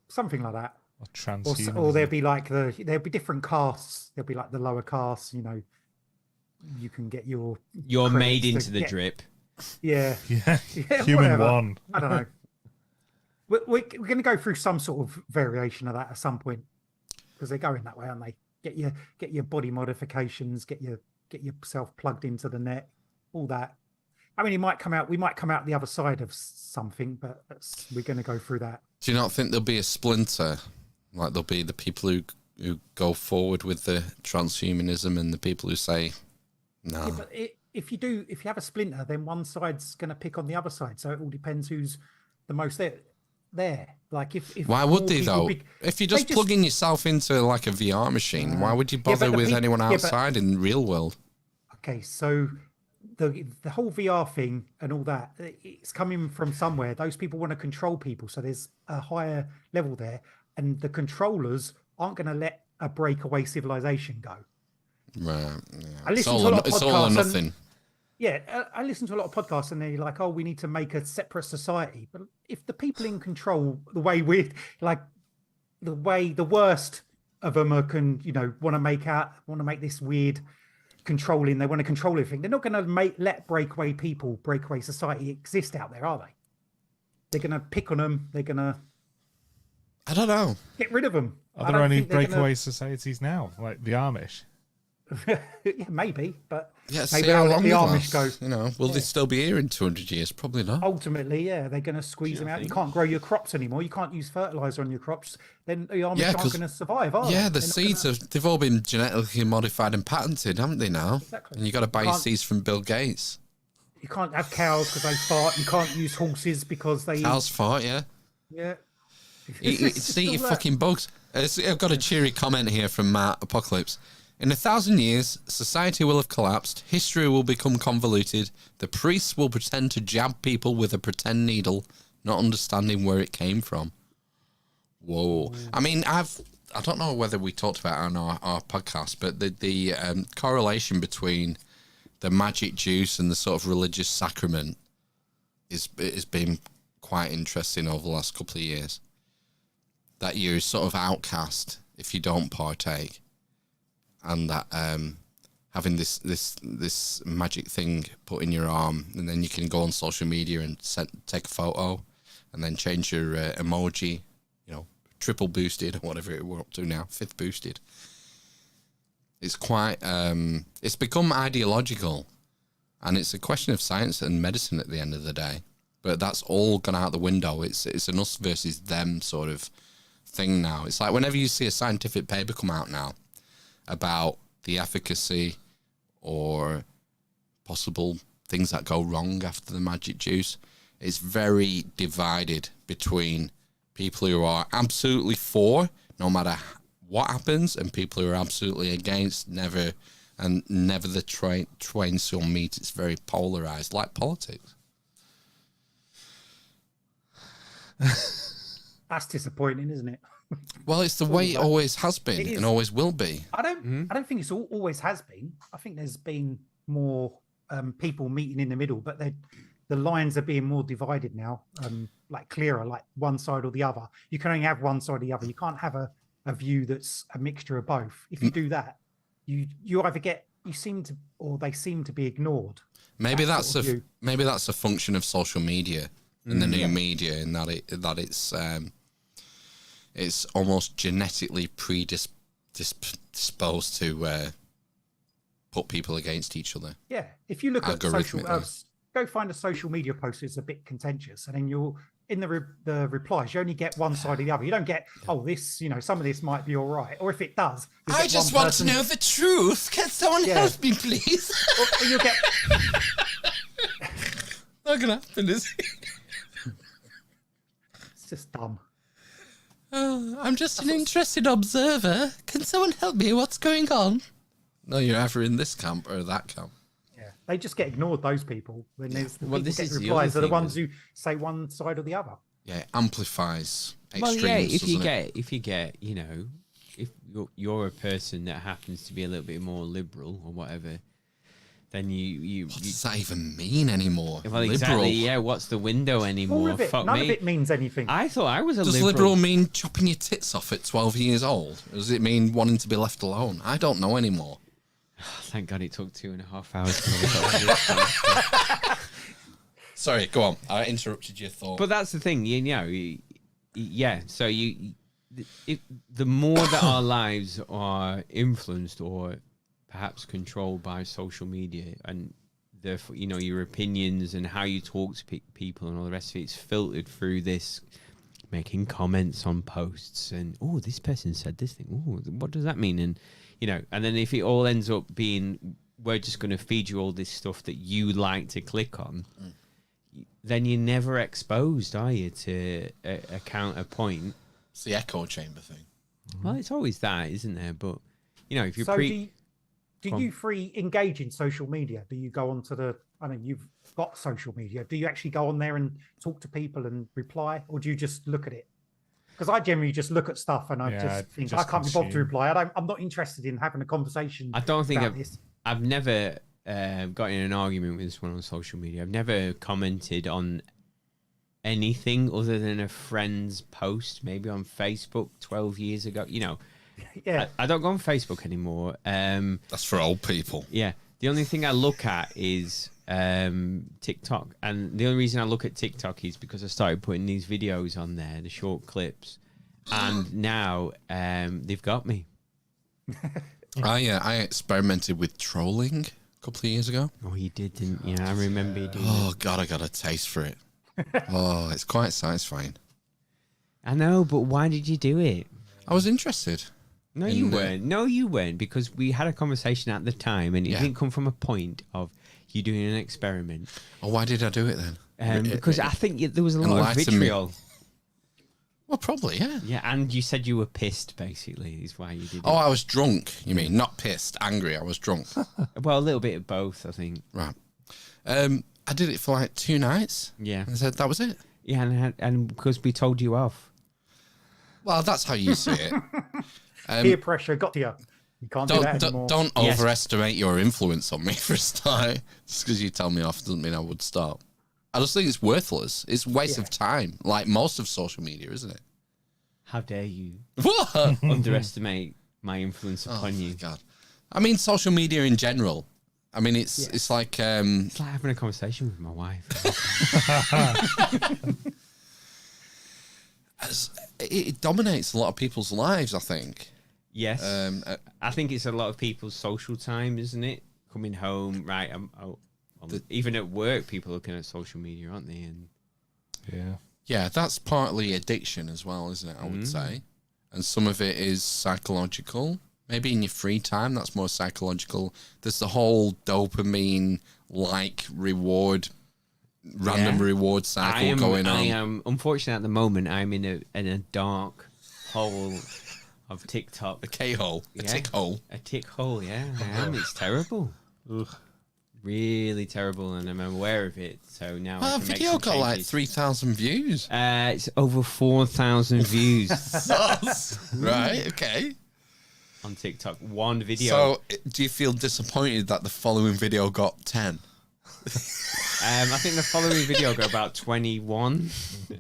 Something like that. Or transhumanism. Or there'll be like there'll be different castes. There'll be like the lower castes, you can get your... You're made into the drip. Yeah. Yeah. Human whatever. one. I don't know. We're going to go through some sort of variation of that at some point, because they're going that way, aren't they? Get your body modifications, get yourself plugged into the net, all that. I mean, we might come out the other side of something, but we're going to go through that. Do you not think there'll be a splinter? Like there'll be the people who go forward with the transhumanism and the people who say no. Yeah, but if you have a splinter, then one side's going to pick on the other side. So it all depends who's the most there. Like if why would they though? If you're just plugging yourself into like a VR machine, why would you bother with anyone outside in the real world? Okay, so the whole VR thing and all that, it's coming from somewhere. Those people want to control people, so there's a higher level there, and the controllers aren't going to let a breakaway civilization go. Right. Yeah. I listen to a lot of podcasts. It's all or nothing. I listen to a lot of podcasts, and they're like, "Oh, we need to make a separate society." But if the people in control, the worst of them are want to make this weird controlling. They want to control everything. They're not going to let breakaway society exist out there, are they? They're going to pick on them. They're going to... I don't know. Get rid of them. Are there any breakaway societies now, like the Amish? Yeah, maybe, but maybe see how long the Amish go. Will they still be here in 200 years? Probably not. Ultimately, yeah, they're going to squeeze them out. You can't grow your crops anymore. You can't use fertilizer on your crops. Then the Amish aren't going to survive, are they? Yeah, the seeds they've all been genetically modified and patented, haven't they now? Exactly. And you got to buy your seeds from Bill Gates. You can't have cows because they fart. You can't use horses because they... Cows fart, yeah. Yeah. It's eating fucking bugs. I've got a cheery comment here from Matt Apocalypse. In 1,000 years, society will have collapsed, history will become convoluted, the priests will pretend to jab people with a pretend needle, not understanding where it came from. Whoa. I mean, I don't know whether we talked about it on our podcast, but the correlation between the magic juice and the sort of religious sacrament has been quite interesting over the last couple of years. That you're sort of outcast if you don't partake. And that having this magic thing put in your arm, and then you can go on social media and take a photo, and then change your emoji, triple boosted or whatever we're up to now, 5th boosted. It's quite it's become ideological, and it's a question of science and medicine at the end of the day. But that's all gone out the window. It's an us versus them sort of thing now. It's like whenever you see a scientific paper come out now about the efficacy or possible things that go wrong after the magic juice, it's very divided between people who are absolutely for no matter what happens and people who are absolutely against, never the twain shall meet. It's very polarized, like politics. That's disappointing, isn't it? Well, it's the way it always has been and always will be. I don't think it's always has been. I think there's been more people meeting in the middle, but the lines are being more divided now, like clearer, like one side or the other. You can only have one side or the other. You can't have a view that's a mixture of both. If you do that, you either get they seem to be ignored. Maybe that's a function of social media and the new media, in that it's almost genetically predisposed to put people against each other. Yeah, if you look at social, go find a social media post that's a bit contentious, and then you'll in the replies, you only get one side or the other. You don't get, oh, this, some of this might be all right. Or if it does, I just want to know the truth. Can someone help me, please? Or you'll get. Not gonna happen, is it? It's just dumb. Oh, I'm just an interested observer. Can someone help me? What's going on? No, you're either in this camp or that camp. Yeah, they just get ignored. Those people. When there's the Well, people this get is the replies other are the thing ones who say one side or the other. Yeah, it amplifies extremes. Well, yeah, if you doesn't it? get, if you're a person that happens to be a little bit more liberal or whatever, then you What does that even mean anymore? well, liberal. exactly, yeah. What's the window anymore? All of it, Fuck none me. of it means anything. I thought I was a Does liberal. liberal mean chopping your tits off at 12 years old? Or does it mean wanting to be left alone? I don't know anymore. Thank God it took 2.5 hours. To get this. Sorry, go on. I interrupted your thought. But that's the thing, yeah. So the more that our lives are influenced or perhaps controlled by social media, and therefore, your opinions and how you talk to people and all the rest of it's filtered through this, making comments on posts and this person said this thing. What does that mean? And and then if it all ends up being we're just going to feed you all this stuff that you like to click on. Then you're never exposed, are you, to a counterpoint? It's the echo chamber thing. Well, it's always that, isn't there? But, if you're So do you three engage in social media? Do you go onto I know you've got social media. Do you actually go on there and talk to people and reply? Or do you just look at it? Because I generally just look at stuff and I just think, I can't be bothered to reply. I'm not interested in having a conversation. I don't think about this. I've never got in an argument with someone on social media. I've never commented on anything other than a friend's post, maybe on Facebook 12 years ago. Yeah. I don't go on Facebook anymore. That's for old people. Yeah. The only thing I look at is TikTok. And the only reason I look at TikTok is because I started putting these videos on there, the short clips. And now they've got me. I experimented with trolling a couple of years ago. Oh, you did, didn't you? I remember you doing Oh, God, I got a taste for it. Oh, it's quite satisfying. I know, but why did you do it? I was interested. No, you weren't. No, you weren't, because we had a conversation at the time, and it didn't come from a point of you doing an experiment. Oh, why did I do it then? Because I think there was a lot of Enlighten me. vitriol. Well, probably, yeah. Yeah, and you said you were pissed, basically, is why you did it. Oh, I was drunk, you mean? Not pissed, angry. I was drunk. Well, a little bit of both, I think. Right. I did it for like 2 nights. Yeah. And said that was it. Yeah, and because we told you off. Well, that's how you see it. Peer pressure got to you. You can't do that anymore. Don't overestimate your influence on me for a start. Just because you tell me off doesn't mean I would stop. I just think it's worthless. It's a waste of time, like most of social media, isn't it? How dare you What? underestimate my influence upon you? God. I mean, social media in general. I mean, it's like... It's like having a conversation with my wife. it dominates a lot of people's lives, I think. Yes. I think it's a lot of people's social time, isn't it? Coming home, right? Even at work, people are looking at social media, aren't they? And Yeah, that's partly addiction as well, isn't it? I would say. And some of it is psychological. Maybe in your free time, that's more psychological. There's the whole dopamine, reward, random reward cycle going on. I am, unfortunately, at the moment, I'm in a dark hole of TikTok. A K-hole. A tick hole. A tick hole, yeah. I am. It's terrible. Ugh. Really terrible, and I'm aware of it. So now I Well, can make video some got like changes. 3,000 views. It's over 4,000 views Right, okay. on TikTok. One video. So, do you feel disappointed that the following video got 10? I think the following video got about 21,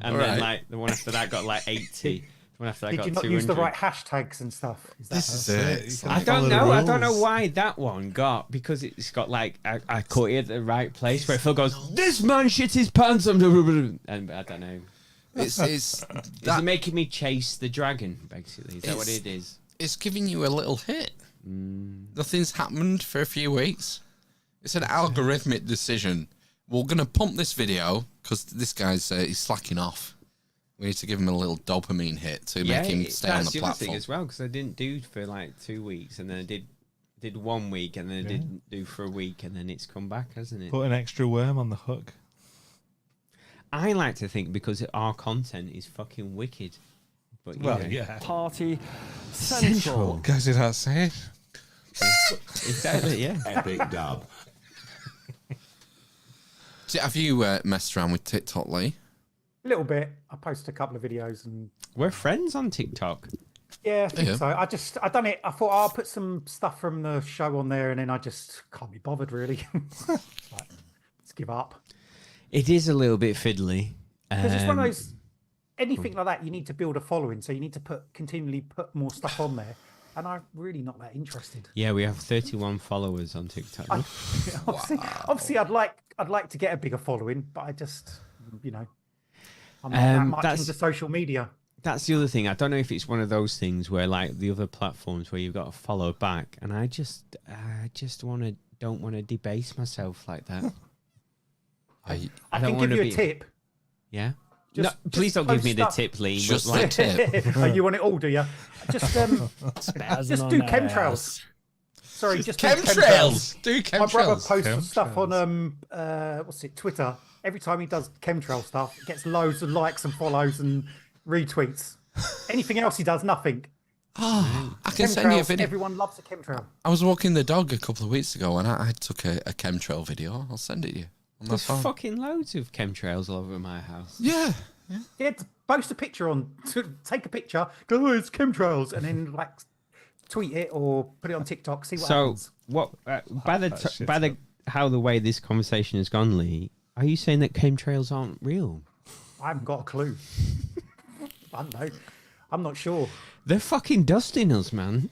and Right. then like the one after that got like 80. The one after that Did got you not 200. use the right hashtags and stuff? This is it. I don't know. I don't know why that one got, because it's got like I caught it at the right place where Phil goes, "This man shit his pants," and I don't know. It's Is it making me chase the dragon? Basically, is that what it is? It's giving you a little hit. Nothing's happened for a few weeks. It's an algorithmic decision. we're going to pump this video because this guy's he's slacking off. We need to give him a little dopamine hit to make him stay on the That's the other platform. thing as well, because I didn't do for like 2 weeks, and then I did 1 week, and then I didn't do for a week, and then it's come back, hasn't it? Put an extra worm on the hook. I like to think because our content is fucking wicked. But you know. Yeah. Party Central. Guys, did I say it? Exactly, yeah. Epic dub. So have you messed around with TikTok, Lee? A little bit. I posted a couple of videos and We're friends on TikTok. yeah, I think Yeah. so. I done it. I thought I'll put some stuff from the show on there, and then I just can't be bothered really. Like, let's give up. It is a little bit fiddly. Because it's one of those, anything like that, you need to build a following, so you need to continually put more stuff on there. And I'm really not that interested. Yeah, we have 31 followers on TikTok. Obviously, I'd like to get a bigger following, but I just, I'm not that much that's- into social media. That's the other thing. I don't know if it's one of those things where, like the other platforms, where you've got to follow back, and I just don't want to debase myself like that. I don't can give wanna you a be- tip. Yeah. Just- No, please just don't give post me the stuff. tip, Lee. Just but, like, tip. Oh, you want it all, do you? Just Spazzing just on do that chemtrails. ass. Sorry, just do Chemtrails. Do My brother chemtrails. posts stuff on Twitter. Every time he does chemtrail stuff, it gets loads of likes and follows and retweets. Anything else he does, nothing. Oh, I can send you a Chemtrails, video. everyone loves a chemtrail. I was walking the dog a couple of weeks ago and I took a chemtrail video. I'll send it to you on my There's phone. fucking loads of chemtrails all over my house. Yeah. Yeah, to post a picture take a picture, go, oh, it's chemtrails, and then like tweet it or put it on TikTok, see what So happens. what? By shit's the how the way this conversation has gone, Lee, are you saying that chemtrails aren't real? I haven't got a clue. I don't know. I'm not sure. They're fucking dusting us, man.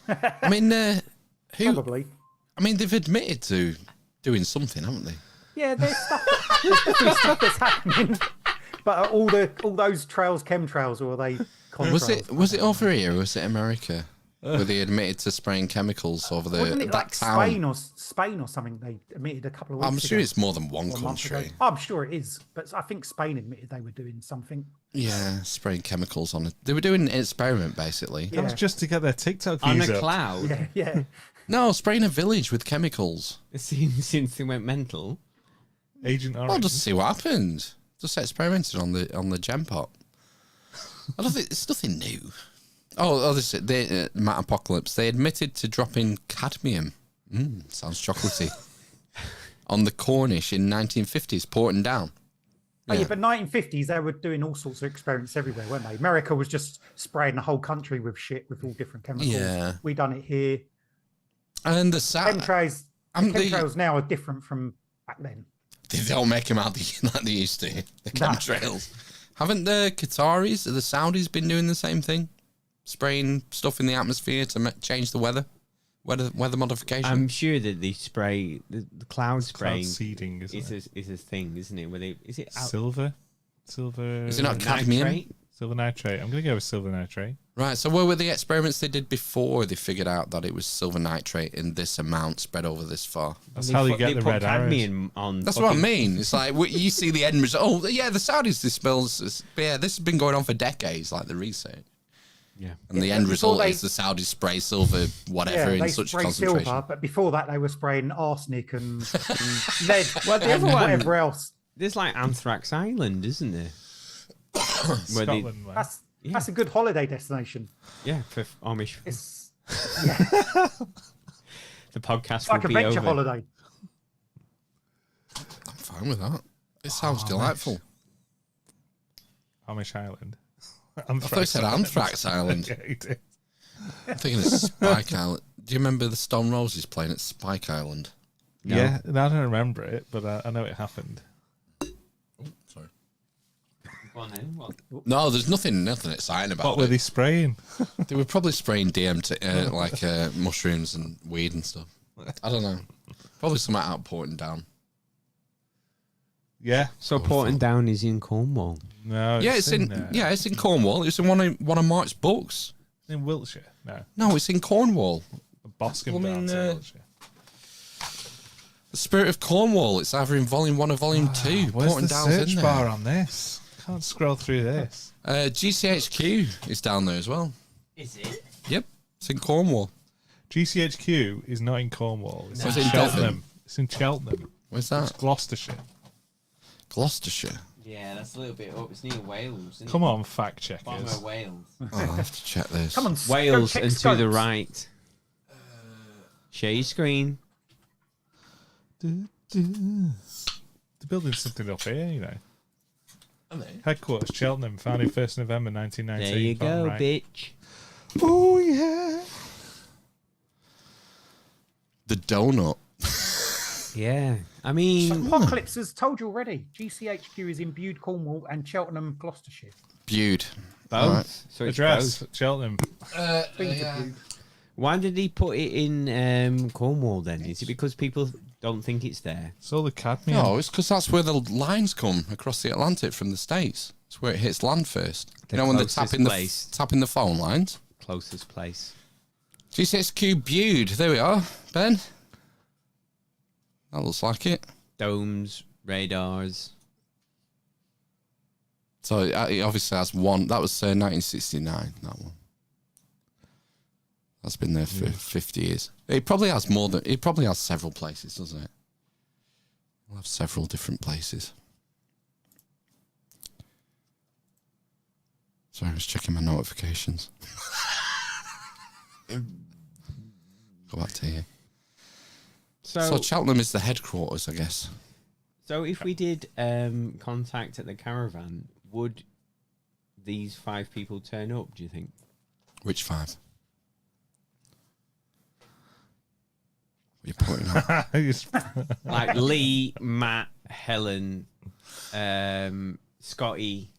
I mean, who? Probably. I mean, they've admitted to doing something, haven't they? Yeah, there's stuff that's happening. But are all those trails chemtrails, or are they contrails? Was it over here or was it America? Where they admitted to spraying chemicals over Wasn't it that like town? Spain or something? They admitted a couple of weeks I'm ago. sure it's more than one or a month ago. country. I'm sure it is, but I think Spain admitted they were doing something. Yeah, spraying chemicals on it. They were doing an experiment, basically. That was just to get their TikTok On views a up. cloud. Yeah, yeah. No, spraying a village with chemicals. Since they went mental. Agent Orange. Well, just see what happened. Just experimented on the gem pot. I don't think it's nothing new. Oh, this is the Matt Apocalypse. They admitted to dropping cadmium. Sounds chocolatey. On the Cornish in 1950s, Porton Down. Oh, yeah, but 1950s, they were doing all sorts of experiments everywhere, weren't they? America was just spraying the whole country with shit with all different chemicals. Yeah. We done it here. And the Chemtrails now are different from back then. They don't make them out like they used to. The chemtrails. Haven't the Qataris or the Saudis been doing the same thing? Spraying stuff in the atmosphere to change the weather modification? I'm sure that the spray, the cloud spraying, seeding is a thing, isn't it? Where they is it out, silver? Is it not cadmium? nitrate? Silver nitrate. I'm going to go with silver nitrate. Right, so what were the experiments they did before they figured out that it was silver nitrate in this amount spread over this far? That's how they get the put red arrows. cadmium on. That's what I mean. It's like you see the end result. Oh, yeah, the Saudis dispels. Yeah, this has been going on for decades, like the research. Yeah. And the Yeah, end before result they- is the Saudis spray silver, whatever, they in such spray concentration. silver, but before that, they were spraying arsenic and lead Well, the and other one- whatever else. There's like Anthrax Island, isn't there? Where they- Scotland, man. That's a good holiday destination. yeah, for Amish. It's The podcast like will a be venture over. holiday. I'm fine with that. It sounds delightful. Amish Island. I thought you said Anthrax Island. Yeah, you did. I'm thinking of Spike Island. Do you remember the Stone Roses playing at Spike Island? No. Yeah, I don't remember it, but I know it happened. Sorry. Go on then, what? No, there's nothing exciting about What were it. they spraying? They were probably spraying DMT, like mushrooms and weed and stuff. I don't know. Probably something out Porton Down. Yeah. So Porton Down is in Cornwall. No. Yeah, it's in it's in Cornwall. It's in one of Mark's books. in Wiltshire. No. No, it's in Cornwall. Boscombe I mean, Downs in Wiltshire. The Spirit of Cornwall. It's either in Volume 1 or Volume 2. Where's the Portendale's search in there. bar on this? Can't scroll through this. GCHQ is down there as well. Is it? Yep, it's in Cornwall. GCHQ is not in Cornwall. It's Where's in it in Cheltenham. Devon? It's in Cheltenham. Where's It's that? Gloucestershire. Gloucestershire. Yeah, that's a little bit up. It's near Wales, isn't Come it? on, fact Bottom checkers. of Wales. Oh, I'll have to check this. Come on, go Wales check and to the scopes. right. Share your screen. They're building something up here, you know. Headquarters, Cheltenham, founded 1st November 1919. There you go, right. bitch. Oh, yeah. The donut. Yeah, I mean, Apocalypse has told you already. GCHQ is in Bude, Cornwall, and Cheltenham, Gloucestershire. Bude. both. All right. So it's Address, both. Cheltenham. Been to Bude. Why did he put it in Cornwall then? Is it because people don't think it's there? It's all the cadmium. No, it's because that's where the lines come across the Atlantic from the States. It's where it hits land first. The You know when they're closest tapping place. tapping the phone lines? Closest place. GCHQ Bude. There we are, Ben. That looks like it. Domes, radars. So it obviously has one. That was 1969, that one. That's been there for 50 years. It probably has more than... It probably has several places, doesn't it? We'll have several different places. Sorry, I was checking my notifications. Go back to here. So Cheltenham is the headquarters, I guess. So if we did contact at the caravan, would these 5 people turn up, do you think? Which 5? What are you pointing at? Like Lee, Matt, Helen, Scotty,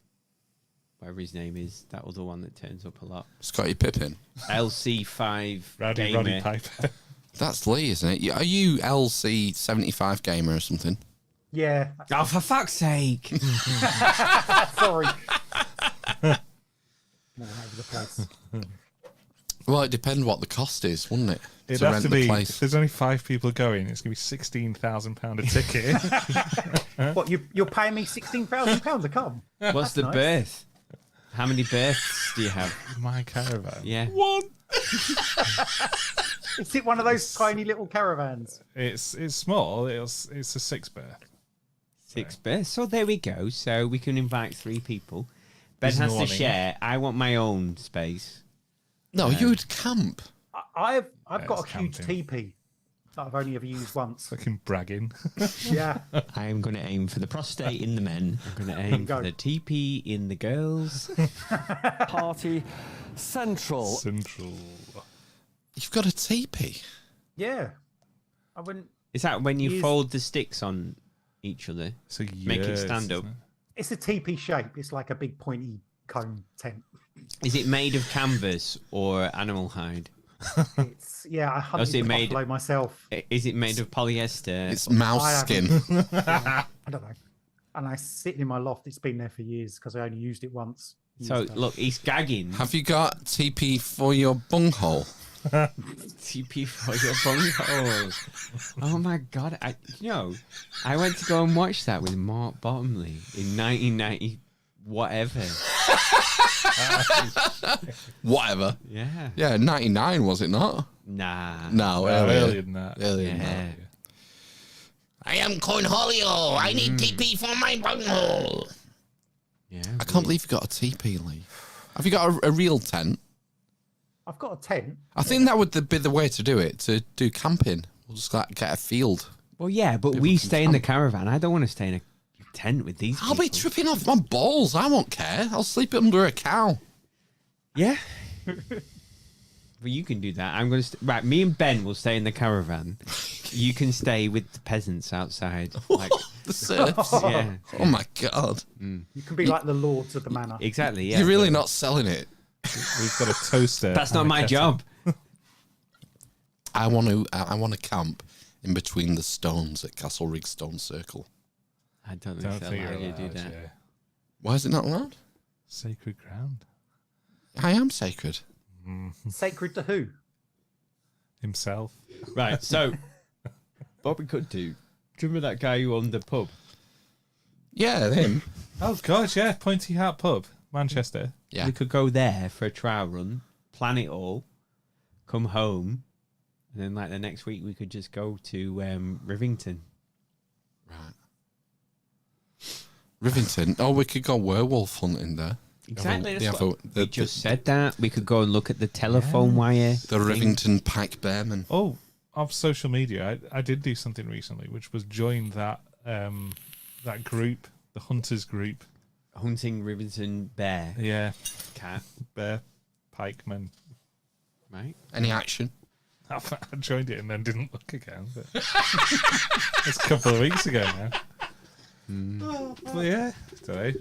whatever his name is, that other one that turns up a lot. Scotty Pippin. LC5 Roddy gamer. Piper. That's Lee, isn't it? Are you LC75 gamer or something? Yeah. Oh, for fuck's sake. Sorry. More over the place. Well, it depends what the cost is, wouldn't it? It'd to have rent to the be, place. if there's only 5 people going, it's going to be £16,000 a ticket. What, you're paying me £16,000 to come? What's the nice. birth? How many births do you have? My caravan. Yeah. One. Is it one of those tiny little caravans? It's small. It's a 6-berth. 6 births. So there we go. So we can invite 3 people. Ben There's has no to one in. share. I want my own space. No, you would camp. I've got a It's huge camping. teepee that I've only ever used once. Fucking bragging. Yeah. I am going to aim for the prostate in the men. I'm going to aim Go. for the TP in the girls. Party Central. Central. You've got a teepee. Yeah. I wouldn't. Is that when you Use- fold the sticks on each other? So Make it years, stand up. isn't it? It's a teepee shape. It's like a big pointy cone tent. Is it made of canvas or animal hide? It's I hunted it the made- buffalo myself. Is it made of polyester? It's mouse I skin. I don't know. And I sit in my loft. It's been there for years because I only used it once. So Used it. look, he's gagging. Have you got TP for your bunghole? TP for your bunghole. Oh my god! I went to go and watch that with Mark Bottomley in 1990, whatever. Whatever. Yeah. Yeah, 99, was it not? Nah. No, Earlier than that. Earlier than Yeah. that. I am Cornholio. I need TP for my bunghole. Yeah. I can't believe you got a TP, Lee. Have you got a real tent? I've got a tent. I think that would be the way to do it, to do camping. We'll just like, get a field. Well, yeah, but we stay in the caravan. I don't want to stay in a tent with these. I'll be people. tripping off my balls. I won't care. I'll sleep under a cow. Yeah. Well, you can do that. I'm going to... Right, me and Ben will stay in the caravan. You can stay with the peasants outside. Like, The serfs. yeah. Oh my god. You can be like the lords of the manor. Exactly, yeah. You're really not selling it. We've got a toaster. That's and not a my kettle. job. I want to camp in between the stones at Castle Rig Stone Circle. I don't know Don't if they'll think allow you're you to do allowed, that. yeah. Why is it not allowed? Sacred ground. I am sacred. Sacred to who? Himself. Right, so what we could do Do you remember that guy who owned the pub? Yeah, him. Oh God, yeah, Pointy Hat Pub, Manchester. Yeah. We could go there for a trial run, plan it all, come home, and then like the next week we could just go to Rivington. Right. Rivington. Oh, we could go werewolf hunting there. Exactly. They That's have what a- we just said that. We could go and look at the telephone wire. The Rivington Pike Bearmen. Oh, off social media, I did do something recently, which was join that that group, the Hunters group. Hunting Rivington bear. Yeah, Cat. bear, pikemen. Right. Any action? I joined it and then didn't look again. But it's a couple of weeks ago now. But yeah, sorry.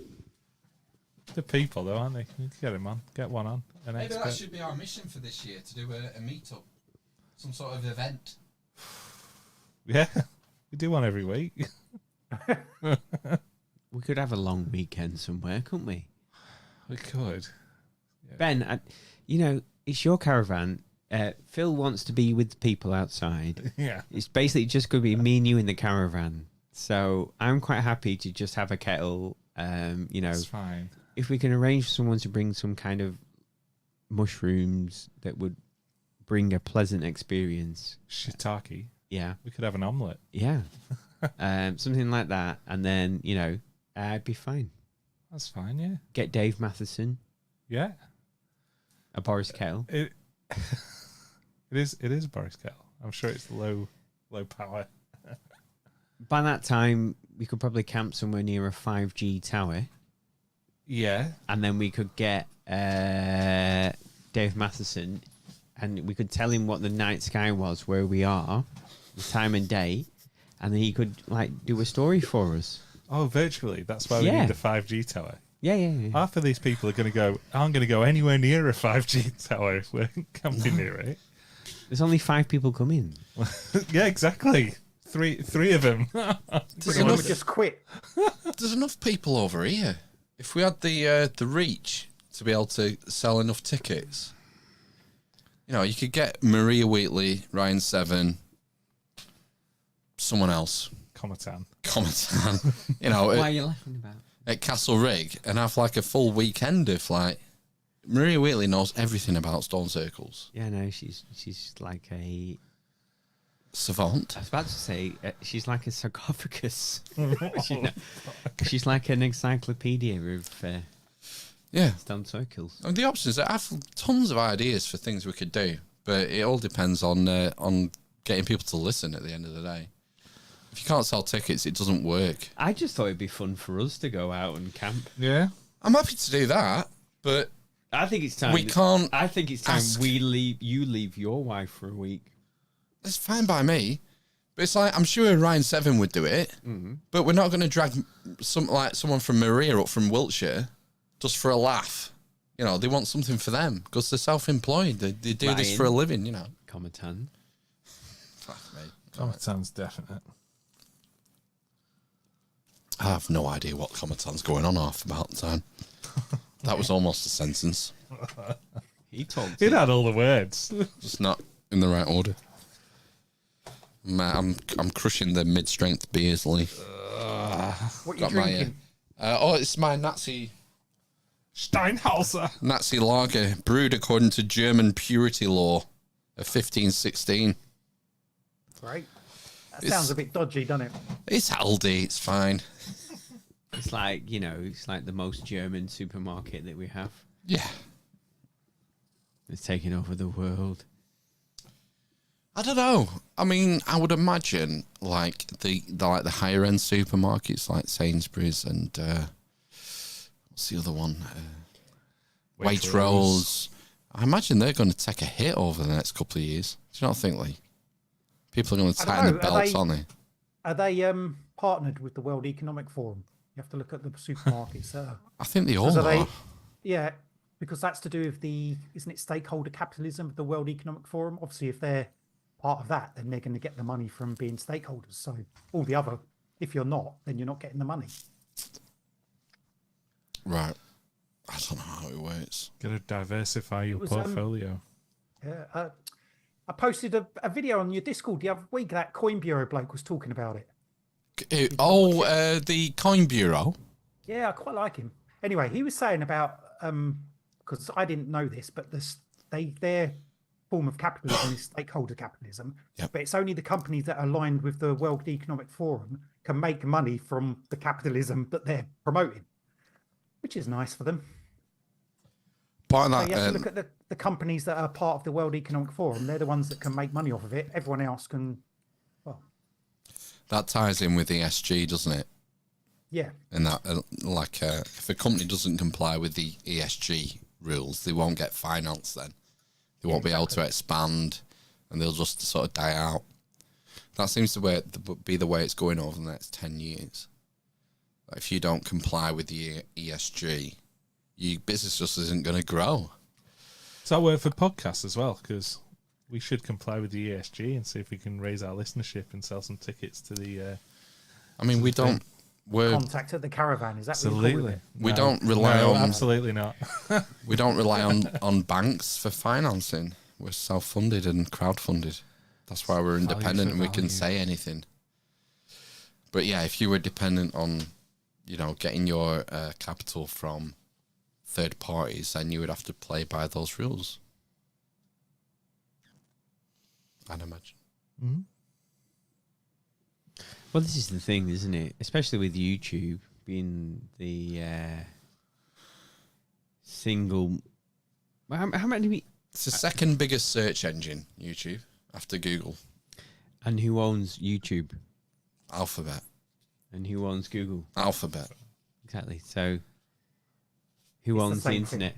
The people though, aren't they? You need to get him on. Get one on. An Maybe that expert. should be our mission for this year, to do a meet-up. Some sort of event. Yeah, we do one every week. We could have a long weekend somewhere, couldn't we? We could. Yeah. Ben, it's your caravan. Phil wants to be with the people outside. Yeah. It's basically just going to be me and you in the caravan. So I'm quite happy to just have a kettle. It's fine. If we can arrange for someone to bring some kind of mushrooms that would bring a pleasant experience. Shiitake. Yeah. We could have an omelette. Yeah. Something like that. And then, I'd be fine. That's fine, yeah. Get Dave Matheson, Yeah. a Boris Kettle. It is Boris Kettle. I'm sure it's low power. By that time, we could probably camp somewhere near a 5G tower. Yeah. And then we could get Dave Matheson, and we could tell him what the night sky was, where we are, the time and day, and then he could do a story for us. Oh, virtually. That's why we Yeah. need the 5G tower. Yeah. Half of these people are going to go, aren't going to go anywhere near a 5G tower if we're camping near it. There's only 5 people coming. Yeah, exactly. Three of them. Someone would just quit. There's enough people over here. If we had the reach to be able to sell enough tickets, you could get Maria Wheatley, Ryan Seven, someone else. Cometan. Why are you laughing about? At Castle Rig and have a full weekend of Maria Wheatley knows everything about stone circles. Yeah, no, she's like a... Savant. I was about to say, she's like a sarcophagus. She's like an encyclopedia of stone circles. And the options, I have tons of ideas for things we could do, but it all depends on getting people to listen at the end of the day. If you can't sell tickets, it doesn't work. I just thought it'd be fun for us to go out and camp. Yeah. I'm happy to do that, but I think it's time. we can't. I think it's time you leave your wife for a week. It's fine by me, but it's I'm sure Ryan Seven would do it, but we're not going to drag someone from Maria up from Wiltshire just for a laugh. They want something for them because they're self-employed. They do this for a living. Cometan. Fuck me. Cometan's definite. I have no idea what Cometan's going on half about the time. That was almost a sentence. He talked. It had all the words. Just not in the right order. I'm crushing the mid-strength beers, Lee. What are you drinking? It's my Nazi Steinhauser. Nazi lager, brewed according to German purity law of 1516. Great. That sounds a bit dodgy, doesn't it? It's Aldi, it's fine. It's it's like the most German supermarket that we have. Yeah. It's taking over the world. I don't know. I mean, I would imagine the higher end supermarkets like Sainsbury's and what's the other one? Waitrose. I imagine they're going to take a hit over the next couple of years. Do you not think, Lee? People are going to tighten their belts, aren't they? Are they partnered with the World Economic Forum? You have to look at the supermarkets. I think they all are. Yeah, because that's to do with isn't it stakeholder capitalism of the World Economic Forum? Obviously, if they're part of that, then they're going to get the money from being stakeholders. So all the other, if you're not, then you're not getting the money. Right. I don't know how it works. Got to diversify your portfolio. I posted a video on your Discord the other week. That Coin Bureau bloke was talking about it. The Coin Bureau. Yeah, I quite like him. Anyway, he was saying about because I didn't know this, but their form of capitalism is stakeholder capitalism. Yep. But it's only the companies that are aligned with the World Economic Forum can make money from the capitalism that they're promoting, which is nice for them. Part of So that, you have to look at the companies that are part of the World Economic Forum. They're the ones that can make money off of it. Everyone else can. Well, that ties in with ESG, doesn't it? yeah. And that, if a company doesn't comply with the ESG rules, they won't get finance then. They won't be able to expand, and they'll just sort of die out. That seems to be the way it's going over the next 10 years. If you don't comply with the ESG, your business just isn't going to grow. Does that work for podcasts as well? Because we should comply with the ESG and see if we can raise our listenership and sell some tickets to the... I mean, we don't... Contact at the caravan. Is that what you call Absolutely. it? We don't rely on... absolutely not. We don't rely on banks for financing. We're self-funded and crowdfunded. That's why we're independent and we can say anything. But yeah, if you were dependent on, getting your capital from third parties, then you would have to play by those rules. I'd imagine. Mm-hmm. Well, this is the thing, isn't it? Especially with YouTube being the single. How many? It's the second biggest search engine, YouTube, after Google. And who owns YouTube? Alphabet. And who owns Google? Alphabet. Exactly. So, who owns the internet?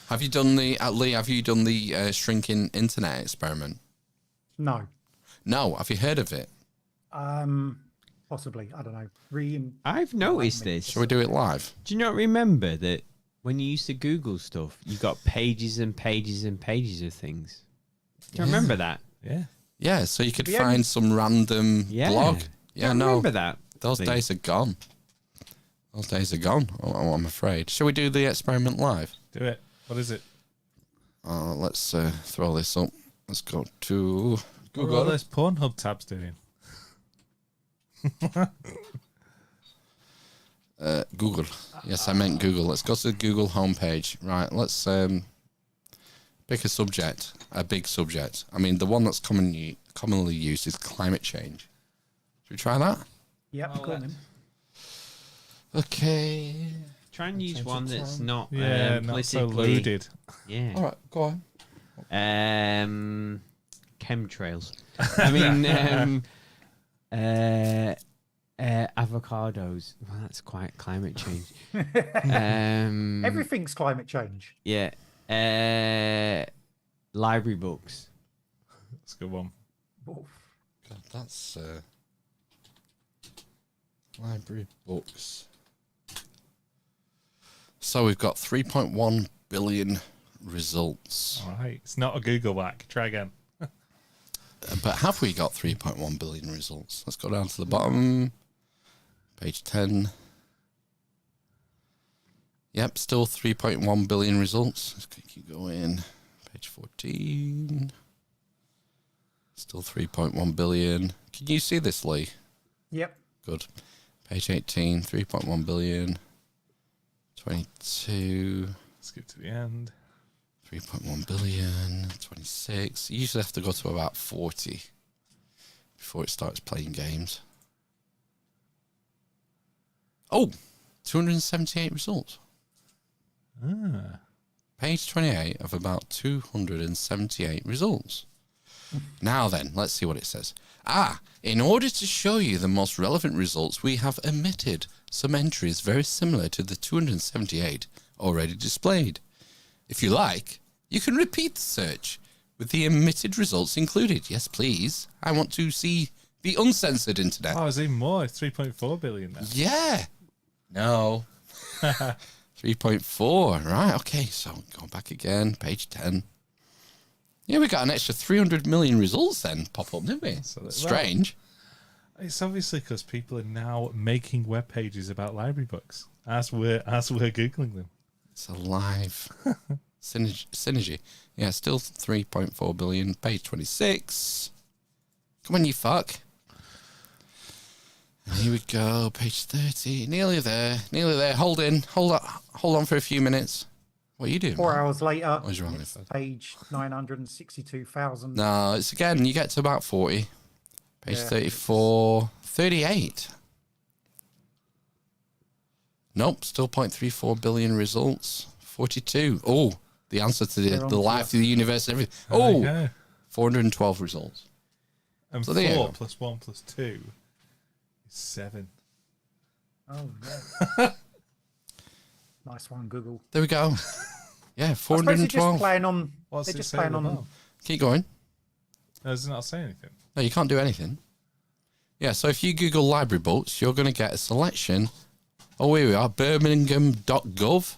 Have you done Lee? Have you done the shrinking internet experiment? No. No. Have you heard of it? Possibly. I don't know. I've noticed this. Shall we do it live? Do you not remember that when you used to Google stuff, you got pages and pages and pages of things? Do you remember that? Yeah. Yeah, so you could find some random blog. Yeah, I remember that. Those days are gone. Those days are gone, I'm afraid. Shall we do the experiment live? Do it. What is it? Let's throw this up. Let's go to Google. What are all those Pornhub tabs doing? Google. Yes, I meant Google. Let's go to the Google homepage. Right, let's pick a subject, a big subject. I mean, the one that's commonly used is climate change. Should we try that? Yep, go on then. Okay. Try and use one that's not not so loaded. Yeah. All right, go on. Chemtrails. I mean, avocados. Well, that's quite climate change. Everything's climate change. Yeah. Library books. That's a good one. Oof. God, that's library books. So we've got 3.1 billion results. All right. It's not a Google whack. Try again. But have we got 3.1 billion results? Let's go down to the bottom. Page 10. Yep, still 3.1 billion results. Let's keep going. Page 14. Still 3.1 billion. Can you see this, Lee? Yep. Good. Page 18, 3.1 billion. 22. Skip to the end. 3.1 billion. 26. You usually have to go to about 40 before it starts playing games. Oh, 278 results. Page 28 of about 278 results. Now then, let's see what it says. In order to show you the most relevant results, we have omitted some entries very similar to the 278 already displayed. If you like, you can repeat the search with the omitted results included. Yes, please. I want to see the uncensored internet. Oh, it's even more. It's 3.4 billion now. Yeah. No. 3.4. Right. Okay. So go back again. Page 10. Yeah, we got an extra 300 million results then pop up, didn't we? Strange. Well, it's obviously because people are now making web pages about library books as we're Googling them. It's a live synergy. Yeah, still 3.4 billion. Page 26. Come on, you fuck. And here we go, page 30. Nearly there. Hold on for a few minutes. What are you doing? 4 man? hours later, What is wrong it's with page 962,000. No, it's again, you get to about 40. Page Yeah. 34, 38. Nope, still 0.34 billion results. 42. Oh, the answer to They're the on life to of the universe and everything. There you Oh, go. 412 results. And So there you 4 go. plus 1 plus 2 is 7. Oh, yeah. Nice one, Google. There we go. Yeah, I suppose they're just 412. playing on. What's they're it just say playing on. above? Keep going. No, does it not say anything? No, you can't do anything. Yeah, so if you Google library books, you're going to get a selection. Oh, here we are, birmingham.gov.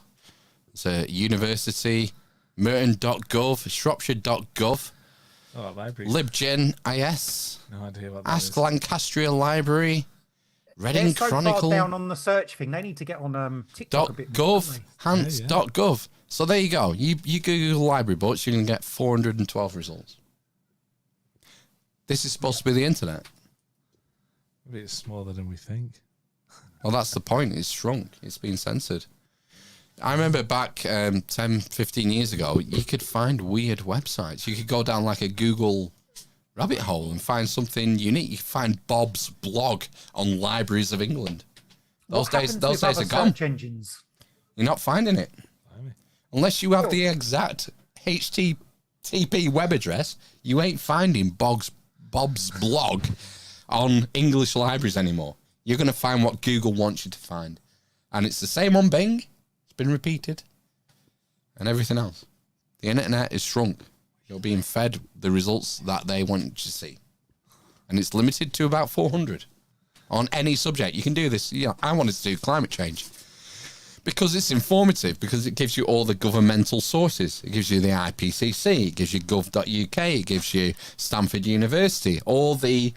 It's a university. Merton.gov, Shropshire.gov, Oh, library. LibGen.is, No idea what that Ask is. Lancastria Library, Reading They're so far Chronicle. down on the search thing. They need to get on TikTok a bit more, .gov, don't they? Hans.gov. So there you go. You Google library books, you're going to get 412 results. This is supposed to be the internet. Maybe it's smaller than we think. Well, that's the point. It's shrunk. It's been censored. I remember back 10, 15 years ago, you could find weird websites. You could go down like a Google rabbit hole and find something unique. You could find Bob's blog on Libraries of England. Those What days happens those with days other are gone. search engines. You're not finding it. Unless you have the exact HTTP web address, you ain't finding Bob's blog on English libraries anymore. You're going to find what Google wants you to find. And it's the same on Bing. It's been repeated. And everything else. The internet is shrunk. You're being fed the results that they want you to see. And it's limited to about 400 on any subject. You can do this. Yeah, I wanted to do climate change because it's informative, because it gives you all the governmental sources. It gives you the IPCC, it gives you gov.uk, it gives you Stanford University, all the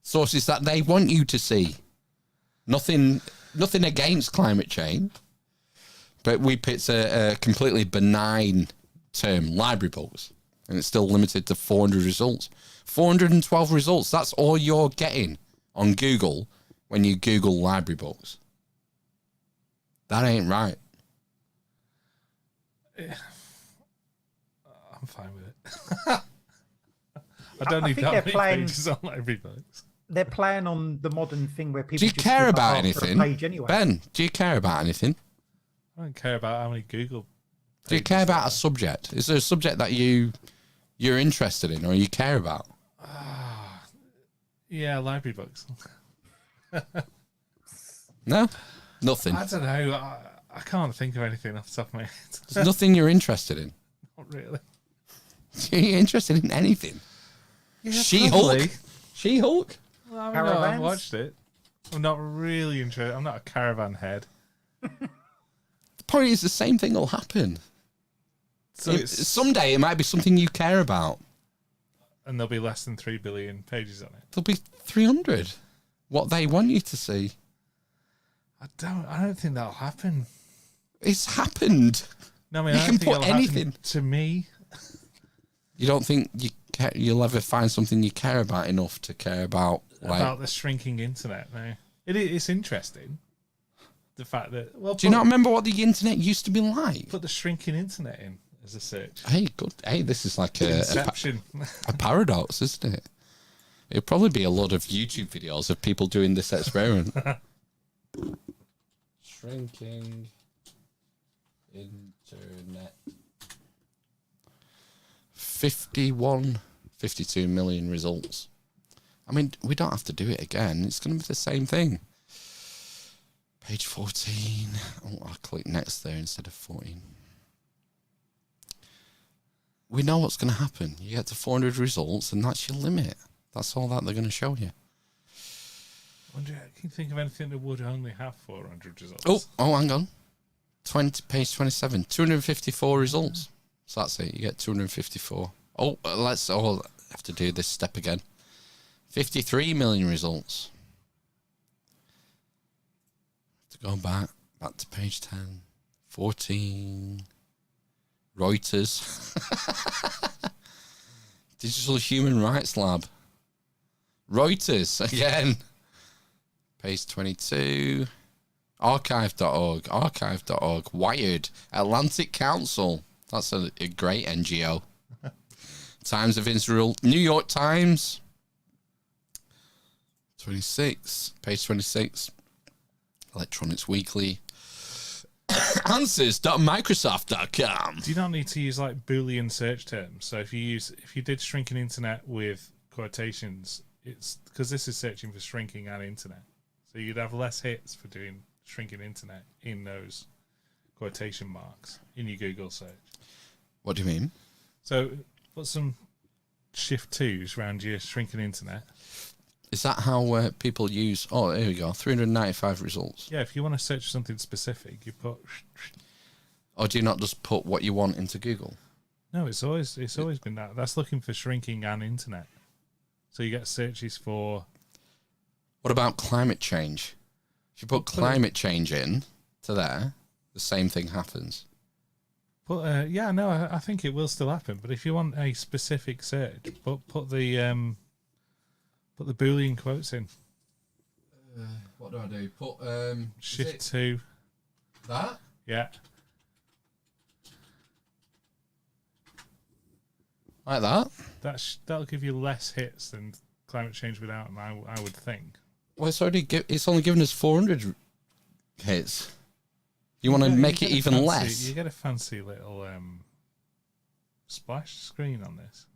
sources that they want you to see. Nothing against climate change, but we picked a completely benign term, library books, and it's still limited to 400 results. 412 results, that's all you're getting on Google when you Google library books. That ain't right. I'm fine with it. I don't I need think that they're many playing- pages on library books. They're playing on the modern thing where people Do you just care skip about after a anything? page anyway. Ben, do you care about anything? I don't care about how many Google. Do you care about a subject? Is there a subject that you're interested in or you care about? Yeah, library books. No? Nothing. I don't know. I can't think of anything off the top of my head. There's nothing you're interested in. Not really. Are you interested in anything? Yeah, She-Hulk? probably. She-Hulk? Well, I mean, Caravans? I've watched it. I'm not really interested. I'm not a caravan head. The point is the same thing will happen. So it's, Someday it might be something you care about. and there'll be less than 3 billion pages on it. There'll be 300. What they want you to see. I don't think that'll happen. It's happened. No, I mean, You I can don't think put it'll happen anything. to me. You don't think you'll ever find something you care about enough to care about, like, About the shrinking internet now. It's interesting. The fact that do you not remember what the internet used to be like? put the shrinking internet in as a search. Hey, good. Hey, this is like Inception. a paradox, isn't it? It'll probably be a lot of YouTube videos of people doing this experiment. Shrinking internet. 52 million results. I mean, we don't have to do it again. It's going to be the same thing. Page 14. Oh, I'll click next there instead of 14. We know what's going to happen. You get to 400 results, and that's your limit. That's all that they're going to show you. Can you think of anything that would only have 400 results? Oh, hang on. Page 27. 254 results. So that's it. You get 254. Oh, let's all have to do this step again. 53 million results. To go back to page 10. 14. Reuters. Digital Human Rights Lab. Reuters again. Page 22. Archive.org. Wired. Atlantic Council. That's a great NGO. Times of Israel. New York Times. 26. Page 26. Electronics Weekly. Answers.microsoft.com. Do you not need to use like Boolean search terms? So if you did shrinking internet with quotations, it's because this is searching for shrinking and internet. So you'd have less hits for doing shrinking internet in those quotation marks in your Google search. What do you mean? So put some shift 2s around your shrinking internet. Is that how people use... Oh, here we go. 395 results. Yeah, if you want to search something specific, you put... Or do you not just put what you want into Google? No, it's always been that. That's looking for shrinking and internet. So you get searches for... What about climate change? If you put climate change in to there, the same thing happens. But I think it will still happen. But if you want a specific search, put the Boolean quotes in. What do I do? Put shift 2. That? Yeah. Like that? That'll give you less hits than climate change without them, I would think. Well, it's only given us 400 hits. You want to make it even less? You get a fancy little splash screen on this.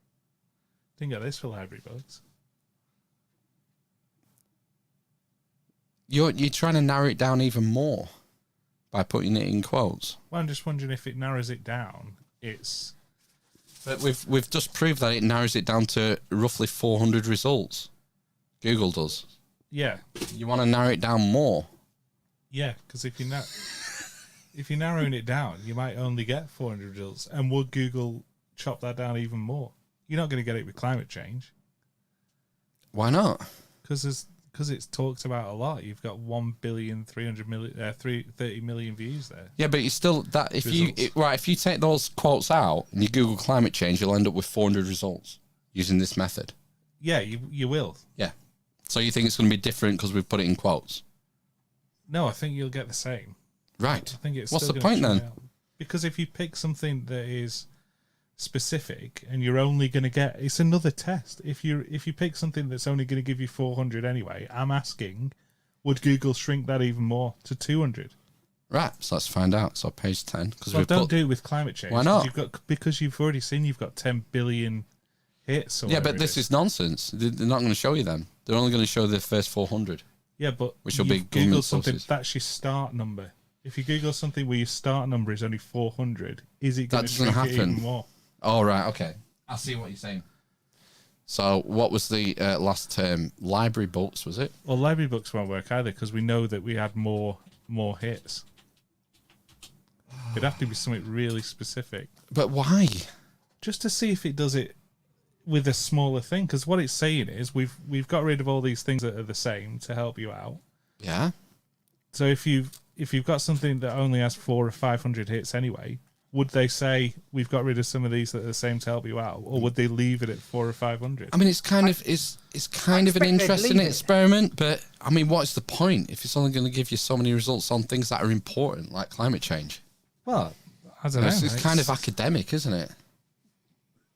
Didn't get this for library books. You're trying to narrow it down even more by putting it in quotes. Well, I'm just wondering if it narrows it down. But we've just proved that it narrows it down to roughly 400 results. Google does. Yeah. You want to narrow it down more? Yeah, because if you're narrowing it down, you might only get 400 results. And would Google chop that down even more? You're not going to get it with climate change. Why not? Because it's talked about a lot. You've got 1,330 million views there. Yeah, but you still that if you take those quotes out and you Google climate change, you'll end up with 400 results using this method. Yeah, you will. Yeah. So you think it's going to be different because we've put it in quotes? No, I think you'll get the same. Right. I think it's. What's still the gonna point then? out. Because if you pick something that is specific and you're only going to get, it's another test. If you pick something that's only going to give you 400 anyway, I'm asking, would Google shrink that even more to 200? Right, so let's find out. So page 10. Well, don't do it with climate change. Why not? Because you've already seen you've got 10 billion hits. Yeah, but this is nonsense. They're not going to show you them. They're only going to show the first 400. Yeah, but which will be Google something sources. that's your start number. If you Google something where your start number is only 400, is it going to shrink it even more? Oh, right, okay. I see what you're saying. So what was the last term? Library books, was it? Well, library books won't work either because we know that we had more hits. It'd have to be something really specific. But why? Just to see if it does it with a smaller thing. Because what it's saying is we've got rid of all these things that are the same to help you out. Yeah. So if you've got something that only has 400 or 500 hits anyway, would they say we've got rid of some of these that are the same to help you out, or would they leave it at 400 or 500? I mean, it's kind of an interesting experiment, but I mean, what's the point if it's only going to give you so many results on things that are important, like climate change? Well, I don't know. It's kind of academic, isn't it?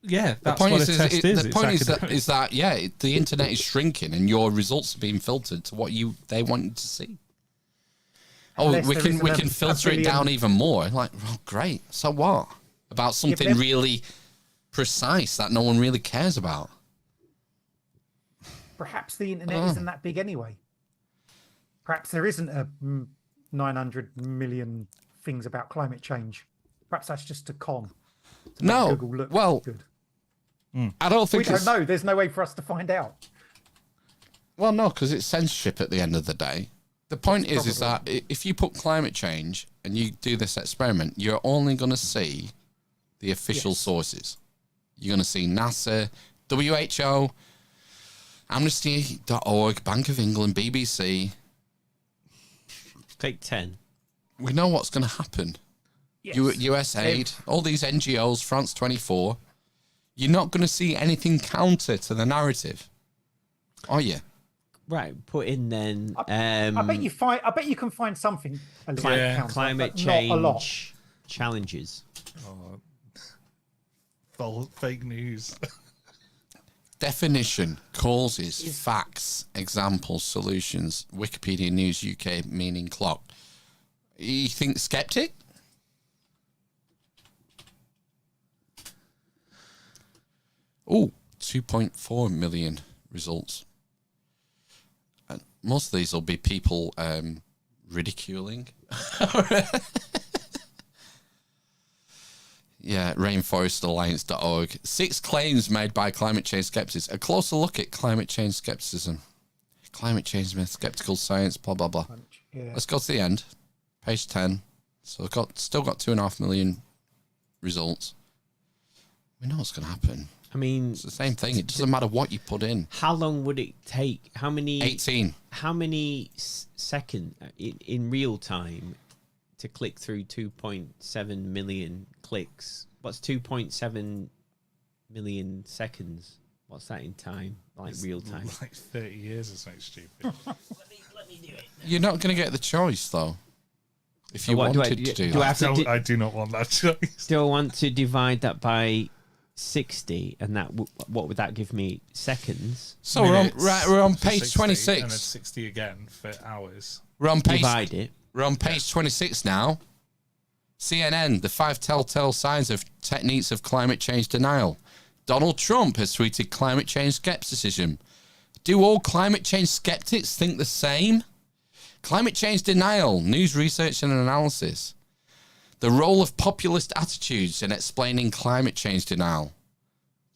Yeah, that's what a test is. The point is that the internet is shrinking and your results are being filtered to what they want you to see. Oh, we can filter it down even more. Like, oh, great. So what? About something really precise that no one really cares about. Perhaps the internet isn't that big anyway. Perhaps there isn't a 900 million things about climate change. Perhaps that's just a con. No, Google look good. I don't think we don't know. There's no way for us to find out. Well, no, because it's censorship at the end of the day. The point is that if you put climate change and you do this experiment, you're only going to see the official sources. You're going to see NASA, WHO, Amnesty.org, Bank of England, BBC. Take 10. We know what's going to happen. Yes. USAID, all these NGOs, France 24. You're not going to see anything counter to the narrative, are you? Right, put in then. I bet you find. I bet you can find something. A little bit counter, climate but not a lot. change challenges. Fake news. Definition, causes, facts, examples, solutions. Wikipedia News UK meaning clock. You think skeptic? Oh, 2.4 million results. And most of these will be people ridiculing. Yeah, rainforestalliance.org. 6 claims made by climate change skeptics. A closer look at climate change skepticism. Climate change myth, skeptical science, blah, blah, blah. Yeah. Let's go to the end. Page 10. So still got 2.5 million results. We know what's going to happen. I mean, It's the same thing. It doesn't matter what you put in. how long would it take? How many? 18. How many seconds in real time to click through 2.7 million clicks? What's 2.7 million seconds? What's that in time? Like real time? Like 30 years or something stupid. Let me do it. You're not going to get the choice, though. If you what, do I- wanted to do do I that. have to I do not want that choice. Still want to divide that by 60, and that what would that give me? Seconds. So we're on, Minutes we're on for page 60, 26. And then 60 again for hours. We're on page Divide it. We're on page 26 now. CNN, the 5 telltale signs of techniques of climate change denial. Donald Trump has tweeted climate change skepticism. Do all climate change skeptics think the same? Climate change denial, news research and analysis. The role of populist attitudes in explaining climate change denial.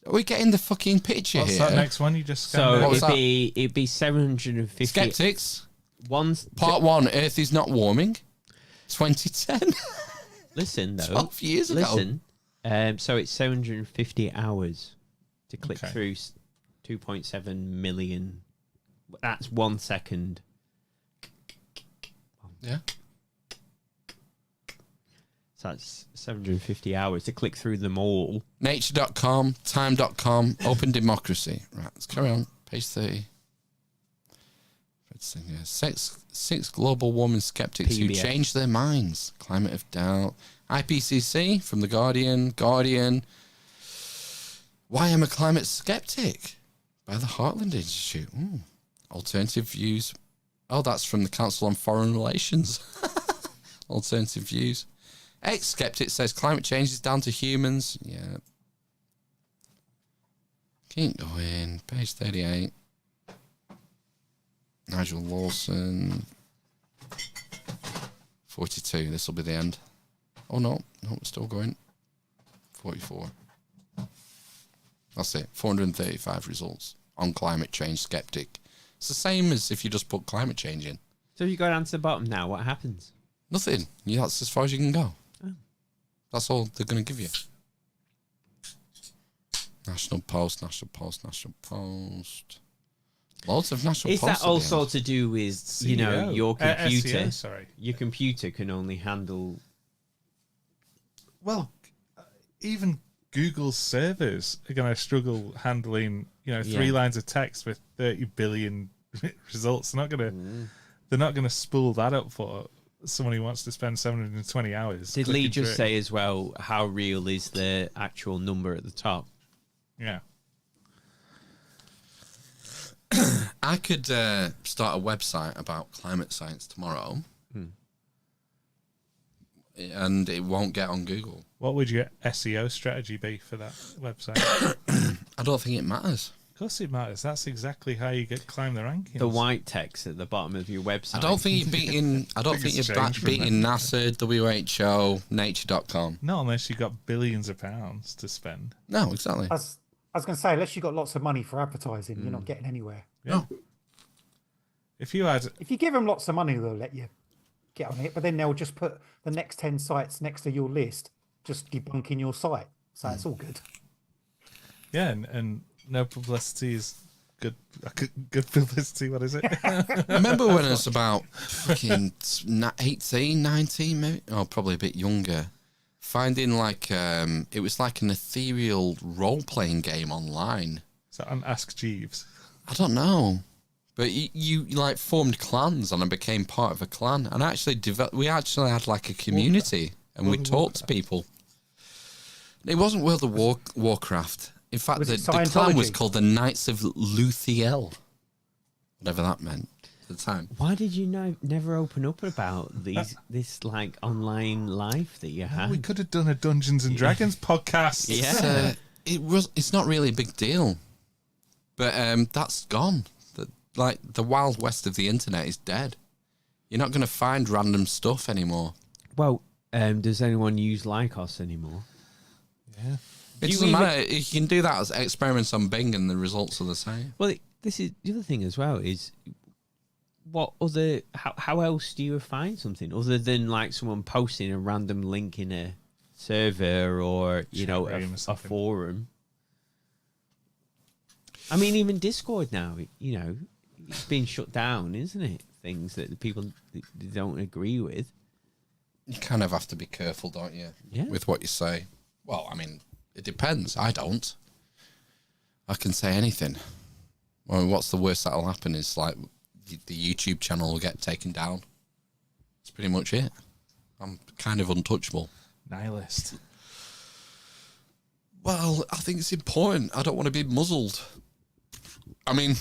Are we getting the fucking picture What's here? that next one you just scanned? So What was it'd be 750. Skeptics. One's Part 1, Earth is not warming. 2010. Listen though. 12 years ago. Listen. So it's 750 hours to click Okay. through 2.7 million. That's 1 second. Yeah. So that's 750 hours to click through them all. Nature.com, time.com, open democracy. Right, let's carry on. Page 30. Six global warming skeptics who PBS. changed their minds. Climate of doubt. IPCC from The Guardian. Why I'm a climate skeptic by the Heartland Institute. Ooh. Alternative views. Oh, that's from the Council on Foreign Relations. Alternative views. Ex-skeptic says climate change is down to humans. Yeah. Keep going. Page 38. Nigel Lawson. 42. This will be the end. Oh, no. No, it's still going. 44. That's it. 435 results on climate change skeptic. It's the same as if you just put climate change in. So if you go down to the bottom now, what happens? Nothing. Yeah, that's as far as you can go. Oh. That's all they're going to give you. National Post. Loads of National Is Post. that also to do with, you know, CEO. your computer? SEO, sorry. Your computer can only handle. Well, even Google's servers are going to struggle handling, 3 lines of text with 30 billion results. They're not going to spool that up for someone who wants to spend 720 hours. Did Lee clicking just through it. say as well, how real is the actual number at the top? Yeah. I could start a website about climate science tomorrow, and it won't get on Google. What would your SEO strategy be for that website? I don't think it matters. Of course it matters. That's exactly how you climb the rankings. The white text at the bottom of your website. I don't think you're beating. I don't think it's you're changed from beating NASA, WHO, Nature.com. Not unless you've got billions of pounds to spend. No, exactly. I was going to say, unless you've got lots of money for advertising, you're not getting anywhere. Yeah. If you had, If you give them lots of money, they'll let you get on it, but then they'll just put the next 10 sites next to your list, just debunking your site. So it's all good. yeah, and no publicity is good. Good publicity. What is it? Remember when I was about fucking 18, 19, maybe? Oh, probably a bit younger. Finding it was like an ethereal role-playing game online. So on Ask Jeeves. I don't know. But you like formed clans and I became part of a clan and actually we actually had like a community and we talked to people. It wasn't World of Warcraft. In fact, the clan was called the Knights of Luthiel. Whatever that meant at the time. Why did you never open up about this like online life that you had? We could have done a Dungeons and Dragons podcast. Yeah. It's not really a big deal. But that's gone. Like the Wild West of the internet is dead. You're not going to find random stuff anymore. Well, does anyone use Lycos anymore? Yeah. It doesn't matter. You can do that as experiments on Bing and the results are the same. Well, this is the other thing as well is what other how else do you find something other than like someone posting a random link in a server or a forum? I mean, even Discord now, it's been shut down, isn't it? Things that the people don't agree with. You kind of have to be careful, don't you? Yeah. With what you say. Well, I mean, it depends. I don't. I can say anything. Well, what's the worst that'll happen is like the YouTube channel will get taken down. That's pretty much it. I'm kind of untouchable. Nihilist. Well, I think it's important. I don't want to be muzzled. I mean,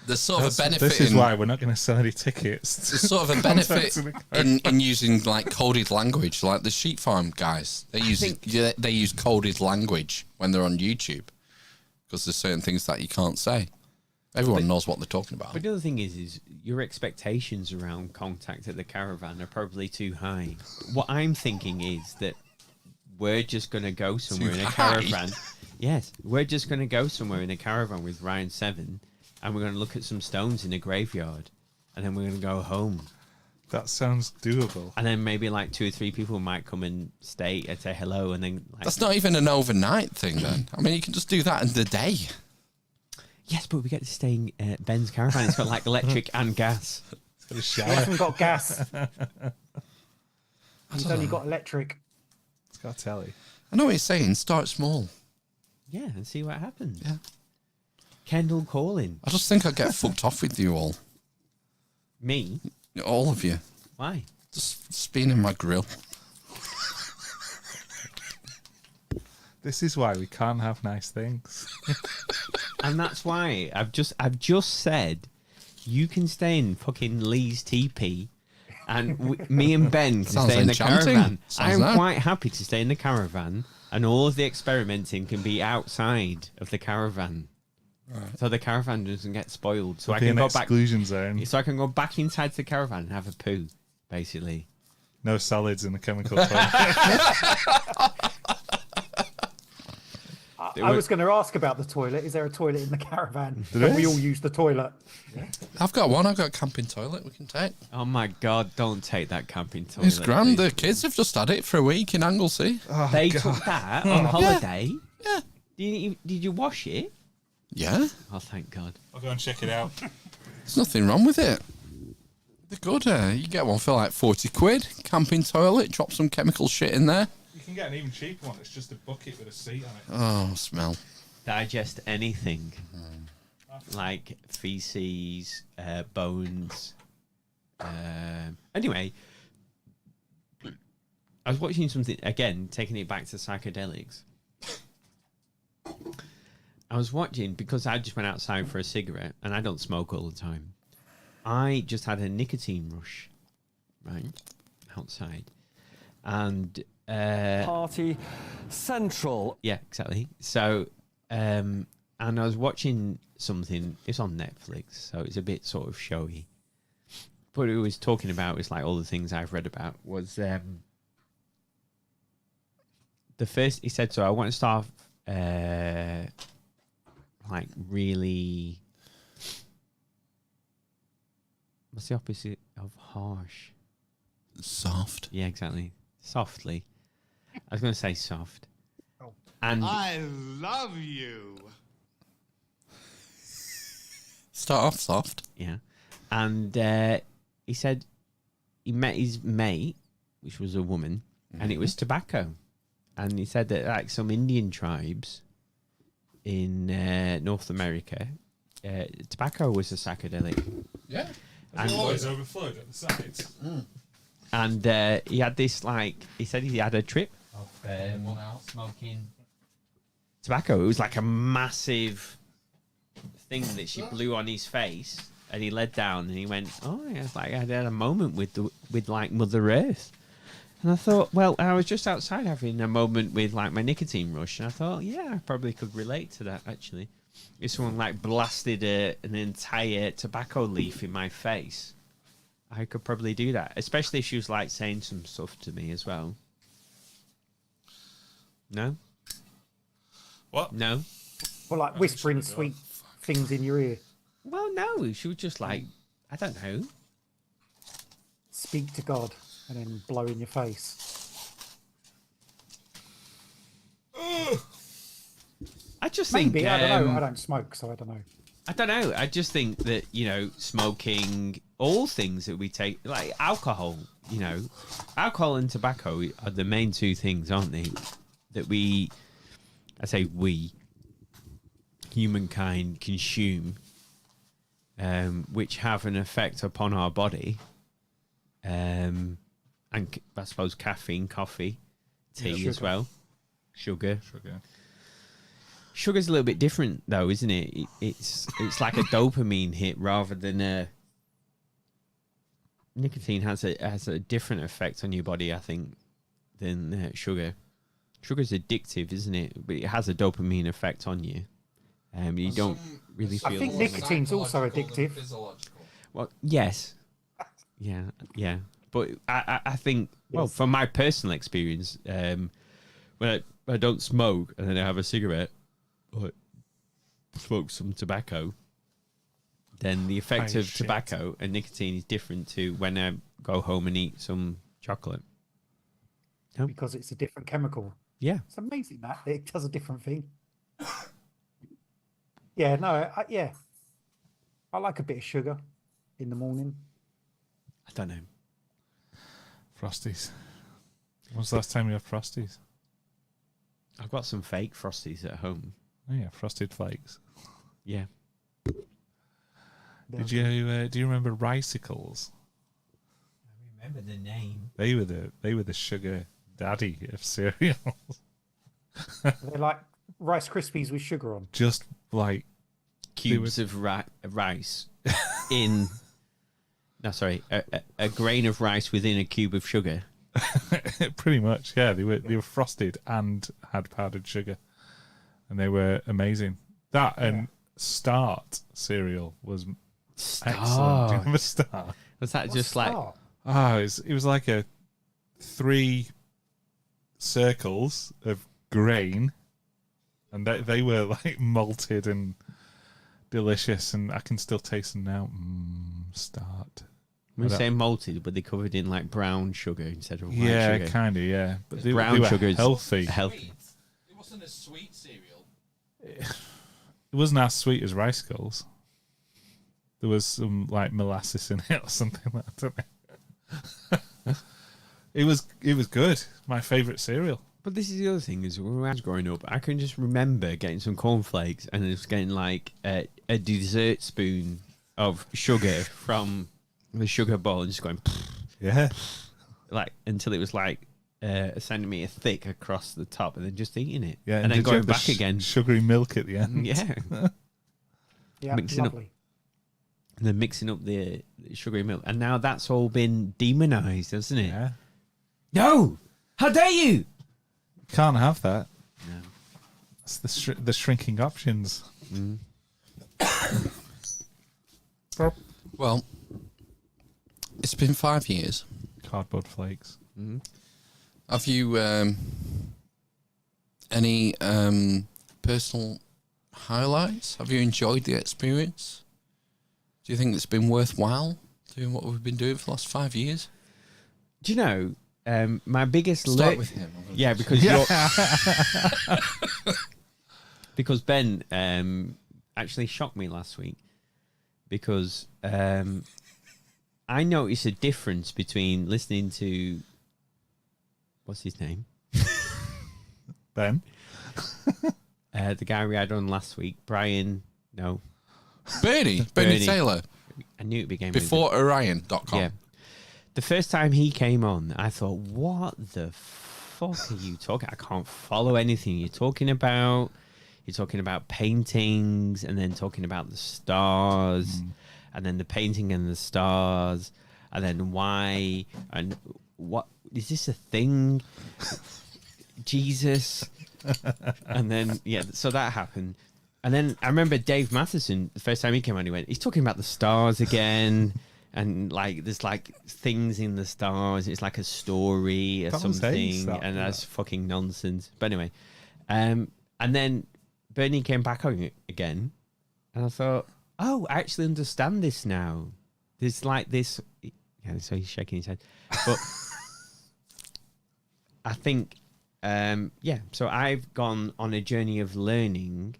there's sort of a benefit. This is why we're not going to sell any tickets. There's sort of a benefit in using like coded language, like the sheep farm guys. They use coded language when they're on YouTube because there's certain things that you can't say. Everyone knows what they're talking about. But the other thing is your expectations around contact at the caravan are probably too high. What I'm thinking is that we're just going to go somewhere in a caravan. Yes, we're just going to go somewhere in a caravan with Ryan 7 and we're going to look at some stones in a graveyard and then we're going to go home. That sounds doable. And then maybe like 2 or 3 people might come and stay and say hello and then... Like, that's not even an overnight thing then. I mean, you can just do that in the day. Yes, but we get to stay in Ben's caravan. It's got like electric and gas. It's got a shower. He hasn't got gas. He's only got electric. It's got a telly. I know what you're saying. Start small. Yeah, and see what happens. Yeah. Kendall calling. I just think I'd get fucked off with you all. Me? All of you. Why? Just spinning my grill. This is why we can't have nice things. And that's why I've just said you can stay in fucking Lee's TP and me and Ben can stay in the caravan. I'm quite happy to stay in the caravan and all of the experimenting can be outside of the caravan. Right. So the caravan doesn't get spoiled. So I can go back exclusion zone. So I can go back inside the caravan and have a poo, basically. No solids in the chemical toilet. I was going to ask about the toilet. Is there a toilet in the caravan? Can we all use the toilet? Yeah. I've got one. I've got a camping toilet we can take. Oh my God, don't take that camping toilet. It's grand. The kids have just had it for a week in Anglesey. Oh, they took that on holiday? Yeah. Did you wash it? Yeah. Oh, thank God. I'll go and check it out. There's nothing wrong with it. They're good. You get one for like 40 quid. Camping toilet. Drop some chemical shit in there. You can get an even cheaper one. It's just a bucket with a seat on it. Oh, smell. Digest anything. Like feces, bones. Anyway, I was watching something, again, taking it back to psychedelics. I was watching, because I just went outside for a cigarette, and I don't smoke all the time. I just had a nicotine rush, right, outside. And... Party Central. Yeah, exactly. So, and I was watching something, it's on Netflix, so it's a bit sort of showy. But it was talking about, it's like all the things I've read about, was the first, he said, so I want to start like really, what's the opposite of harsh? Soft. Yeah, exactly. Softly. I was going to say soft. Oh. And I love you. Start off soft. Yeah. And he said he met his mate, which was a woman, and it was tobacco. And he said that like some Indian tribes in North America tobacco was a psychedelic. Yeah. And, Always overflowed at the sides. and he had this, like, he said he had a trip of smoking tobacco. It was like a massive thing that she blew on his face, and he led down and he went, oh, yeah, it's like I had a moment with like Mother Earth. And I thought, well, I was just outside having a moment with like my nicotine rush, and I thought, yeah, I probably could relate to that actually. If someone like blasted an entire tobacco leaf in my face, I could probably do that. Especially if she was like saying some stuff to me as well. No? What? No? Well, like whispering sweet things in your ear. Well, no. She was just like, I don't know. Speak to God and then blow in your face. I just Maybe, think... I don't know. I don't smoke, so I don't know. I don't know. I just think that, you know, smoking, all things that we take, like alcohol, you know, alcohol and tobacco are the main two things, aren't they? That humankind consume, which have an effect upon our body. And I suppose caffeine, coffee, tea as well. Sugar. Sugar's a little bit different, though, isn't it? It's like a dopamine hit rather than a... Nicotine has a different effect on your body, I think, than sugar. Sugar's addictive, isn't it? But it has a dopamine effect on you. You don't really feel... I think nicotine's also addictive. Well, yes. Yeah. But I think, well, from my personal experience, when I don't smoke and then I have a cigarette, or smoke some tobacco, then the effect of tobacco and nicotine is different to when I go home and eat some chocolate. No? Because it's a different chemical. Yeah. It's amazing that it does a different thing. Yeah, no, I like a bit of sugar in the morning. I don't know. Frosties. When's the last time you had Frosties? I've got some fake Frosties at home. Oh yeah, Frosted Flakes. Yeah. Do you remember Ricicles? I remember the name. They were the sugar daddy of cereals. They're like Rice Krispies with sugar on. Just like cubes of rice in... No, sorry, a grain of rice within a cube of sugar. Pretty much, yeah. They were frosted and had powdered sugar, and they were amazing. That and Start cereal was excellent. Do you remember Start? Was that just like... Oh, it was like 3 circles of grain, and they were like malted and delicious, and I can still taste them now. Start. We say malted, but they covered in like brown sugar instead of white sugar. Yeah, kind of, yeah. But brown sugar is healthy. Healthy. It wasn't a sweet cereal. It wasn't as sweet as Ricicles. There was some like molasses in it or something like that. I don't know. It was good. My favourite cereal. But this is the other thing, is when I was growing up, I can just remember getting some cornflakes and just getting like a dessert spoon of sugar from the sugar bowl and just going, yeah, like until it was like a centimetre thick across the top, and then just eating it, yeah, and then going back again, sugary milk at the end. Yeah, yeah, mixing lovely. up, and then mixing up the sugary milk, and now that's all been demonised, hasn't it? Yeah. No, how dare you! Can't have that. No, it's the shrinking options. Well, it's been 5 years. Cardboard flakes. Have you any personal highlights? Have you enjoyed the experience? Do you think it's been worthwhile doing what we've been doing for the last 5 years? Do you know my biggest Start with him. Yeah, because because Ben actually shocked me last week because I noticed a difference between listening to what's his name, Ben, the guy we had on last week, Brian. No, Bernie Bernie. Taylor. I knew it began Before Orion.com. Yeah. The first time he came on, I thought, what the fuck are you talking? I can't follow anything you're talking about. You're talking about paintings and then talking about the stars and then the painting and the stars and then why and what is this a thing? Jesus. And then, yeah, so that happened. And then I remember Dave Matheson, the first time he came on, he went, he's talking about the stars again. And like, there's like things in the stars. It's like a story or something. And that's fucking nonsense. But anyway, and then Bernie came back on again. And I thought, oh, I actually understand this now. There's like this. Yeah, so he's shaking his head. But I think, so I've gone on a journey of learning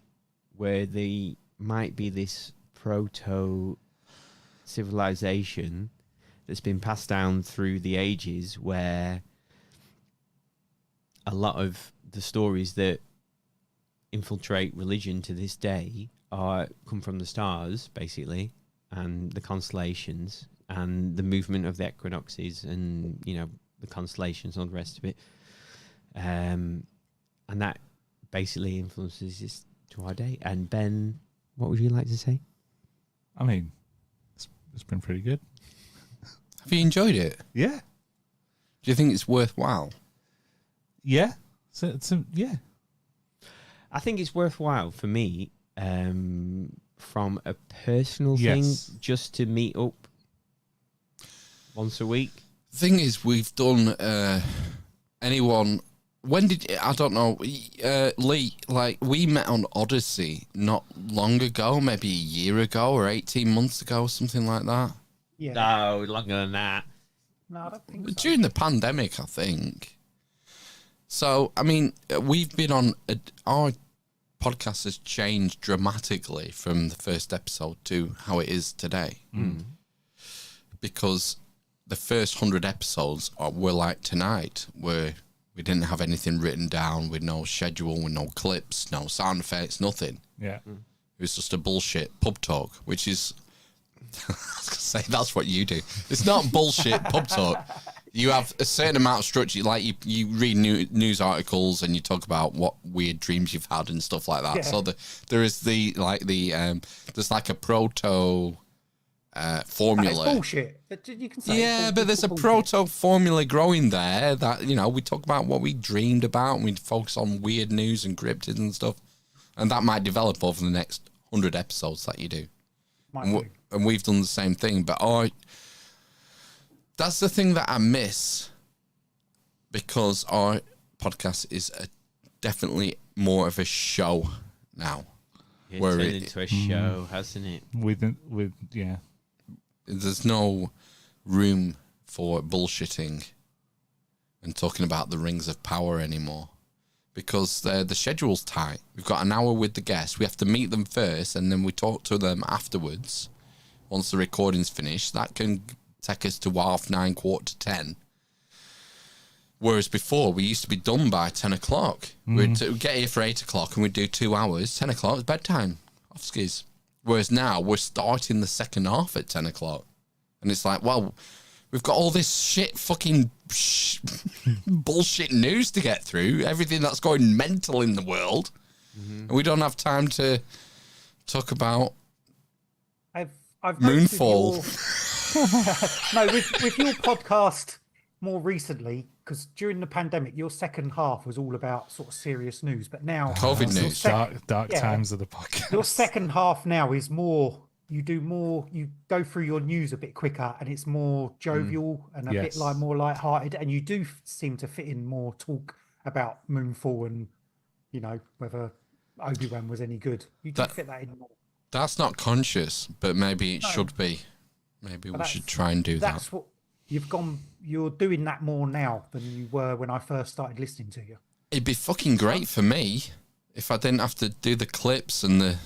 where there might be this proto civilization that's been passed down through the ages, where a lot of the stories that infiltrate religion to this day come from the stars, basically, and the constellations and the movement of the equinoxes and, you know, the constellations and all the rest of it. And that basically influences this to our day. And Ben, what would you like to say? I mean, it's been pretty good. Have you enjoyed it? Yeah. Do you think it's worthwhile? Yeah. Yeah. I think it's worthwhile for me, from a personal thing, just to meet up once a week. The thing is, we've done anyone. When did I don't know, Lee? Like, we met on Odyssey not long ago, maybe a year ago or 18 months ago, something like that. Yeah. No, longer than that. No, I don't think so. During the pandemic, I think. So, I mean, we've been on our podcast has changed dramatically from the first episode to how it is today, because the first 100 episodes were like tonight, where we didn't have anything written down, with no schedule, with no clips, no sound effects, nothing. Yeah. It was just a bullshit pub talk, which is, I was going to say, that's what you do. It's not bullshit pub talk. You have a certain amount of structure, like you read news articles and you talk about what weird dreams you've had and stuff like that. Yeah. So there's like a proto formula. That is bullshit. You can say yeah, but there's a proto formula growing there that, you know, we talk about what we dreamed about and we focus on weird news and cryptids and stuff, and that might develop over the next 100 episodes that you do. And we've done the same thing, but that's the thing that I miss, because our podcast is definitely more of a show now. It's turned into a show, hasn't it? Yeah. There's no room for bullshitting and talking about the rings of power anymore, because the schedule's tight. We've got an hour with the guests. We have to meet them first, and then we talk to them afterwards. Once the recording's finished, that can take us to 9:30, 10:15. Whereas before, we used to be done by 10 o'clock. We'd get here for 8 o'clock and we'd do 2 hours. 10 o'clock is bedtime. Off skis. Whereas now, we're starting the second half at 10 o'clock. And it's like, well, we've got all this shit, fucking bullshit news to get through. Everything that's going mental in the world. And we don't have time to talk about I've Moonfall. No, with your podcast more recently, because during the pandemic, your second half was all about sort of serious news, but now COVID news, dark times of the podcast. Your second half now is more. You go through your news a bit quicker, and it's more jovial and a bit more light-hearted, and you do seem to fit in more talk about Moonfall and, you know, whether Obi-Wan was any good. You do fit that in more. That's not conscious, but maybe it should be. Maybe we should try and do that. That's what you're doing that more now than you were when I first started listening to you. It'd be fucking great for me if I didn't have to do the clips and the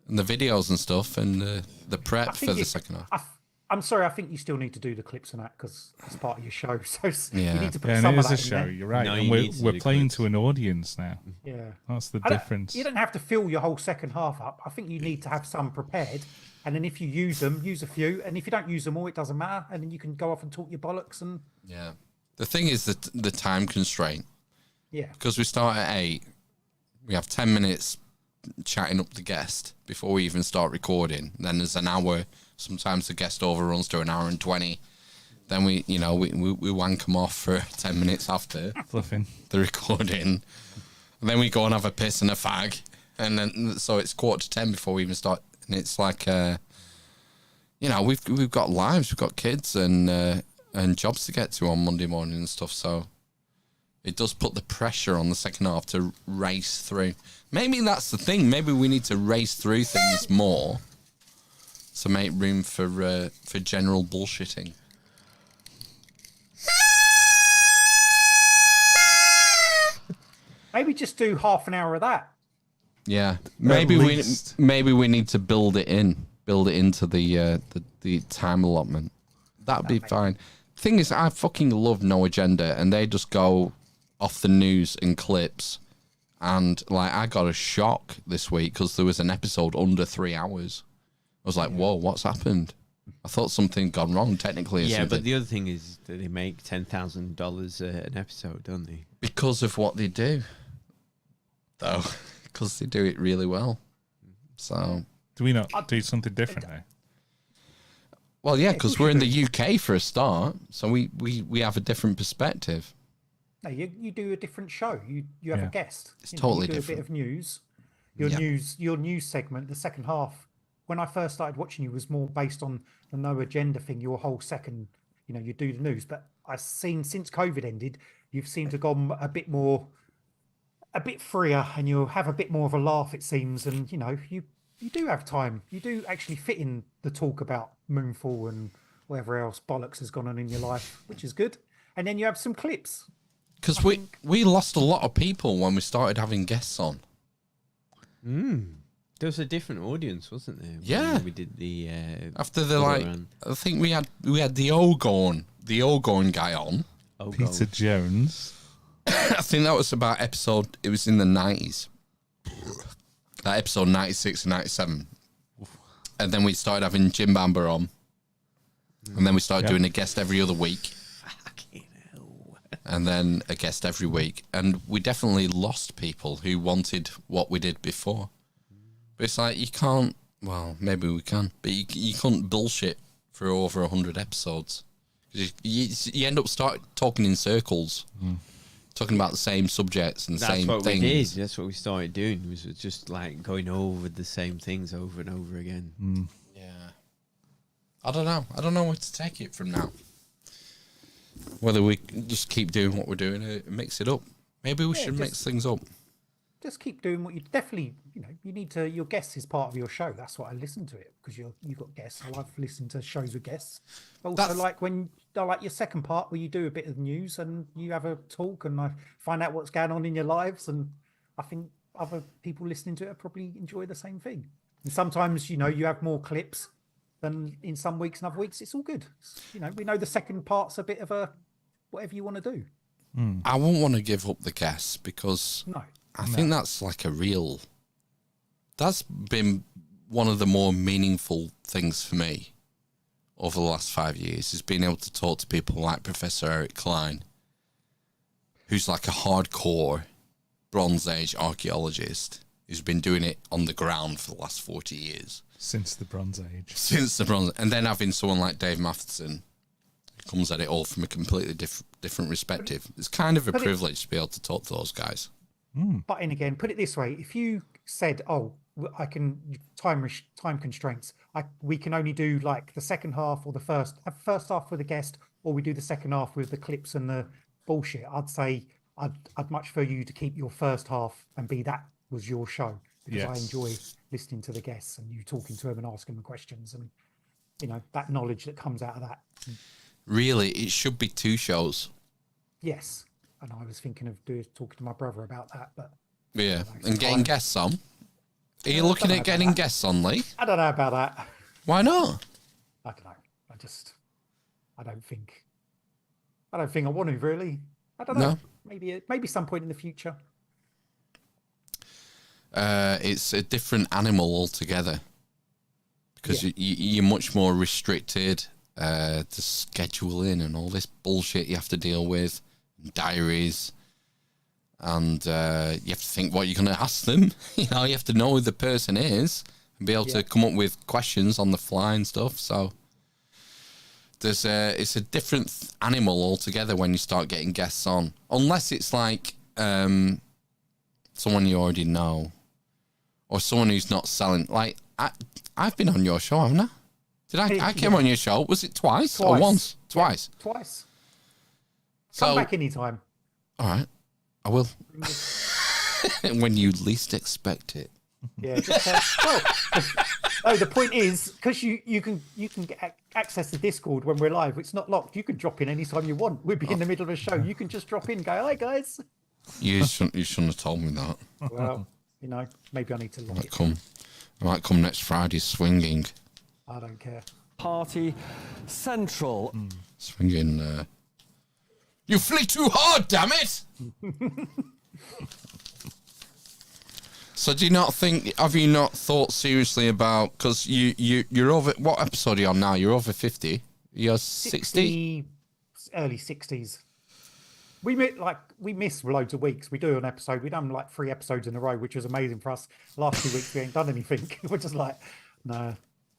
videos and stuff and the prep for the second half. I'm sorry, I think you still need to do the clips and that because it's part of your show. So Yeah. you need to put Yeah, and some it of is that a in show. there. You're right. No, and you we're, need to we're do playing clips. to an audience now. Yeah. That's the I don't- difference. You don't have to fill your whole second half up. I think you need to have some prepared. And then if you use them, use a few. And if you don't use them all, it doesn't matter. And then you can go off and talk your bollocks. And Yeah. The thing is the time constraint. yeah. Because we start at 8, we have 10 minutes chatting up the guest before we even start recording. Then there's an hour. Sometimes the guest overruns to an hour and 20. Then we wank them off for 10 minutes after Fluffing. the recording. And then we go and have a piss and a fag. And then, so it's 9:45 before we even start. And it's like, we've got lives, we've got kids and jobs to get to on Monday morning and stuff. So it does put the pressure on the second half to race through. Maybe that's the thing. Maybe we need to race through things more to make room for general bullshitting. Maybe just do half an hour of that. Yeah, maybe we least. need to build it into the time allotment. That'd be fine. Thing is, I fucking love No Agenda, and they just go off the news and clips. And like, I got a shock this week because there was an episode under 3 hours. I was like, "Whoa, what's happened?" I thought something gone wrong technically. Yeah, but the other thing is that they make $10,000 an episode, don't they? Because of what they do, though, because they do it really well. So, Do we not do something different now? well, yeah, because we're in the UK for a start, so we have a different perspective. No, you do a different show. You have Yeah. a guest. It's You totally you do different. a bit of news. Your news segment, the second half. When I first started watching you, was more based on the No Agenda thing. Your whole second, you do the news. But I've seen since COVID ended, you've seemed to have gone a bit freer, and you'll have a bit more of a laugh. It seems, and you do have time. You do actually fit in the talk about Moonfall and whatever else bollocks has gone on in your life, which is good. And then you have some clips. Because we lost a lot of people when we started having guests on. There was a different audience, wasn't there? Yeah. When we did the After the other like, run. I think we had the Ogorn guy on. Oh, Peter God. Jones. I think that was about episode. It was in the 90s. That episode 96 and 97. And then we started having Jim Bamber on. And then we started doing a guest every other week. And then a guest every week. And we definitely lost people who wanted what we did before. But it's like, you can't, well, maybe we can, but you couldn't bullshit for over 100 episodes. You end up talking in circles, talking about the same subjects and That's same what things. we did. That's what we started doing. Was just like going over the same things over and over again. Yeah. I don't know. I don't know where to take it from now. Whether we just keep doing what we're doing or mix it up. Maybe we should mix things up. Just keep doing what you definitely, you need to. Your guests is part of your show. That's why I listen to it, because you've got guests. I like listening to shows with guests. Also, I like your second part where you do a bit of news and you have a talk and I find out what's going on in your lives. And I think other people listening to it probably enjoy the same thing. And sometimes, you have more clips than in some weeks and other weeks. It's all good. We know the second part's a bit of a whatever you want to do. I won't want to give up the guests because No. I think that's like that's been one of the more meaningful things for me over the last 5 years, is being able to talk to people like Professor Eric Klein, who's like a hardcore Bronze Age archaeologist who's been doing it on the ground for the last 40 years. Since the Bronze Age. And then having someone like Dave Matheson who comes at it all from a completely different perspective. It's kind of a privilege to be able to talk to those guys. But in again, put it this way: if you said, "Oh, I can time constraints, we can only do like the second half or the first half with a guest, or we do the second half with the clips and the bullshit," I'd say I'd much prefer you to keep your first half and be that was your show, because I enjoy listening to the guests and you talking to them and asking them questions and that knowledge that comes out of that. Really, it should be 2 shows. Yes. And I was thinking of talking to my brother about that, but Yeah, and getting guests on. Are you looking at getting guests on, Lee? I don't know about that. Why not? I don't know. I don't think I want to really. I don't know. Maybe some point in the future. It's a different animal altogether because you're much more restricted to scheduling and all this bullshit you have to deal with, diaries, and you have to think what you're going to ask them. You have to know who the person is and be able to come up with questions on the fly and stuff. So it's a different animal altogether when you start getting guests on, unless it's like someone you already know or someone who's not selling. Like I've been on your show, haven't I? Did I came on your show? Was it twice or once? Twice. Yeah, twice. So, come back anytime. All right, I will. When you least expect it. Yeah. The point is, because you can get access to Discord when we're live. It's not locked. You can drop in anytime you want. We'd be in the middle of a show. You can just drop in and go, "Hi guys." You shouldn't have told me that. Well, maybe I need to lock it. I might come next Friday swinging. I don't care. Party Central. Swinging. You flee too hard, damn it! So do you not think? Have you not thought seriously about? Because you're over. What episode are you on now? You're over 50. You're 60. Early 60s. We miss loads of weeks. We do an episode. We've done like 3 episodes in a row, which was amazing for us. Last 2 weeks we ain't done anything. We're just like, no,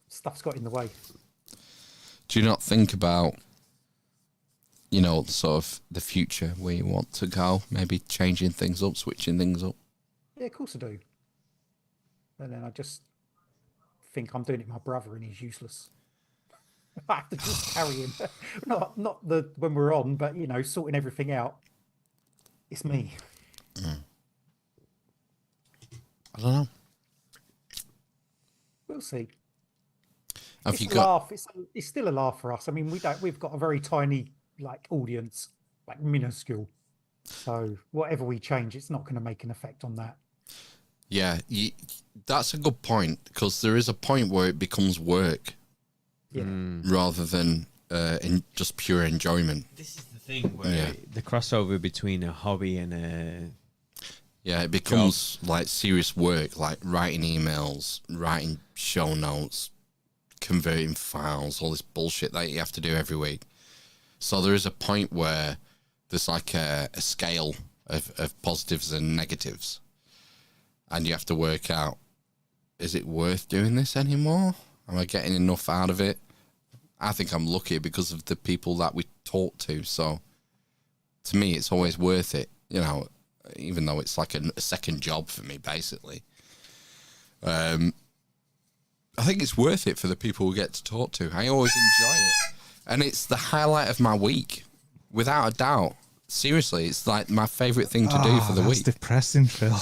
stuff's got in the way. Do you not think about, sort of the future where you want to go? Maybe changing things up, switching things up. Yeah, of course I do. And then I just think I'm doing it with my brother and he's useless. I have to just carry him. Not when we're on, but sorting everything out. It's me. I don't know. We'll see. Have you got? It's still a laugh for us. I mean, we've got a very tiny audience, minuscule. So whatever we change, it's not going to make an effect on that. Yeah, that's a good point, because there is a point where it becomes work, rather than just pure enjoyment. This is the thing where the crossover between a hobby and a it becomes like serious work, like writing emails, writing show notes, converting files, all this bullshit that you have to do every week. So there is a point where there's like a scale of positives and negatives. And you have to work out, is it worth doing this anymore? Am I getting enough out of it? I think I'm lucky because of the people that we talk to. So to me, it's always worth it, even though it's like a second job for me, basically. I think it's worth it for the people we get to talk to. I always enjoy it. And it's the highlight of my week, without a doubt. Seriously, it's like my favourite thing to do for the week. That's depressing, Phil.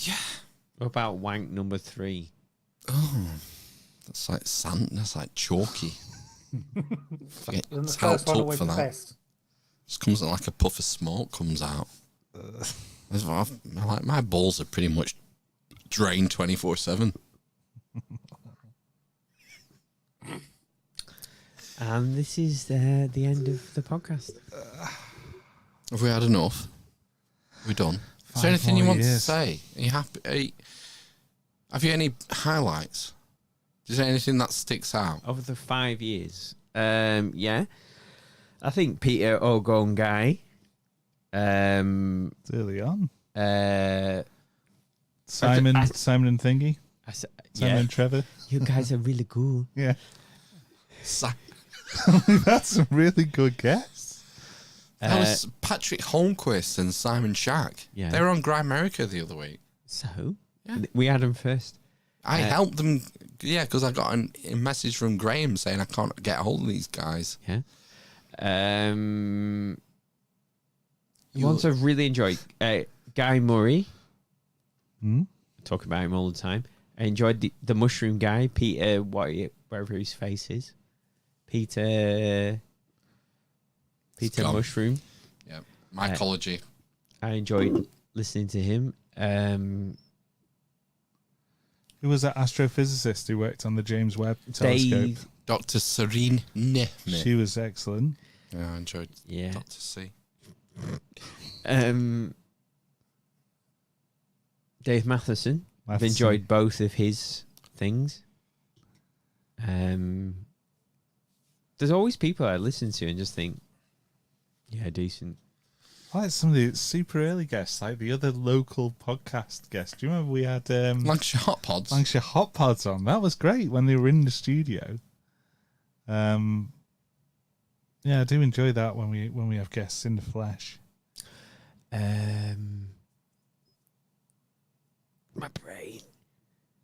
Yeah. What about wank number 3? Oh, that's like sand. That's like chalky. Isn't the first one always the best? Just comes like a puff of smoke comes out. My balls are pretty much drained 24/7. And this is the end of the podcast. Have we had enough? We're done. Is there anything you want to say? Are you happy? Have you any highlights? Is there anything that sticks out? Over the 5 years, I think Peter Ogon Guy. It's early on. Simon and Thingy. Simon and Trevor. You guys are really cool. Yeah. That's a really good guess. That was Patrick Holmquist and Simon Shack. Yeah. They were on Grimerica the other week. So? Yeah. We had them first. I helped them, because I got a message from Graham saying I can't get a hold of these guys. Yeah. Ones I've really enjoyed. Guy Murray. I talk about him all the time. I enjoyed the mushroom guy, Peter, whatever his face is. Peter Mushroom. Yeah. Mycology. I enjoyed listening to him. Who was that astrophysicist who worked on the James Webb telescope? Dr. Serene Nehme. She was excellent. Yeah, I enjoyed Yeah. Dr. C. Dave Matheson. I've enjoyed both of his things. There's always people I listen to and just think, yeah, decent. I like some of the super early guests, like the other local podcast guests. Do you remember we had Lancashire Hot Pods? Lancashire Hot Pods on? That was great when they were in the studio. Yeah, I do enjoy that when we have guests in the flesh. My brain.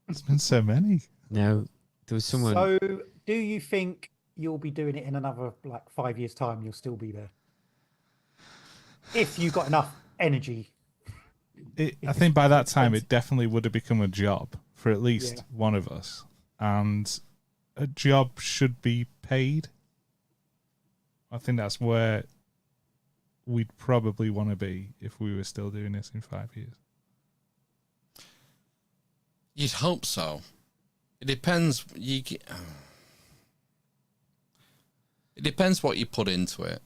There's been so many. No, there was someone. So, do you think you'll be doing it in another 5 years' time? You'll still be there if you got enough energy. I think by that time it definitely would have become a job for at least one of us, and a job should be paid. I think that's where we'd probably want to be if we were still doing this in 5 years. You'd hope so. It depends. It depends what you put into it.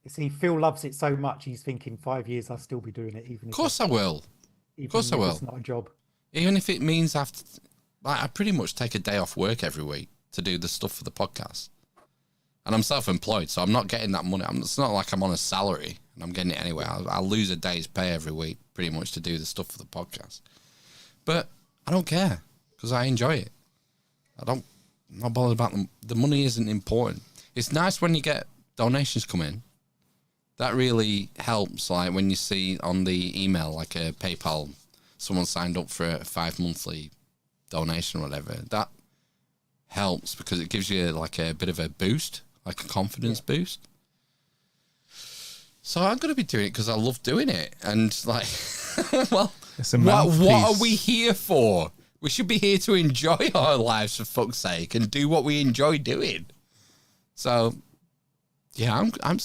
You see, Phil loves it so much. He's thinking 5 years, I'll still be doing it. Even Of course I will. Of course I will. It's not a job. Even if it means I pretty much take a day off work every week to do the stuff for the podcast. And I'm self-employed, so I'm not getting that money. It's not like I'm on a salary and I'm getting it anyway. I'll lose a day's pay every week pretty much to do the stuff for the podcast. But I don't care because I enjoy it. I'm not bothered about them. The money isn't important. It's nice when you get donations come in. That really helps. Like when you see on the email, like a PayPal, someone signed up for a 5 monthly donation or whatever. That helps because it gives you like a bit of a boost, like a confidence boost. So I'm going to be doing it because I love doing it. And like, well, what are we here for? We should be here to enjoy our lives for fuck's sake and do what we enjoy doing. So, yeah, I'll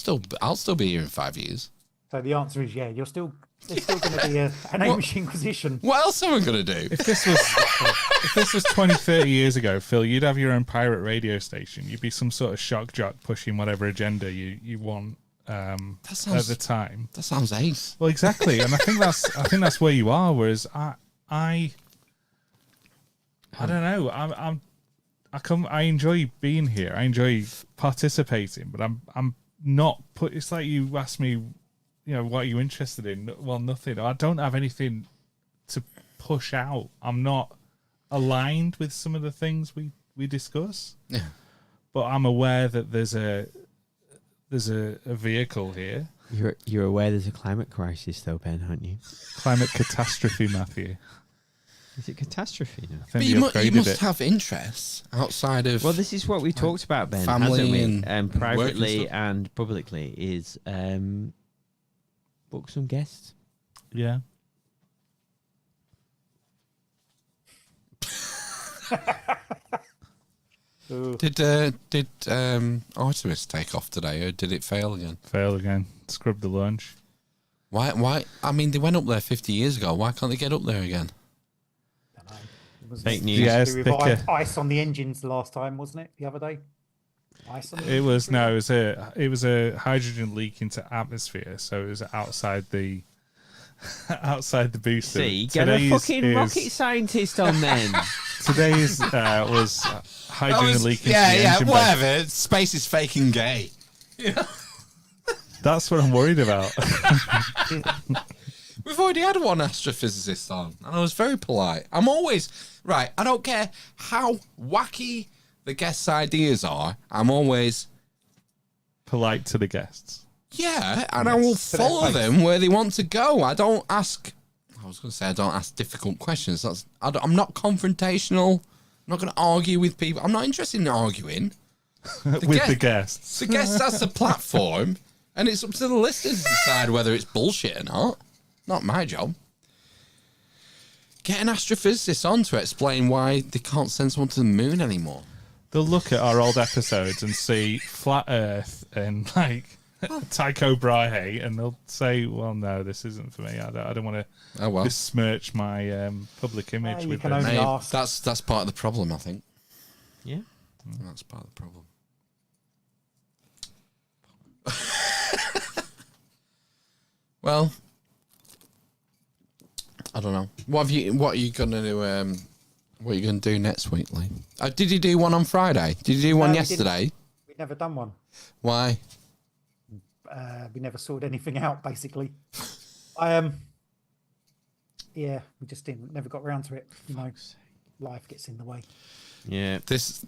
still be here in 5 years. So the answer is there's still going to be an Amish Inquisition. What else am I going to do? If this was 20, 30 years ago, Phil, you'd have your own pirate radio station. You'd be some sort of shock jock pushing whatever agenda you want at the time. That sounds ace. Well, exactly, and I think that's where you are. Whereas I don't know. I enjoy being here. I enjoy participating, but I'm not put. It's like you asked me, what are you interested in? Well, nothing. I don't have anything to push out. I'm not aligned with some of the things we discuss. Yeah. But I'm aware that there's a vehicle here. You're aware there's a climate crisis, though, Ben, aren't you? Climate catastrophe, Matthew. Is it catastrophe now? But you must have interests outside of. Well, this is what we talked about, Ben, family and privately and and publicly. Is book some guests. Yeah. Did Artemis take off today, or did it fail again? Fail again. Scrub the launch. Why? I mean, they went up there 50 years ago. Why can't they get up there again? Fake news. Yeah, with ice on the engines last time, wasn't it? The other day. Ice on the It was a hydrogen leak into atmosphere, so it was outside the booster. See, get a fucking rocket scientist on then. Today's was hydrogen leak into the engine bay. Whatever. Space is fake and gay. That's what I'm worried about. We've already had one astrophysicist on, and I was very polite. I'm always right. I don't care how wacky the guests' ideas are. I'm always polite to the guests. Yeah, and I will follow them where they want to go. I don't ask. I was going to say I don't ask difficult questions. I'm not confrontational. I'm not going to argue with people. I'm not interested in arguing with the guests. The guest has the platform, and it's up to the listeners to decide whether it's bullshit or not. Not my job. Get an astrophysicist on to explain why they can't send someone to the moon anymore. They'll look at our old episodes and see flat Earth and Tycho Brahe, and they'll say, "Well, no, this isn't for me. I don't want to besmirch my public image with can only ask. That's part of the problem, I think. Yeah. That's part of the problem. Well, I don't know. What are you gonna do? What are you gonna do next week, Lee? Did you do one on Friday? Did you do one yesterday? We've never done one. Why? We never sorted anything out, basically. Yeah, we just never got around to it. You know, life gets in the way. Yeah. This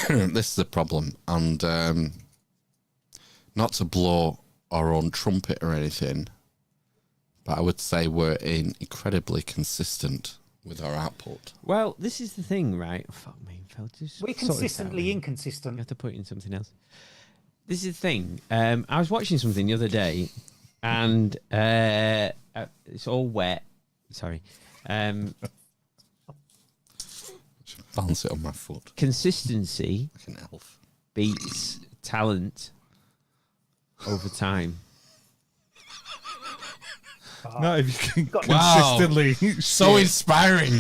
is the problem, and not to blow our own trumpet or anything, but I would say we're incredibly consistent with our output. Well, this is the thing, right? Fuck me, Phil. We're consistently inconsistent. You have to put in something else. This is the thing. I was watching something the other day, and it's all wet. Sorry. Balance it on my foot. Consistency Like an elf. beats talent over time. No, if you can Wow. consistently. So inspiring.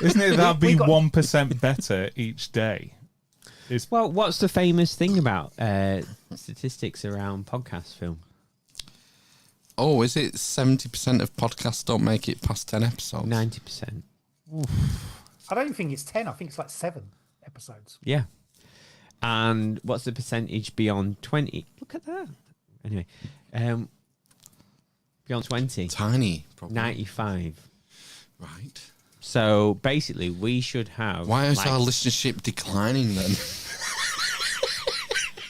Isn't it that'd be 1% better each day? Well, what's the famous thing about statistics around podcast film? Oh, is it 70% of podcasts don't make it past 10 episodes? 90%. I don't think it's 10. I think it's like 7 episodes. Yeah. And what's the percentage beyond 20? Look at that. Anyway, beyond 20. Tiny, probably. 95. Right. So basically, we should have. Why is our listenership declining then?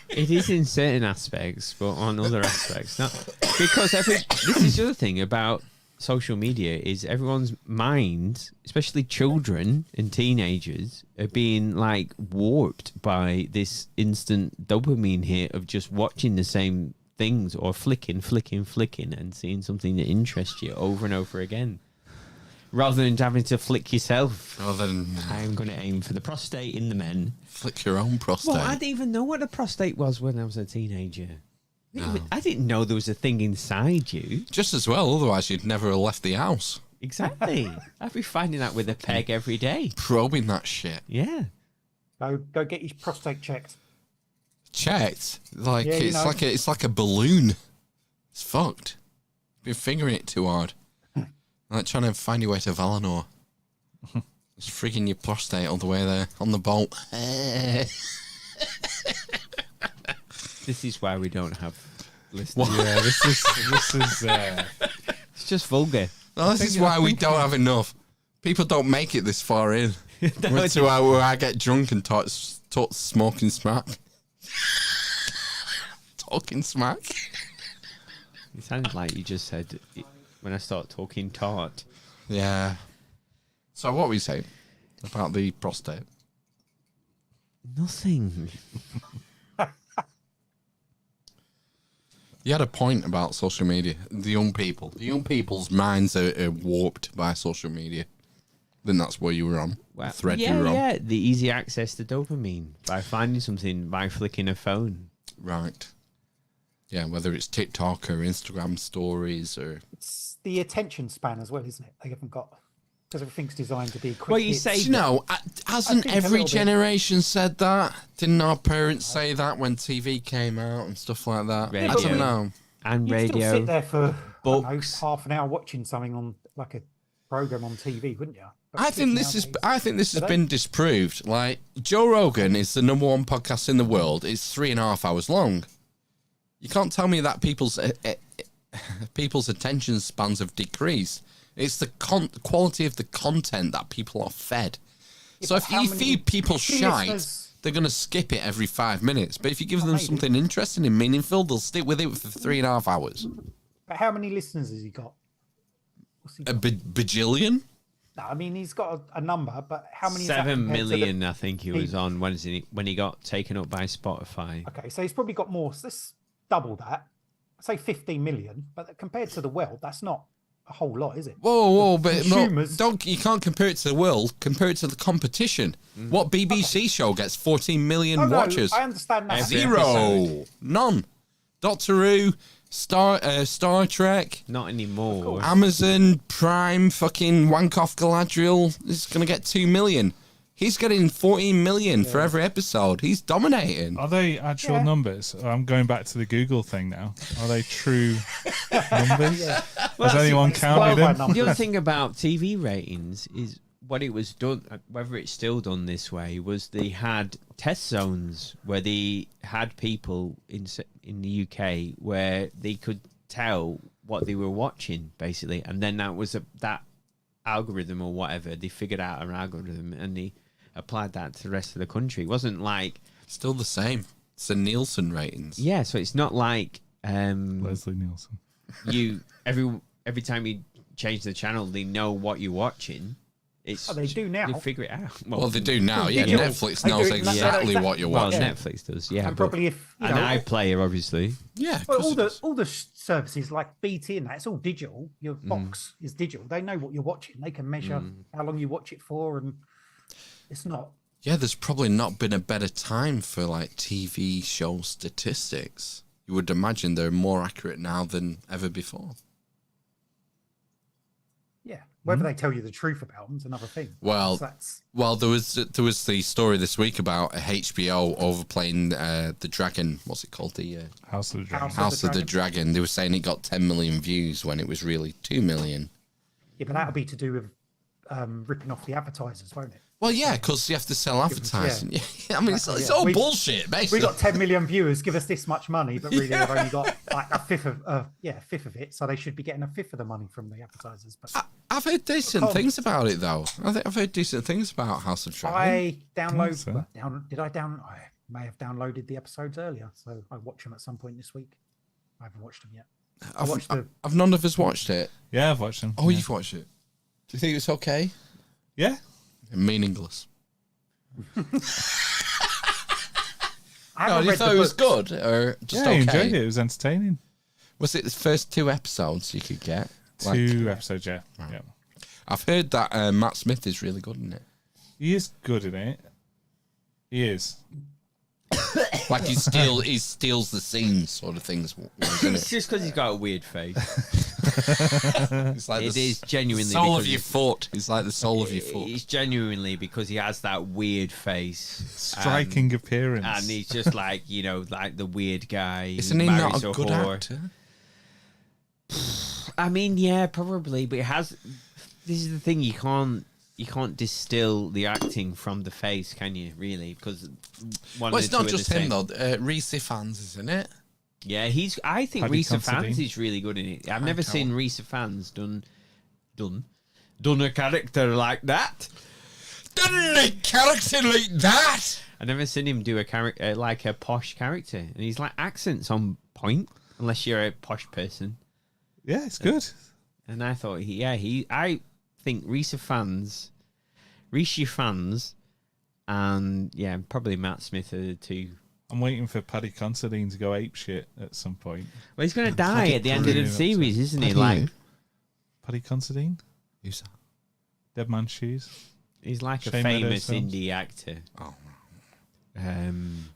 It is in certain aspects, but on other aspects, not because this is the other thing about social media is everyone's minds, especially children and teenagers, are being like warped by this instant dopamine hit of just watching the same things or flicking, and seeing something that interests you over and over again. Rather than having to flick yourself. Rather than I'm going to aim for the prostate in the men. flick your own prostate. Well, I didn't even know what a prostate was when I was a teenager. I didn't know there was a thing inside you. Just as well, otherwise you'd never have left the house. Exactly. I'd be finding that with a peg every day. Probing that shit. Yeah. Go get your prostate checked. Checked? Like, Yeah, it's like a balloon. It's fucked. Been fingering it too hard. Like trying to find your way to Valinor. Just freaking your prostate all the way there on the boat. This is why we don't have listeners. Yeah, this is. It's just vulgar. Well, this is why we don't have enough. People don't make it this far in. To where I get drunk and talk smoking smack. Talking smack. It sounded like you just said when I start talking tart. Yeah. So what were you saying about the prostate? Nothing. You had a point about social media. The young people. The young people's minds are warped by social media. Then that's where you were on. Well, The thread yeah, you were on. yeah. The easy access to dopamine by finding something by flicking a phone. Right. Yeah, whether it's TikTok or Instagram stories or... It's the attention span as well, isn't it? They haven't got... Because everything's designed to be quick. Well, you hits. say... Do you know, hasn't think a every little bit. generation said that? Didn't our parents say that when TV came out and stuff like that? I Radio. don't know. And You'd still radio. sit there for I don't know, books. half an hour watching something on like a program on TV, wouldn't you? But I think this has Today? been disproved. Like, Joe Rogan is the number one podcast in the world. It's 3.5 hours long. You can't tell me that people's attention spans have decreased. It's the quality of the content that people are fed. Yeah, So but if how you many- feed people how many shite, listeners- they're going to skip it every 5 minutes. But if you give them maybe. something interesting and meaningful, they'll stick with it for 3.5 hours. But how many listeners has he got? What's he A got? bajillion? No, I mean, he's got a number, but how many? is that 7 compared to the- million, I think he was on when he got taken up by Spotify. Okay, so he's probably got more. So let's double that. Say 15 million, but compared to the world, that's not a whole lot, is it? Whoa, but no, consumers- you can't compare it to the world. Compare it to the competition. What BBC show gets 14 million Oh, no, watchers? I understand that. Every Zero, episode. none. Doctor Who, Star Trek, Not anymore. Amazon Prime, fucking wank off Galadriel is gonna get 2 million. He's getting 14 million for every episode. He's dominating. Are they actual numbers? I'm going back to the Google thing now. Are they true numbers? Has anyone counted them? The other thing about TV ratings is what it was done, whether it's still done this way, was they had test zones where they had people in the UK where they could tell what they were watching, basically, and then that was that algorithm or whatever. They figured out an algorithm and they applied that to the rest of the country. It wasn't like still the same. It's the Nielsen ratings. Yeah, so it's not like Leslie Nielsen. You every time you change the channel, they know what you're watching. They do now. They figure it out. Well, they do now. Yeah, Netflix knows exactly what you're watching. Well, Netflix does. Yeah, and probably if an iPlayer, obviously. Yeah. Well, all the services like BT and that, it's all digital. Your box is digital. They know what you're watching. They can measure how long you watch it for, and it's not. Yeah, there's probably not been a better time for like TV show statistics. You would imagine they're more accurate now than ever before. Yeah, whether they tell you the truth about them is another thing. Well, there was the story this week about HBO overplaying the Dragon. What's it called? The House of the Dragon. House of the Dragon. They were saying it got 10 million views when it was really 2 million. Yeah, but that'll be to do with ripping off the advertisers, won't it? Well, yeah, because you have to sell advertising. Yeah. I mean, it's all bullshit, basically. We got 10 million viewers, give us this much money, but really they've only got like a fifth of it, so they should be getting a fifth of the money from the advertisers. But I've heard decent things about it, though. I've heard decent things about House of Dragon. I may have downloaded the episodes earlier, so I watch them at some point this week. I haven't watched them yet. Have none of us watched it? Yeah, I've watched them. Oh, you've watched it. Do you think it's okay? Yeah. Meaningless. I you thought it was good, or just okay? I enjoyed it. It was entertaining. Was it the first 2 episodes you could get? Two episodes, yeah. Right. Yeah. I've heard that Matt Smith is really good in it. He is good in it. He is. Like he steals the scene, sort of things. It's just because he's got a weird face. It's like it is genuinely the soul of your foot. He's like the soul of your foot. He's genuinely because he has that weird face, striking appearance, and he's just like like the weird guy. Isn't he not a good actor? I mean, yeah, probably, but it has. This is the thing: you can't distill the acting from the face, can you? Really, because it's not just him though. Reese Fans, isn't it? Yeah, I think Paddy Reese Considine. Fans is really good in it. I've never seen Reese Fans done a character like that. Done a character like that. I've never seen him do a character like a posh character, and he's like accents on point, unless you're a posh person. Yeah, it's good. And I thought, I think Reese Fans, and probably Matt Smith are the two. I'm waiting for Paddy Considine to go ape shit at some point. Well, he's going to die at the end of the series, isn't he? Paddy Considine? Who's that? Dead Man's Shoes. He's like Shane a famous Meadows indie actor. Oh.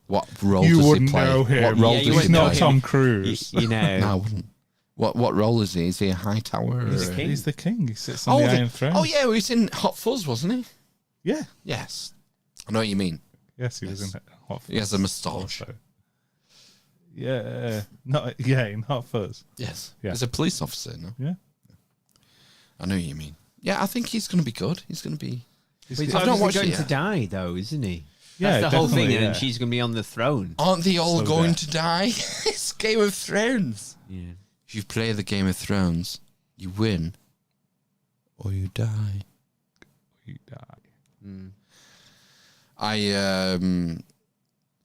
What role you does wouldn't he play? know him. What role does He's he not play? Tom Cruise. No, No, I wouldn't. What role is he? Is he a high tower? He's the king. He sits on the Iron Throne. Oh yeah, he was in Hot Fuzz, wasn't he? Yeah. Yes. I know what you mean. Yes, he was in Hot Fuzz. He has a moustache. Also. Yeah. In Hot Fuzz. Yes. Yeah. He's a police officer, no? Yeah. I know what you mean. Yeah, I think he's going to be good. He's going to be... But he's I've not watched going it to yet. die, though, isn't he? Yeah, That's the whole thing, definitely, and she's going to be on the throne. Aren't they all So going dead. to die? It's Game of Thrones. Yeah. If you play the Game of Thrones, you win or you die. You die. Mm. I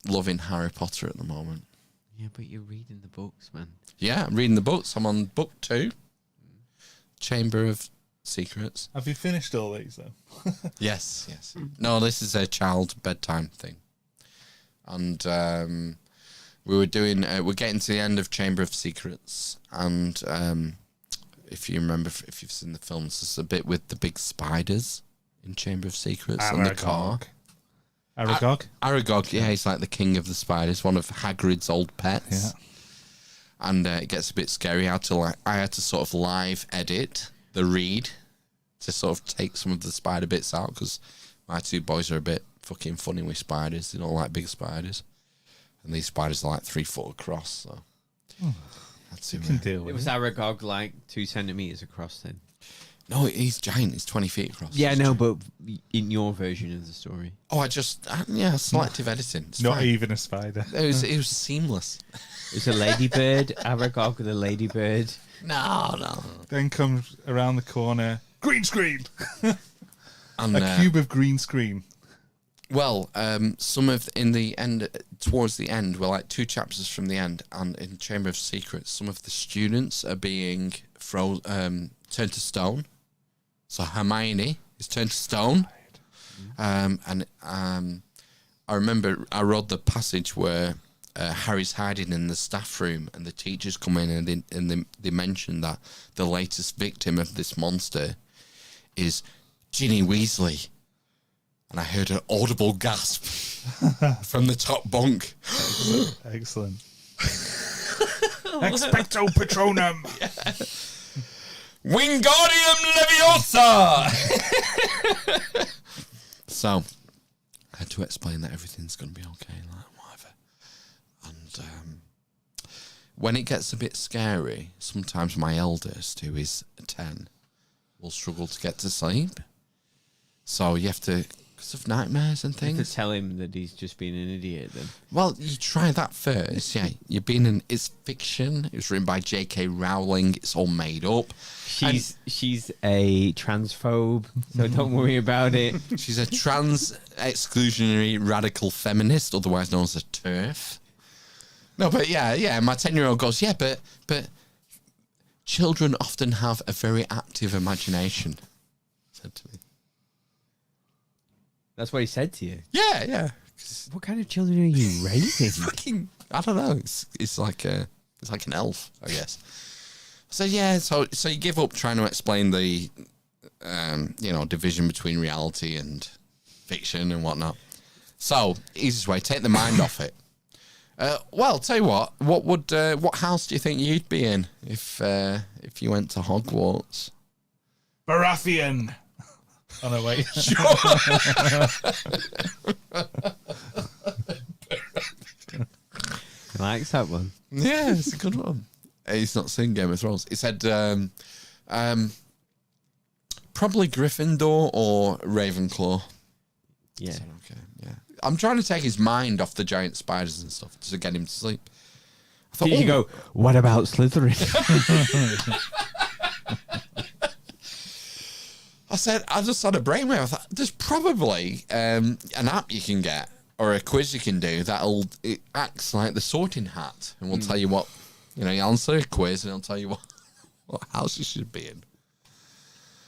loving Harry Potter at the moment. Yeah, but you're reading the books, man. Yeah, I'm reading the books. I'm on book 2. Chamber of Secrets. Have you finished all these, though? Yes. No, this is a child bedtime thing. And we're getting to the end of Chamber of Secrets. And if you remember, if you've seen the films, there's a bit with the big spiders in Chamber of Secrets and the car. Aragog? Aragog, yeah, he's like the king of the spiders, one of Hagrid's old pets. Yeah. And it gets a bit scary. I had to sort of live edit the read to sort of take some of the spider bits out because My two boys are a bit fucking funny with spiders. They don't like big spiders. And these spiders are like 3 foot across, so... That's it. Can deal It with was Aragog like 2 centimeters across then. No, he's giant. He's 20 feet across. Yeah, He's no, giant. but in your version of the story. Oh, selective editing. It's Not fine. even a spider. It was seamless. It's a ladybird, Aragog the ladybird. No. Then comes around the corner, green screen. And, A cube of green screen. Well, some of in the end, towards the end, we're like 2 chapters from the end, and in Chamber of Secrets, some of the students are being turned to stone. So Hermione is turned to stone, and I remember I read the passage where Harry's hiding in the staff room, and the teachers come in and they mention that the latest victim of this monster is Ginny Weasley. And I heard an audible gasp from the top bunk. Excellent. Expecto Patronum. Wingardium Leviosa! So, I had to explain that everything's going to be okay, like whatever. And when it gets a bit scary, sometimes my eldest, who is 10, will struggle to get to sleep. So you have to... because of nightmares and You have things. to tell him that he's just being an idiot then. Well, you try that first. Yeah, you're being it's fiction. It was written by J.K. Rowling. It's all made up. She's a transphobe, so don't worry about it. She's a trans exclusionary radical feminist, otherwise known as a TERF. No, but yeah. My 10-year-old goes, yeah, but children often have a very active imagination. Said to me. That's what he said to you. Yeah. What kind of children are you raising? Fucking, I don't know. It's like an elf, I guess. So yeah, so you give up trying to explain the, division between reality and fiction and whatnot. So easiest way, take the mind off it. Well, tell you what house do you think you'd be in if you went to Hogwarts? Baratheon. Oh no, wait. He likes that one. Yeah, it's a good one. He's not seen Game of Thrones. He said probably Gryffindor or Ravenclaw. Yeah. So, okay, yeah. I'm trying to take his mind off the giant spiders and stuff to get him to sleep. I thought, You go, what about Slytherin? I just had a brainwave. I thought, there's probably an app you can get or a quiz you can do it acts like the sorting hat and will tell you what, you answer a quiz and it'll tell you what house you should be in.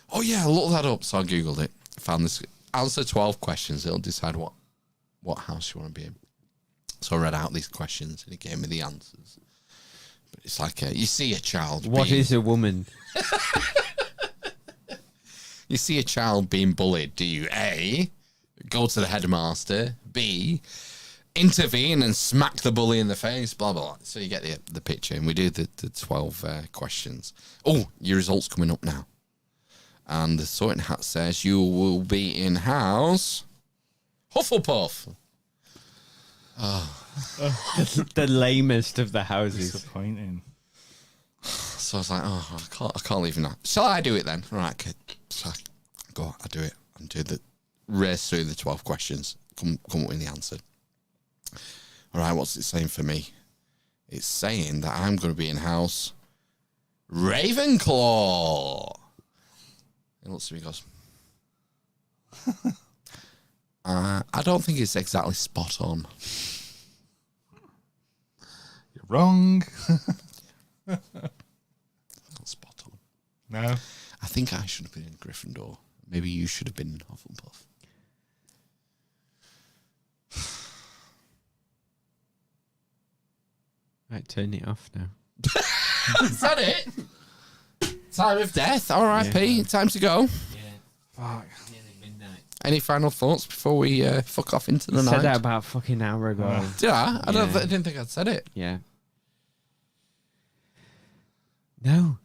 Oh yeah, I looked that up. So I Googled it. Found this. Answer 12 questions. It'll decide what house you want to be in. So I read out these questions and it gave me the answers. But it's like you see a child. What is a woman? You see a child being bullied. Do you A, go to the headmaster, B, intervene and smack the bully in the face, blah, blah, blah. So you get the picture, and we do the 12 questions. Oh, your results coming up now. And the sorting hat says you will be in house Hufflepuff. The lamest of the houses. Disappointing. So I was like, I can't leave now. Shall I do it then? All right, kid. So I do it and do the race through the 12 questions. Come up with the answer. All right, what's it saying for me? It's saying that I'm going to be in house Ravenclaw. It looks at me and goes, I don't think it's exactly spot on. You're wrong. Not spot on. No. I think I should have been in Gryffindor. Maybe you should have been in Hufflepuff. Right, turn it off now. Is that it? Time of death. R.I.P. Yeah. Time to go. Fuck. Midnight. Any final thoughts before we fuck off into the You night? said that about fucking an hour ago. Did I? I Yeah. didn't think I'd said it. Yeah. No.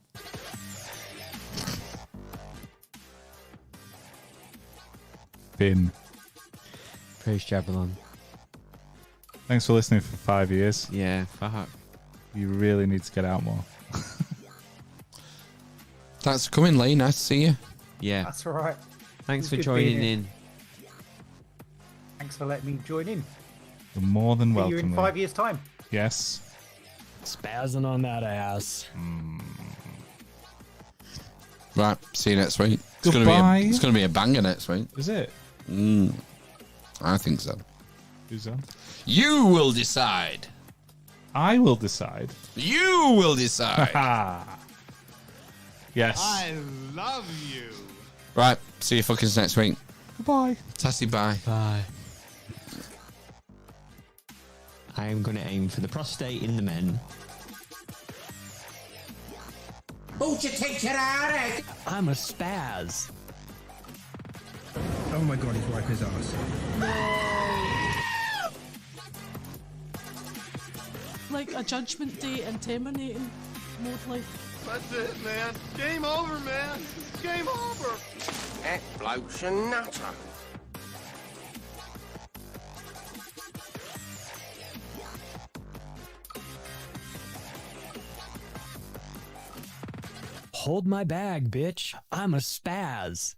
Bin. Praise Jabalon. Thanks for listening for 5 years. Yeah, fuck. You really need to get out more. Thanks for coming, Lee. Nice to see you. Yeah. That's all right. Thanks It's for good joining being here. in. Thanks for letting me join in. You're more than See welcome. you in Lee. 5 years' time. Yes. Spazzing on that ass. Right. See you next week. Goodbye. It's gonna be a banger next week. Is it? I think so. Who's on? You will decide. I will decide. You will decide. Yes. I love you. Right. See you fuckers next week. Goodbye. Tassie, bye. Bye. I am going to aim for the prostate in the men. I'm a spaz. Oh my god, he's wiping his ass. Like a judgment day and terminating mode, like. That's it, man. Game over, man. Game over. That bloke's a nutter. Hold my bag, bitch. I'm a spaz.